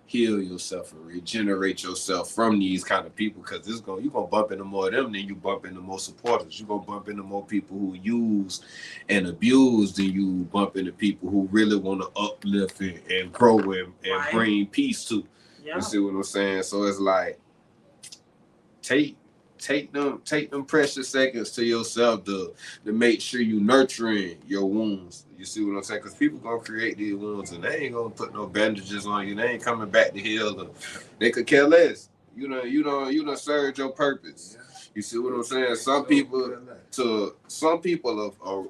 heal yourself and regenerate yourself from these kind of people, because you're gonna bump into more of them than you bump into more supporters. You're gonna bump into more people who use and abuse than you bump into people who really want to uplift and grow and Right. bring peace to. Yeah. You see what I'm saying? So it's like take them precious seconds to yourself to make sure you nurturing your wounds. You see what I'm saying? Because people gonna create these wounds and they ain't gonna put no bandages on you. They ain't coming back to heal them. They could care less. You done served your purpose. You see what I'm saying? Some people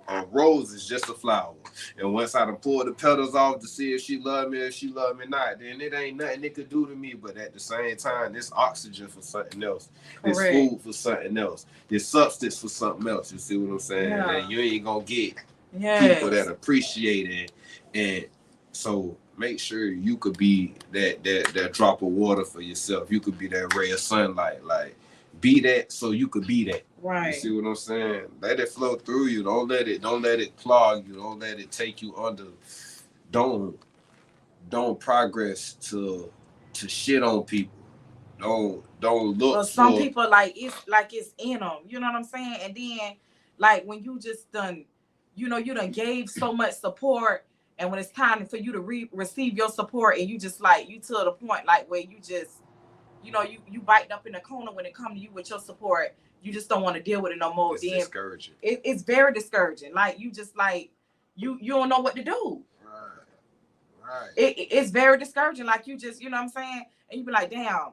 a rose is just a flower. And once I done pull the petals off to see if she love me or she love me not, then it ain't nothing it could do to me. But at the same time, this oxygen for something else. This Correct. food for something else. This substance for something else. You see what I'm saying? Yeah. And you ain't gonna get Yes. people that appreciate it. And so make sure you could be that drop of water for yourself. You could be that ray of sunlight. Like, be that so you could be that. Right. You see what I'm saying? Let it flow through you. Don't let it clog you. Don't let it take you under. Don't progress to shit on people. Don't look But some for people it's in them. You know what I'm saying? And then like when you just done, you done gave so much support, and when it's time for you to receive your support, and you just like you to the point like where you just, you bite up in the corner when it comes to you with your support. You just don't want to deal with it no more. it's Then discouraging. it's very discouraging. Like you just like you don't know what to do. Right. It's very discouraging. Like you just, you know what I'm saying? And you be like, damn,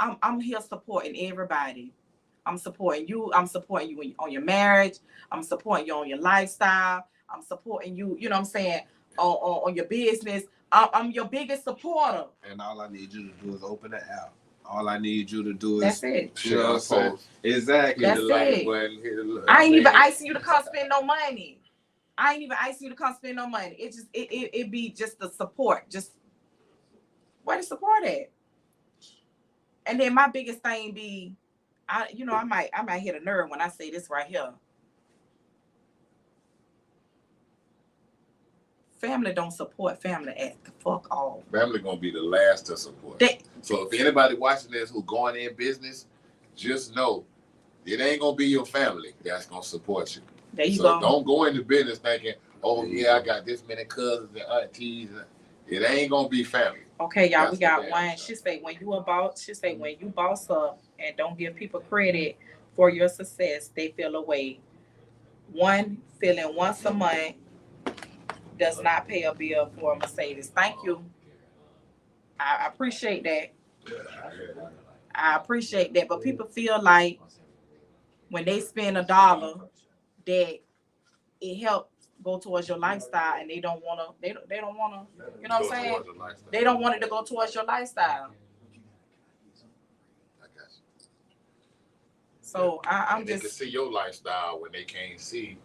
I'm here supporting everybody. I'm supporting you. I'm supporting you on your marriage. I'm supporting you on your lifestyle. I'm supporting you, you know what I'm saying, on your business. I'm your biggest supporter. And all I need you to do is open the app. All I need you to do That's is, it. you know what I'm saying? Exactly. That's Hit the like it. button, hit the I ain't even asking you to come spend no money. I ain't even asking you to come spend no money. It just it be just the support. Just where the support at? And then my biggest thing be, I might hit a nerve when I say this right here. family don't support family at the fuck all. Family gonna be the last to support. So if anybody watching this who going in business, just know it ain't gonna be your family that's gonna support you. There you So go. don't go into business thinking, oh yeah, I got this many cousins and aunties. It ain't gonna be family. Okay, y'all, we That's got the one. damn She say when you boss up and don't give people credit for your success, they feel away. One feeling once a month does not pay a bill for a Mercedes. Thank you. I appreciate that. I appreciate that. But people feel like when they spend $1, that it helps go towards your lifestyle, and they don't wanna, you know what I'm saying? They don't want it to go towards your lifestyle. I got you. So I'm And they can just see your lifestyle when they can't see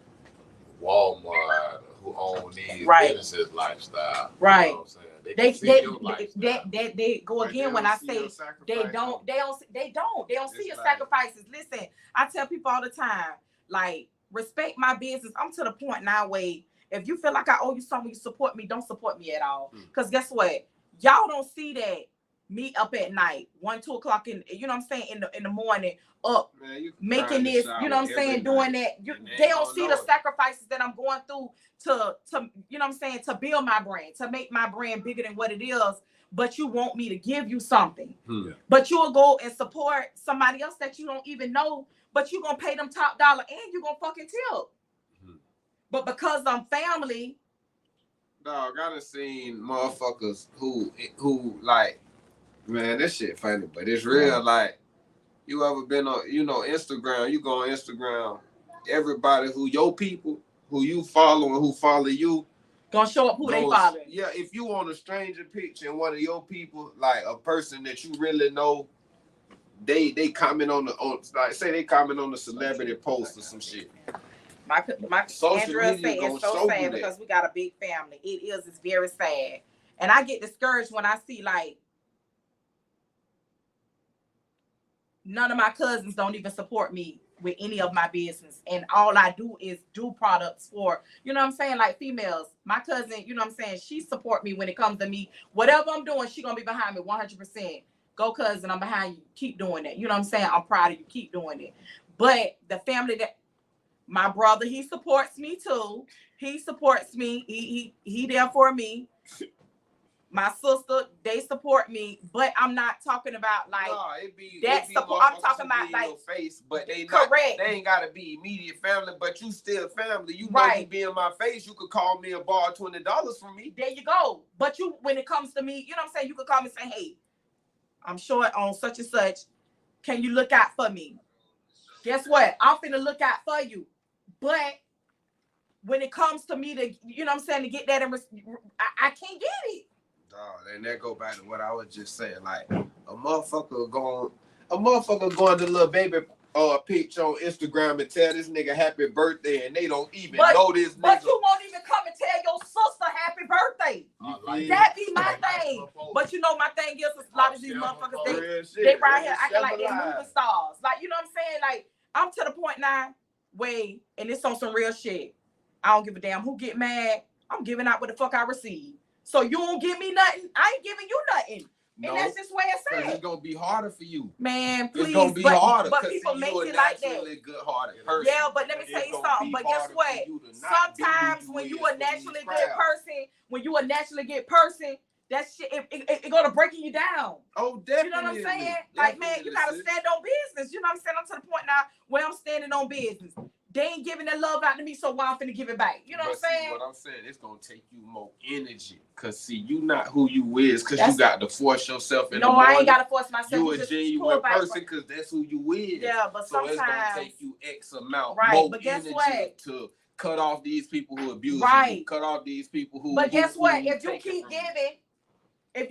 Walmart who own these Right. businesses lifestyle. Right. You know what I'm saying? They can see your lifestyle. they go But again they when don't I see say your sacrifice, they though. don't see It's your like- sacrifices. Listen, I tell people all the time, like, respect my business. I'm to the point now where if you feel like I owe you something, you support me, don't support me at all. Because guess what? Y'all don't see that me up at night, 1, 2 o'clock in, you know what I'm saying, in the morning, up Man, you can cry making in the this, shower you know what I'm every saying, night, doing that. and They don't gonna see know the it. sacrifices that I'm going through to you know what I'm saying, to build my brand, to make my brand bigger than what it is. But you want me to give you something. But you'll go and support somebody else that you don't even know, but you're gonna pay them top dollar and you're gonna fucking tip. But because I'm family, Dog, I done seen motherfuckers who like, man, this shit funny, but it's real. Like, you ever been on, Instagram? You go on Instagram, everybody who your people, who you follow and who follow you, gonna show up who they goes- following. Yeah, if you want a stranger picture and one of your people, like a person that you really know, they comment on like, say they comment on the celebrity post or some shit. My Social Andrea media say gonna it's so show you sad that. because we got a big family. It's very sad. And I get discouraged when I see like none of my cousins don't even support me with any of my business. And all I do is do products for, you know what I'm saying, like females. My cousin, you know what I'm saying, she support me when it comes to me. Whatever I'm doing, she gonna be behind me 100%. Go cousin, I'm behind you. Keep doing that. You know what I'm saying? I'm proud of you. Keep doing it. But the family that my brother, he supports me too. He supports me. He there for me. My sister, they support me, but I'm not talking about like that support. I'm talking about like your face, but they correct. They ain't gotta be immediate family, but you still family. You know, Right. you be in my face. You could call me and borrow $20 from me. There you go. But you, when it comes to me, you know what I'm saying, you could call me and say, hey, I'm short on such and such. Can you look out for me? Guess what? I'm finna look out for you. But when it comes to me to, you know what I'm saying, to get that, I can't get it. Dog, and that go back to what I was just saying. Like a motherfucker going to little baby picture on Instagram and tell this nigga happy birthday, and they don't even know this nigga. But you won't even come and tell your sister happy birthday. That be my thing. But you know my thing is a lot of these motherfuckers, they right here acting like they movie stars. Like, you know what I'm saying? Like, I'm to the point now where, and it's on some real shit. I don't give a damn who get mad. I'm giving out what the fuck I receive. So you don't give me nothing, I ain't giving you nothing. No, and that's just where it's because at. it's gonna be harder for you. Man, please. It's gonna be harder. But people make it like that. Good-hearted person. Yeah, but let me tell you something. But guess what? Sometimes when you a naturally good person, that shit it gonna breaking you down. Oh, definitely. You know what I'm saying? Like, man, you gotta stand on business. You know what I'm saying? I'm to the point now where I'm standing on business. They ain't giving that love out to me, so why I'm finna give it back? You know what I'm saying? What I'm saying, it's gonna take you more energy. Cause see, you not who you is, cause you got to force yourself in the morning. I ain't gotta force myself. You a genuine person, cause that's who you is. Yeah, but so sometimes it's gonna take you X amount right, more but guess energy what? to cut off these people who abuse right. you. Cut off these people who. But guess what? Who if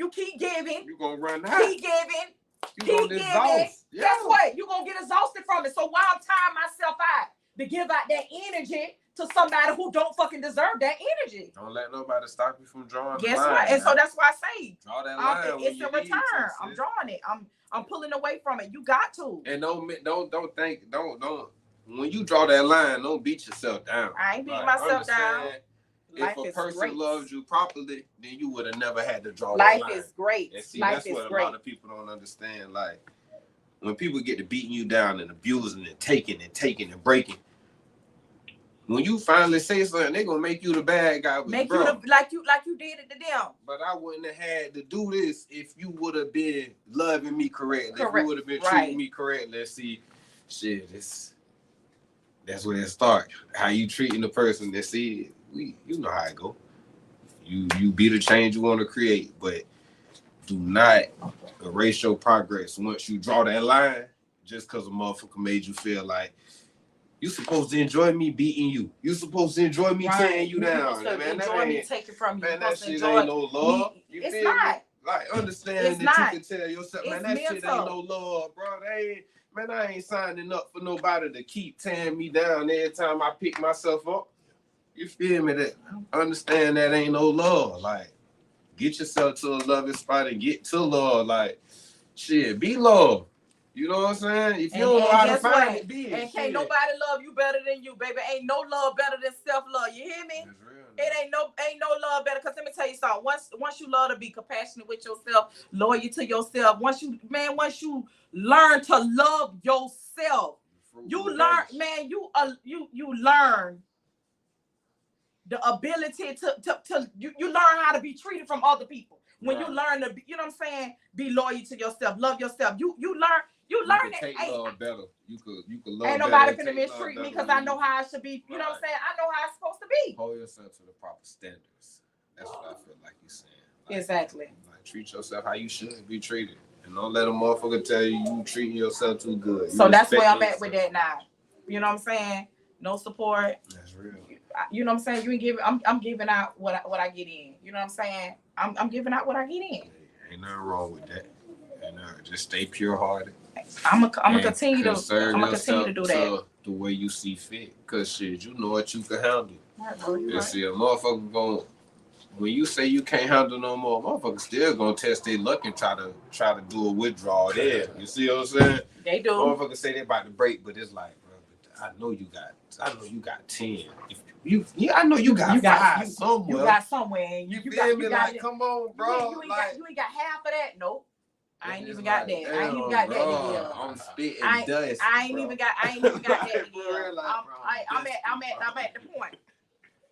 you keep giving, you gonna run out. Keep giving. Guess what? You gonna get exhausted from it. So why I'm tiring myself out to give out that energy to somebody who don't fucking deserve that energy? Don't let nobody stop you from drawing. Guess the line, what? And so that's why I say, draw that line. It's a return. I'm drawing it. I'm pulling away from it. You got to. And don't think. When you draw that line, don't beat yourself down. I ain't beating myself down. Life if a is person great. loved you properly, then you would have never had to draw Life that line. is great. And see, Life that's is what a great. lot of people don't understand. Like, when people get to beating you down and abusing and taking and breaking, when you finally say something, they're gonna make you the bad guy. Make bro, you like you did it to them. but I wouldn't have had to do this if you would have been loving me correctly. If you Correct. would have been Right. treating me correctly. Let's see, shit, that's where it starts. How you treating the person that see it, you know how it go. You be the change you want to create, but do not erase your progress once you draw that line just because a motherfucker made you feel like you supposed to enjoy me beating you. You supposed to enjoy me tearing you You're down. supposed to Man, enjoy me taking from you. man, You're that supposed to shit enjoy ain't no love. me. You It's feel me? not. Like, understand It's that not. you can tell yourself, man, It's that shit mental. ain't no love, bro. I ain't signing up for nobody to keep tearing me down every time I pick myself up. You feel me? That understand that ain't no love. Like, get yourself to a loving spot and get to love. Like, shit, be love. You know what I'm saying? If you don't know how to guess find what? it, be it. And Shit. can't nobody love you better than you, baby. Ain't no love better than self-love. You hear me? That's real, It ain't no love better. Cause let me tell you something. Once you love to be compassionate with yourself, loyal to yourself. Once you learn to love yourself, you learn, man. You learn the ability to you learn how to be treated from other people. When you learn to be, you know what I'm saying, be loyal to yourself, love yourself. You learn can that. take love better. You could love Ain't better. nobody and finna take mistreat love me better because I when know how I should be. You know what I'm saying? I know how it's supposed to be. hold yourself to the proper standards. That's what I feel like you're saying. Like, Exactly. Like, treat yourself how you should be treated. And don't let a motherfucker tell you treating yourself too good. So that's where I'm respect at with that now. You know what I'm saying? No support. That's real. You know what I'm saying? You ain't giving. I'm giving out what I get in. You know what I'm saying? I'm giving out what I get in. Ain't nothing wrong with that. And just stay pure hearted. I'm gonna continue to do that. The way you see fit. Cause shit, you know what you can handle. Right, bro, you And right. see a motherfucker going, when you say you can't handle no more, motherfucker still gonna test their luck and try to do a withdrawal there. You see what I'm saying? They do. Motherfuckers say they about to break, but it's like, bro, I know you got 10. I know you got 5 somewhere. You got somewhere. And you you feel me? got Like, it. come on, bro. You ain't got half of that. Nope. I ain't even got that. Damn, I ain't even got that to give. I'm spitting I dust. ain't even got that to give. Real, like, I'm at the point.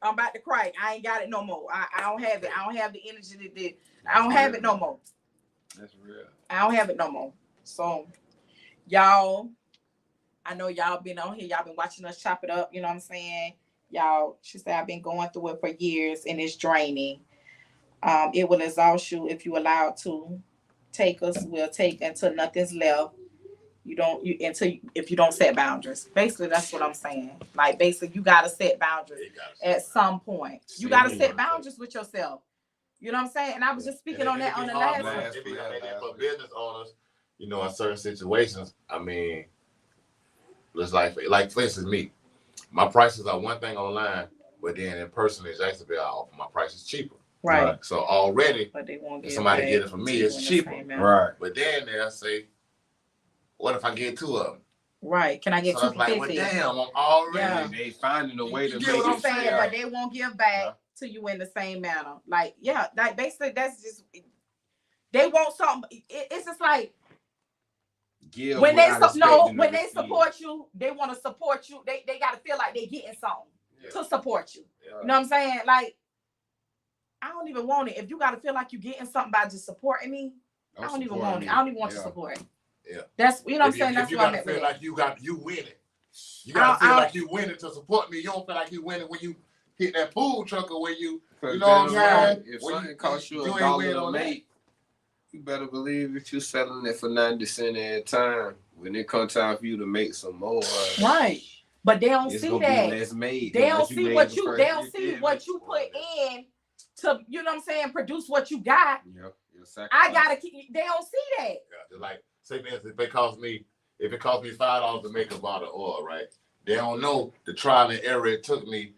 I'm about to cry. I ain't got it no more. I don't have it. I don't have the energy to do. I don't have it no more. That's real. I don't have it no more. So, y'all, I know y'all been on here. Y'all been watching us chop it up. You know what I'm saying? Y'all, she said I've been going through it for years and it's draining. It will exhaust you if you allow it to. Will take until nothing's left. If you don't set boundaries. Basically, that's what I'm saying. Like, basically, you gotta set boundaries at some point. You gotta set boundaries with yourself. You know what I'm saying? And I was just speaking on that on the last one. For business owners, you know, in certain situations, I mean, it's like for instance, me, my prices are one thing online, but then in person in Jacksonville, I offer my prices cheaper. Right. So already, But they won't if get somebody get it from me, it's cheaper. Right. But then they'll say, what if I get 2 of them? Right. Can I get So 2 it's for like, 50? well, damn, I'm already. Yeah. They finding a way to You make get what I'm I'm it saying, fair. but they won't give back to you in the same manner. Like, yeah, like basically that's just they want something. It's just like Give when they without when they expecting to support you, they want to support you. They gotta feel like they getting something Yeah. to support you. Yeah. You know what I'm saying? Like, I don't even want it. If you gotta feel like you getting something by just supporting me, I don't even want it. I don't even want your support. Yeah. That's you know what I'm saying. If That's you what I'm gotta at feel with like you winning. You gotta feel like you winning to support me. You don't feel like you winning when you hit that pool truck or when you know what I'm saying? If When something costs you ain't $1 winning to on that. make, you better believe if you're selling it for 90 cents at a time, when it comes time for you to make some more, right. But they don't it's see gonna that. be less made. They don't see what you. They don't You see feel what me? you put in to. You know what I'm saying? Produce what you got. Yep. I gotta keep. They don't see that. Yeah, just like say for instance, if it costs me $5 to make a bottle of oil, right? They don't know the trial and error it took me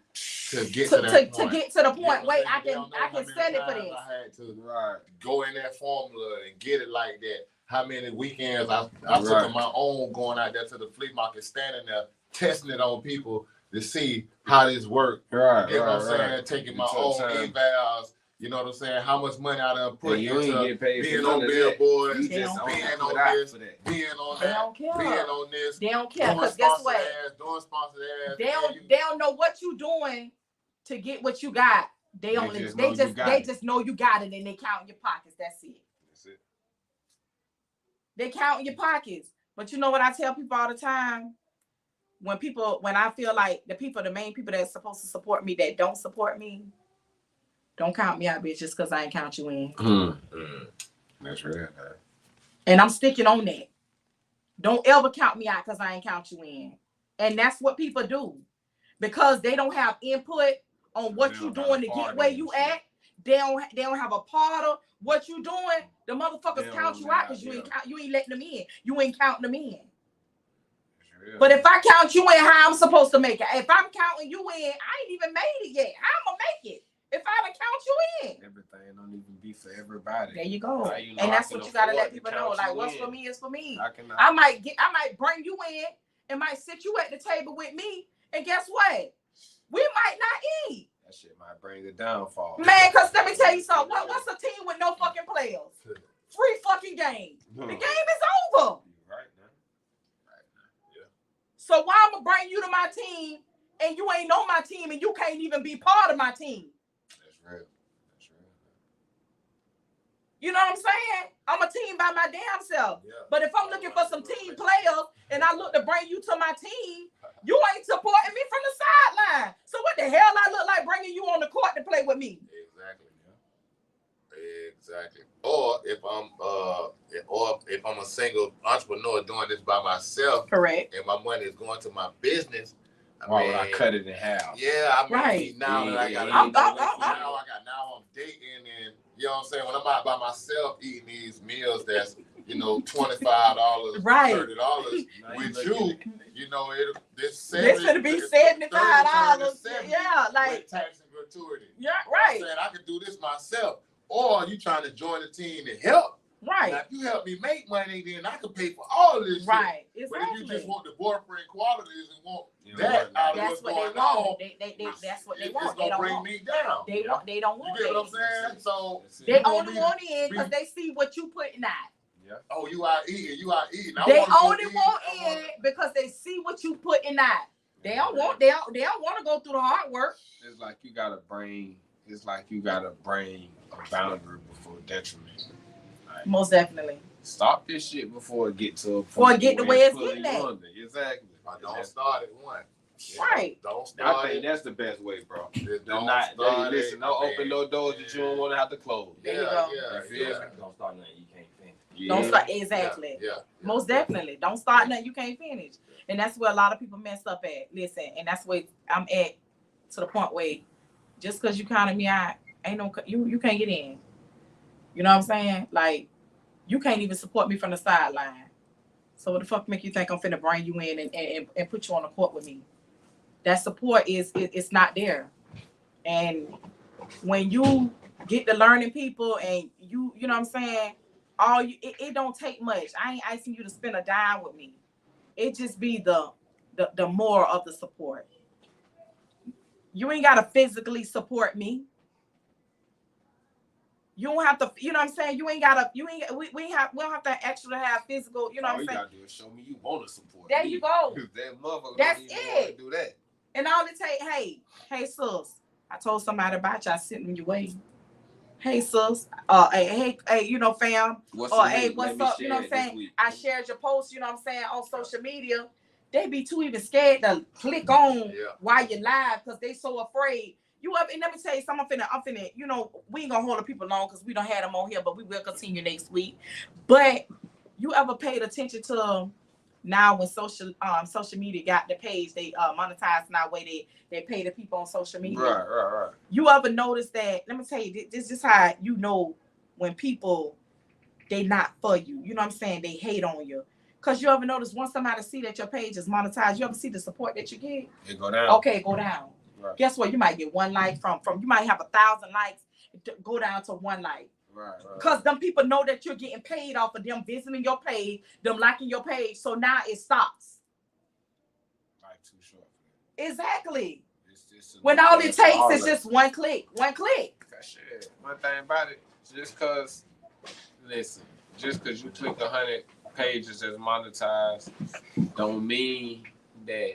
to get to that point. To get to the point. You know what I'm Wait, saying? I They don't know can how many sell it for times this. I had to go in that formula and get it like that. How many weekends I took on my own going out there to the flea market, standing there testing it on people to see how this work. Right, You know what I'm right, saying? right. Taking You my took own time. evals. You know what I'm saying? How much money I done put And you ain't into get paid being for none on of that. billboards, You They just don't on being that on put out this, for that. being on They that, don't care. being on this, They don't care doing because guess sponsored what? ads, doing sponsored ads. They and don't you- they don't know what you doing to get what you got. They They only just they know you just got they it. just know you got it and they count in your pockets. That's it. That's it. They count in your pockets. But you know what I tell people all the time? When I feel like the main people that's supposed to support me that don't support me, don't count me out, bitch, just because I ain't count you in. That's real, man. And I'm sticking on that. Don't ever count me out because I ain't count you in. And that's what people do. Because they don't have input on what They you don't doing got a to part get where in you shit. at. They don't have a part of what you doing. The They motherfuckers don't count you know out that, because you yeah. you ain't letting them in. You ain't counting them in. That's real. But if I count you in, how I'm supposed to make it? If I'm counting you in, I ain't even made it yet. How I'm gonna make it if I don't count you in? Everything don't even be for everybody. There you go. How you know And I that's can what you gotta afford let to people count know. Like you what's in? for me is for me. I cannot. I might bring you in and might sit you at the table with me. And guess what? We might not eat. That shit might bring the downfall. Man, cause let me tell you something. What's a team with no fucking players? Free fucking game. The game is over. You right now. So why I'm gonna bring you to my team and you ain't on my team and you can't even be part of my team? That's real. That's real. You know what I'm saying? I'm a team by my damn self. Yeah. But if I'm looking for some team players and I look to bring you to my team, you ain't supporting me from the sideline. So what the hell I look like bringing you on the court to play with me? Exactly. Exactly. Or if I'm a single entrepreneur doing this by myself Correct. and my money is going to my business, Why would I cut it in half? Yeah, I mean, Right. now that I got, I'm- now I'm dating and you know what I'm saying. When I'm out by myself eating these meals that's $25, Right. $30 with you, this gonna be $75. Yeah, like with tax and gratuity. yeah, I'm right, saying I could do this myself, or you trying to join the team to help. Now, right, if you help me make money, then I can pay for all this shit. right. But if you Exactly. just want the boyfriend qualities and want You know that what? out of That's what's what going they want. on, That's what they it's want. They gonna don't bring want. me down. They want. They don't You want. get what I'm that. saying? So That's it. They you want only me want in be- because they see what you putting out. Yeah. oh, you out eating. I They wanna go only eat, want I wanna- in because they see what you putting out. They don't want. They don't want to go through the hard work. It's like you gotta bring. It's like you gotta bring a boundary before detriment. Like, Most definitely. stop this shit before it get to a point. Before it get to where it's pulling getting you at. under. Exactly. Don't start at one. Right. Don't I start think it. that's the best way, bro. Just Do don't not start listen. it. Don't I open mean, no doors that you don't want to have to close. There you Yeah, go. yeah, You feel yeah. me? Don't start nothing you can't finish. Yeah. Don't start exactly. Yeah. Most definitely. Don't start nothing you can't finish. And that's where a lot of people mess up at. Listen, and that's where I'm at to the point where just because you counted me out, ain't no you can't get in. You know what I'm saying? Like you can't even support me from the sideline. So what the fuck make you think I'm finna bring you in and put you on the court with me? That support it's not there. And when you get to learning people and you know what I'm saying, it don't take much. I ain't asking you to spend a dime with me. It just be the more of the support. You ain't gotta physically support me. You don't have to, you know what I'm saying? We don't have to actually have physical, you know All what I'm you saying? gotta do is show me you want to support There me. you go. That motherfucker That's don't even want to it. do that. And all it take, hey sis, I told somebody about you, I sent them your way. Hey sis, hey, fam, What's or the hey, link? what's Let me up? You know share what I'm it this saying? week. I shared your post, you know what I'm saying, on social media. They be too even scared to click on while you're live because they so afraid. And let me tell you something, I'm finna, we ain't gonna hold the people long because we don't have them on here, but we will continue next week. But you ever paid attention to now when social media got the page, they monetize now way they pay the people on social media. Right. You ever notice that? Let me tell you, this is how you know when people they not for you. You know what I'm saying? They hate on you. Cause you ever notice once somebody see that your page is monetized, you ever see the support that you get? It go down. Okay, go down. Right. Guess what? You might get one like from you might have 1,000 likes, go down to one like. Right. Because them people know that you're getting paid off of them visiting your page, them liking your page. So now it stops. Life too short. Exactly. It's When all it takes all is of it. just one click. Shit. One thing about it, just cause you click 100 pages as monetized, don't mean that.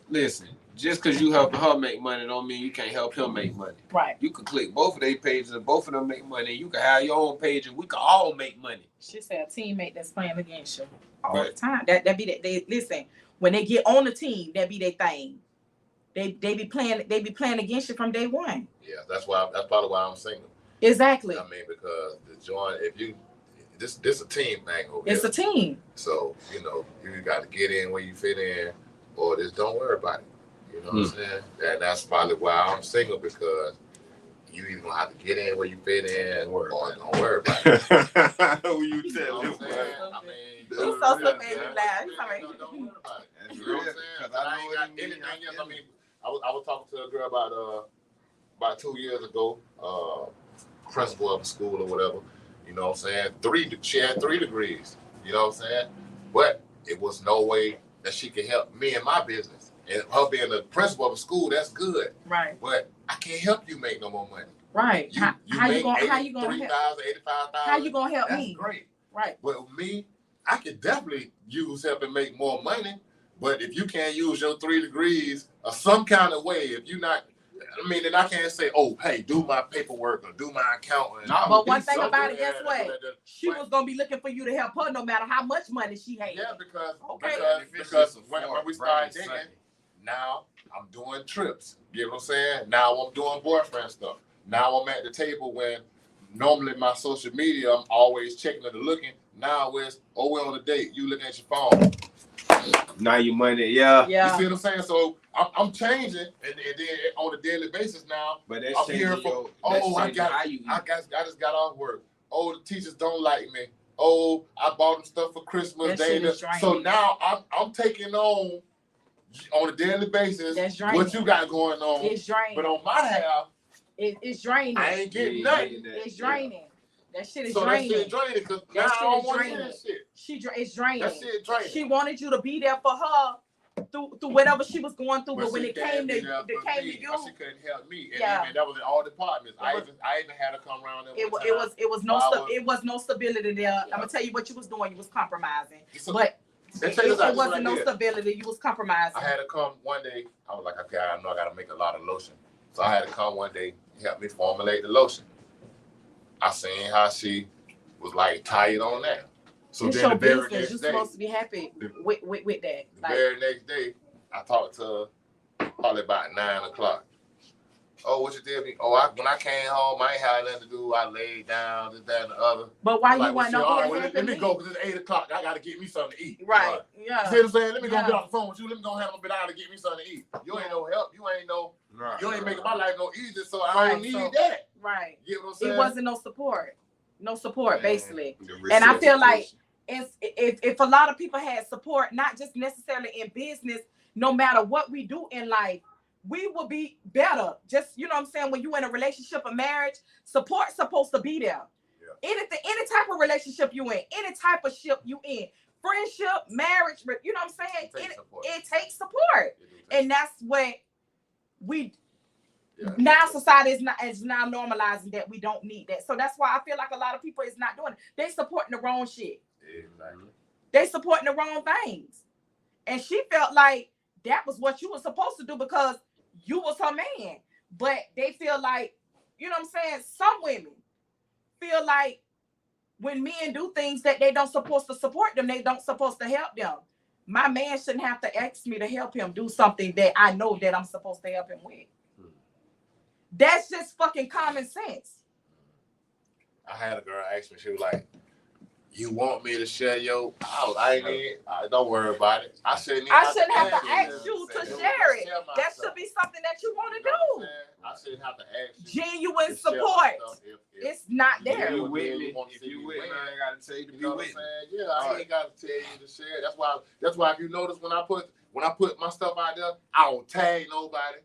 Listen, just cause you helping her make money, don't mean you can't help him make money. Right. You can click both of their pages and both of them make money. You can have your own page and we can all make money. She said a teammate that's playing against you all Right. the time. That be that they listen. When they get on the team, that be their thing. They be playing against you from day one. Yeah, that's probably why I'm single. Exactly. I mean, because the joint, if you, this a team thing over It's here. a team. So, you know, you got to get in where you fit in, or just don't worry about it. You know what I'm saying? And that's probably why I'm single, because you either gonna have to get in where you fit in, or don't worry about it. Who you You know tell what him? I'm saying? I mean, He's so stupid, yeah, he laugh. He's sorry. don't worry about it. That's You know what I'm real, saying? 'cause 'Cause I I know ain't what got you mean. anything I else. feel I mean, I was talking to a girl about 2 years ago, principal of a school or whatever. You know what I'm saying? She had 3 degrees. You know what I'm saying? But it was no way that she could help me in my business. And her being the principal of a school, that's good. Right. But I can't help you make no more money. Right. You How you make gonna help? 83,000, 85,000. How you gonna help That's me? great. Right. But with me, I could definitely use helping make more money. But if you can't use your 3 degrees or some kind of way, if you're not, I mean, then I can't say, oh, hey, do my paperwork or do my accounting. No, But one Do thing about something. it, guess what? She was gonna be looking for you to help her no matter how much money she had. Yeah, because Okay. because when we started dating, now I'm doing trips. You know what I'm saying? Now I'm doing boyfriend stuff. Now I'm at the table when normally my social media, I'm always checking or looking. Now it's, oh, we're on a date. You looking at your phone. Now your money, yeah. You see what I'm saying? So I'm changing, and then on a daily basis now, But that's I'm changing hearing from, your, I just got off work. Oh, the teachers don't like me. Oh, I bought them stuff for Christmas. That shit is draining. So now I'm taking on a daily basis That's draining. what you got going on. It's draining. But on my half, It's draining. I ain't getting Yeah, nothing. It's draining. That shit is So that draining. shit draining because now That I shit don't is want to hear draining. that shit. It's draining. That shit draining. She wanted you to be there for her through whatever she was going through. But when she it came to can't be there for me, you, but she couldn't help me. And Yeah. even that was in all departments. I was- even had her come around. it was no stability there. Yeah. I'm gonna tell you what you was doing. You was compromising. So- But And check this out, it this is what I wasn't no did. stability. You was compromising. I had to come one day. I was like, okay, I know I got to make a lot of lotion. So I had to come one day, help me formulate the lotion. I seen how she was like tired on that. So It's then your the very business. next You're day, supposed to be happy with that. the Like, very next day, I talked to her probably about 9 o'clock. Oh, what you did? When I came home, I ain't had nothing to do. I laid down, this, that, and the other. but why I'm you like, want well, no shit, all right, being well, happy? let me go because it's 8 o'clock. I got to get me something to eat. Right. You Yeah. see what I'm saying? Let me go Yeah. get off the phone with you. Let me go have a bit out to get me something to eat. You ain't no help. You ain't making my life no easier, so I don't Right, need so- that. Right. You know what I'm saying? It wasn't no support. No support, Man. basically. And I feel like if a lot of people had support, not just necessarily in business, no matter what we do in life, we will be better. Just, you know what I'm saying? When you in a relationship or marriage, support's supposed to be there. Yeah. Any type of relationship you in, any type of ship you in, friendship, marriage, you know what I'm saying? It takes support. And that's what we now society is now normalizing that we don't need that. So that's why I feel like a lot of people is not doing it. They supporting the wrong shit. Exactly. They supporting the wrong things. And she felt like that was what you were supposed to do because you was her man. But they feel like, you know what I'm saying? Some women feel like when men do things that they don't supposed to support them, they don't supposed to help them. My man shouldn't have to ask me to help him do something that I know that I'm supposed to help him with. That's just fucking common sense. I had a girl ask me, she was like, you want me to share your house? Don't worry about it. I shouldn't have to ask you to share it. That should be something that you want to do. I shouldn't have to ask you. Genuine support. It's not there. If you with me, I ain't gotta tell you to be with me. Yeah, I ain't gotta tell you to share. That's why if you notice when I put my stuff out there, I don't tag nobody.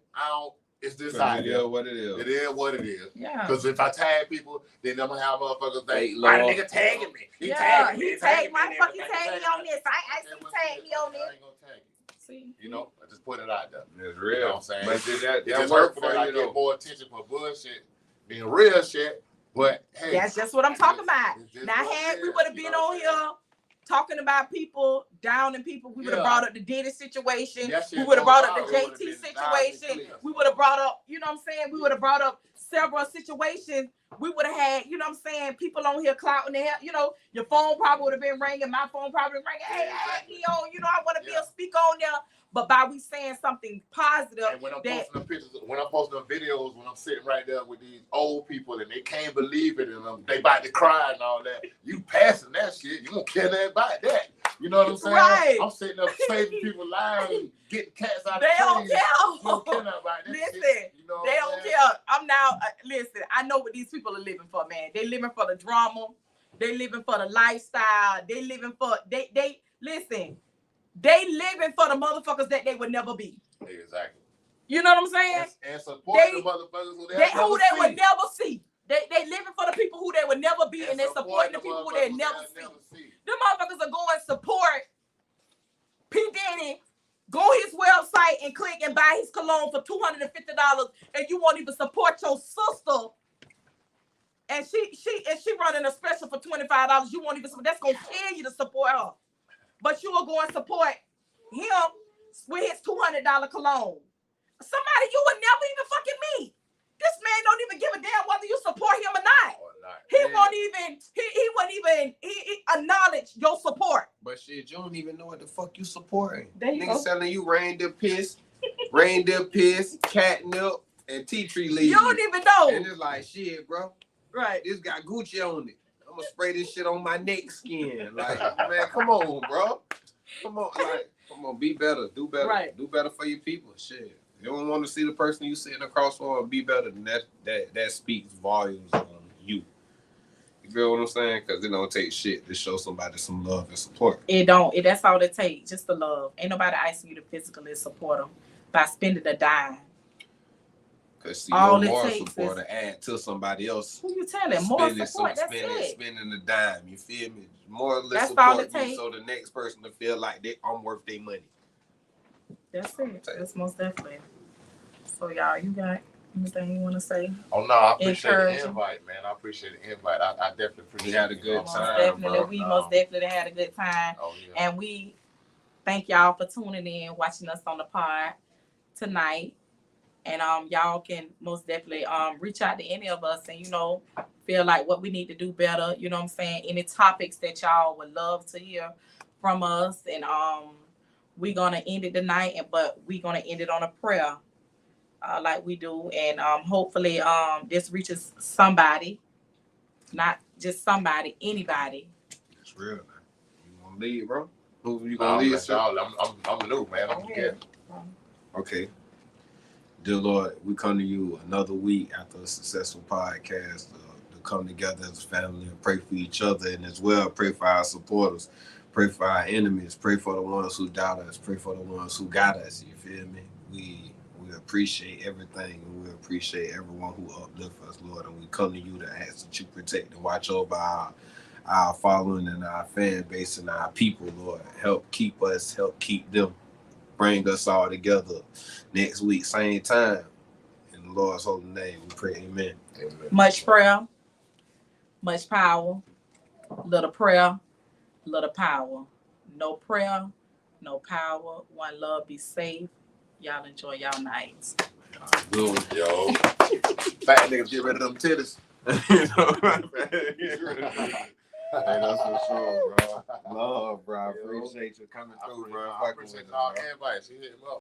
It's this out It there. is what it is. It is what it is. Yeah. Because if I tag people, then I'm gonna have motherfuckers think, Fake why the love. nigga tagging me? He tagged my fucking tag me on this. I asked him to tag me on this. See, You know, I just put it out there. It's You real. know what I'm saying? But did that It just work hurtful for that I you get though? more attention for bullshit than real shit. But hey, that's just what I'm talking about. it's just Now, what it had we is, would have you been know what on I'm here saying? talking about people, downing people, we would have Yeah. brought up the Diddy situation. That shit We would have goes brought up viral, the it would've JT been loud and situation. clear. We would have brought up, you know what I'm saying? We would have brought up several situations. We would have had, you know what I'm saying, people on here clouting the hell. You know, your phone probably would have been ringing. My phone probably been ringing. Hey, Yeah, add exactly. me on. You know, I want to be Yeah. a speaker on there. But by we saying something positive, And when I'm that posting the pictures, when I'm posting the videos, when I'm sitting right there with these old people and they can't believe it and they about to cry and all that, you passing that shit, you don't care nothing about that. You know what I'm saying? Right. I'm sitting up saving people lives and getting cats out they of don't trees. You don't care care. nothing about that Listen, shit. You know what They I'm don't saying? care. I'm now, listen, I know what these people are living for, man. They living for the drama. They living for the lifestyle. They living for, listen, they living for the motherfuckers that they would never be. Exactly. You know what I'm saying? And support They- the motherfuckers who Who never they see. would never see. They living for the people who they would never be, and they supporting the people who they motherfuckers never they'll see. Them motherfuckers are going support P. Diddy, go his website and click and buy his cologne for $250, and you won't even support your sister. And she running a special for $25. You won't even support. That's gonna kill you to support her. But you will go and support him with his $200 cologne. Somebody you would never even fucking meet. This man don't even give a damn whether you support him or not. He won't even he wouldn't even he acknowledge your support. But shit, you don't even know what the fuck you supporting. There you Niggas go. selling you reindeer piss, catnip, and tea tree leaves. You don't even know. And it's like, shit, bro. Right. This got Gucci on it. I'm gonna spray this shit on my neck skin. Like, man, come on, bro. Come on, be better, do better, Right. do better for your people. Shit, you don't want to see the person you sitting across from be better than that speaks volumes on you. You feel what I'm saying? Because it don't take shit to show somebody some love and support. It don't. That's all it takes. Just the love. Ain't nobody asking you to physically support them by spending a dime. Because see, All your it moral takes support is- to add to somebody else. Who you telling? More support. That's it. Spending a dime. You feel me? More or less That's all support it me takes. so the next person to feel like I'm worth their money. That's it. That's most definitely. So y'all, you got anything you want to say? Oh no, I appreciate Encouraging. the invite, man. I appreciate the invite. I definitely appreciate We had a it, you good know Most what I'm time, saying? definitely, bro. we most definitely had a good time, Oh yeah. and we thank y'all for tuning in, watching us on the pod tonight. And y'all can most definitely reach out to any of us, and feel like what we need to do better. You know what I'm saying? Any topics that y'all would love to hear from us, and we're gonna end it tonight, but we're gonna end it on a prayer, like we do, and hopefully this reaches somebody, not just somebody, anybody. It's real, man. You want to lead, bro? Who you No, gonna lead? that's y'all. I'm new, man. I'm good. Okay. Dear Lord, we come to you another week after a successful podcast to come together as a family and pray for each other, and as well pray for our supporters, pray for our enemies, pray for the ones who doubt us, pray for the ones who got us. You feel me? We appreciate everything, and we appreciate everyone who uplift us, Lord. And we come to you to ask that you protect and watch over our following and our fan base and our people, Lord. Help keep us, help keep them. Bring us all together next week, same time. In the Lord's holy name, we pray, amen. Amen. Much prayer, much power. Little prayer, little power. No prayer, no power. One love, be safe. Y'all enjoy y'all nights. Good one. Yo. Fat niggas get rid of them titties. Hey, that's for sure, bro. Love, bro. I appreciate you coming through, bro. I appreciate all invites. You hit him up.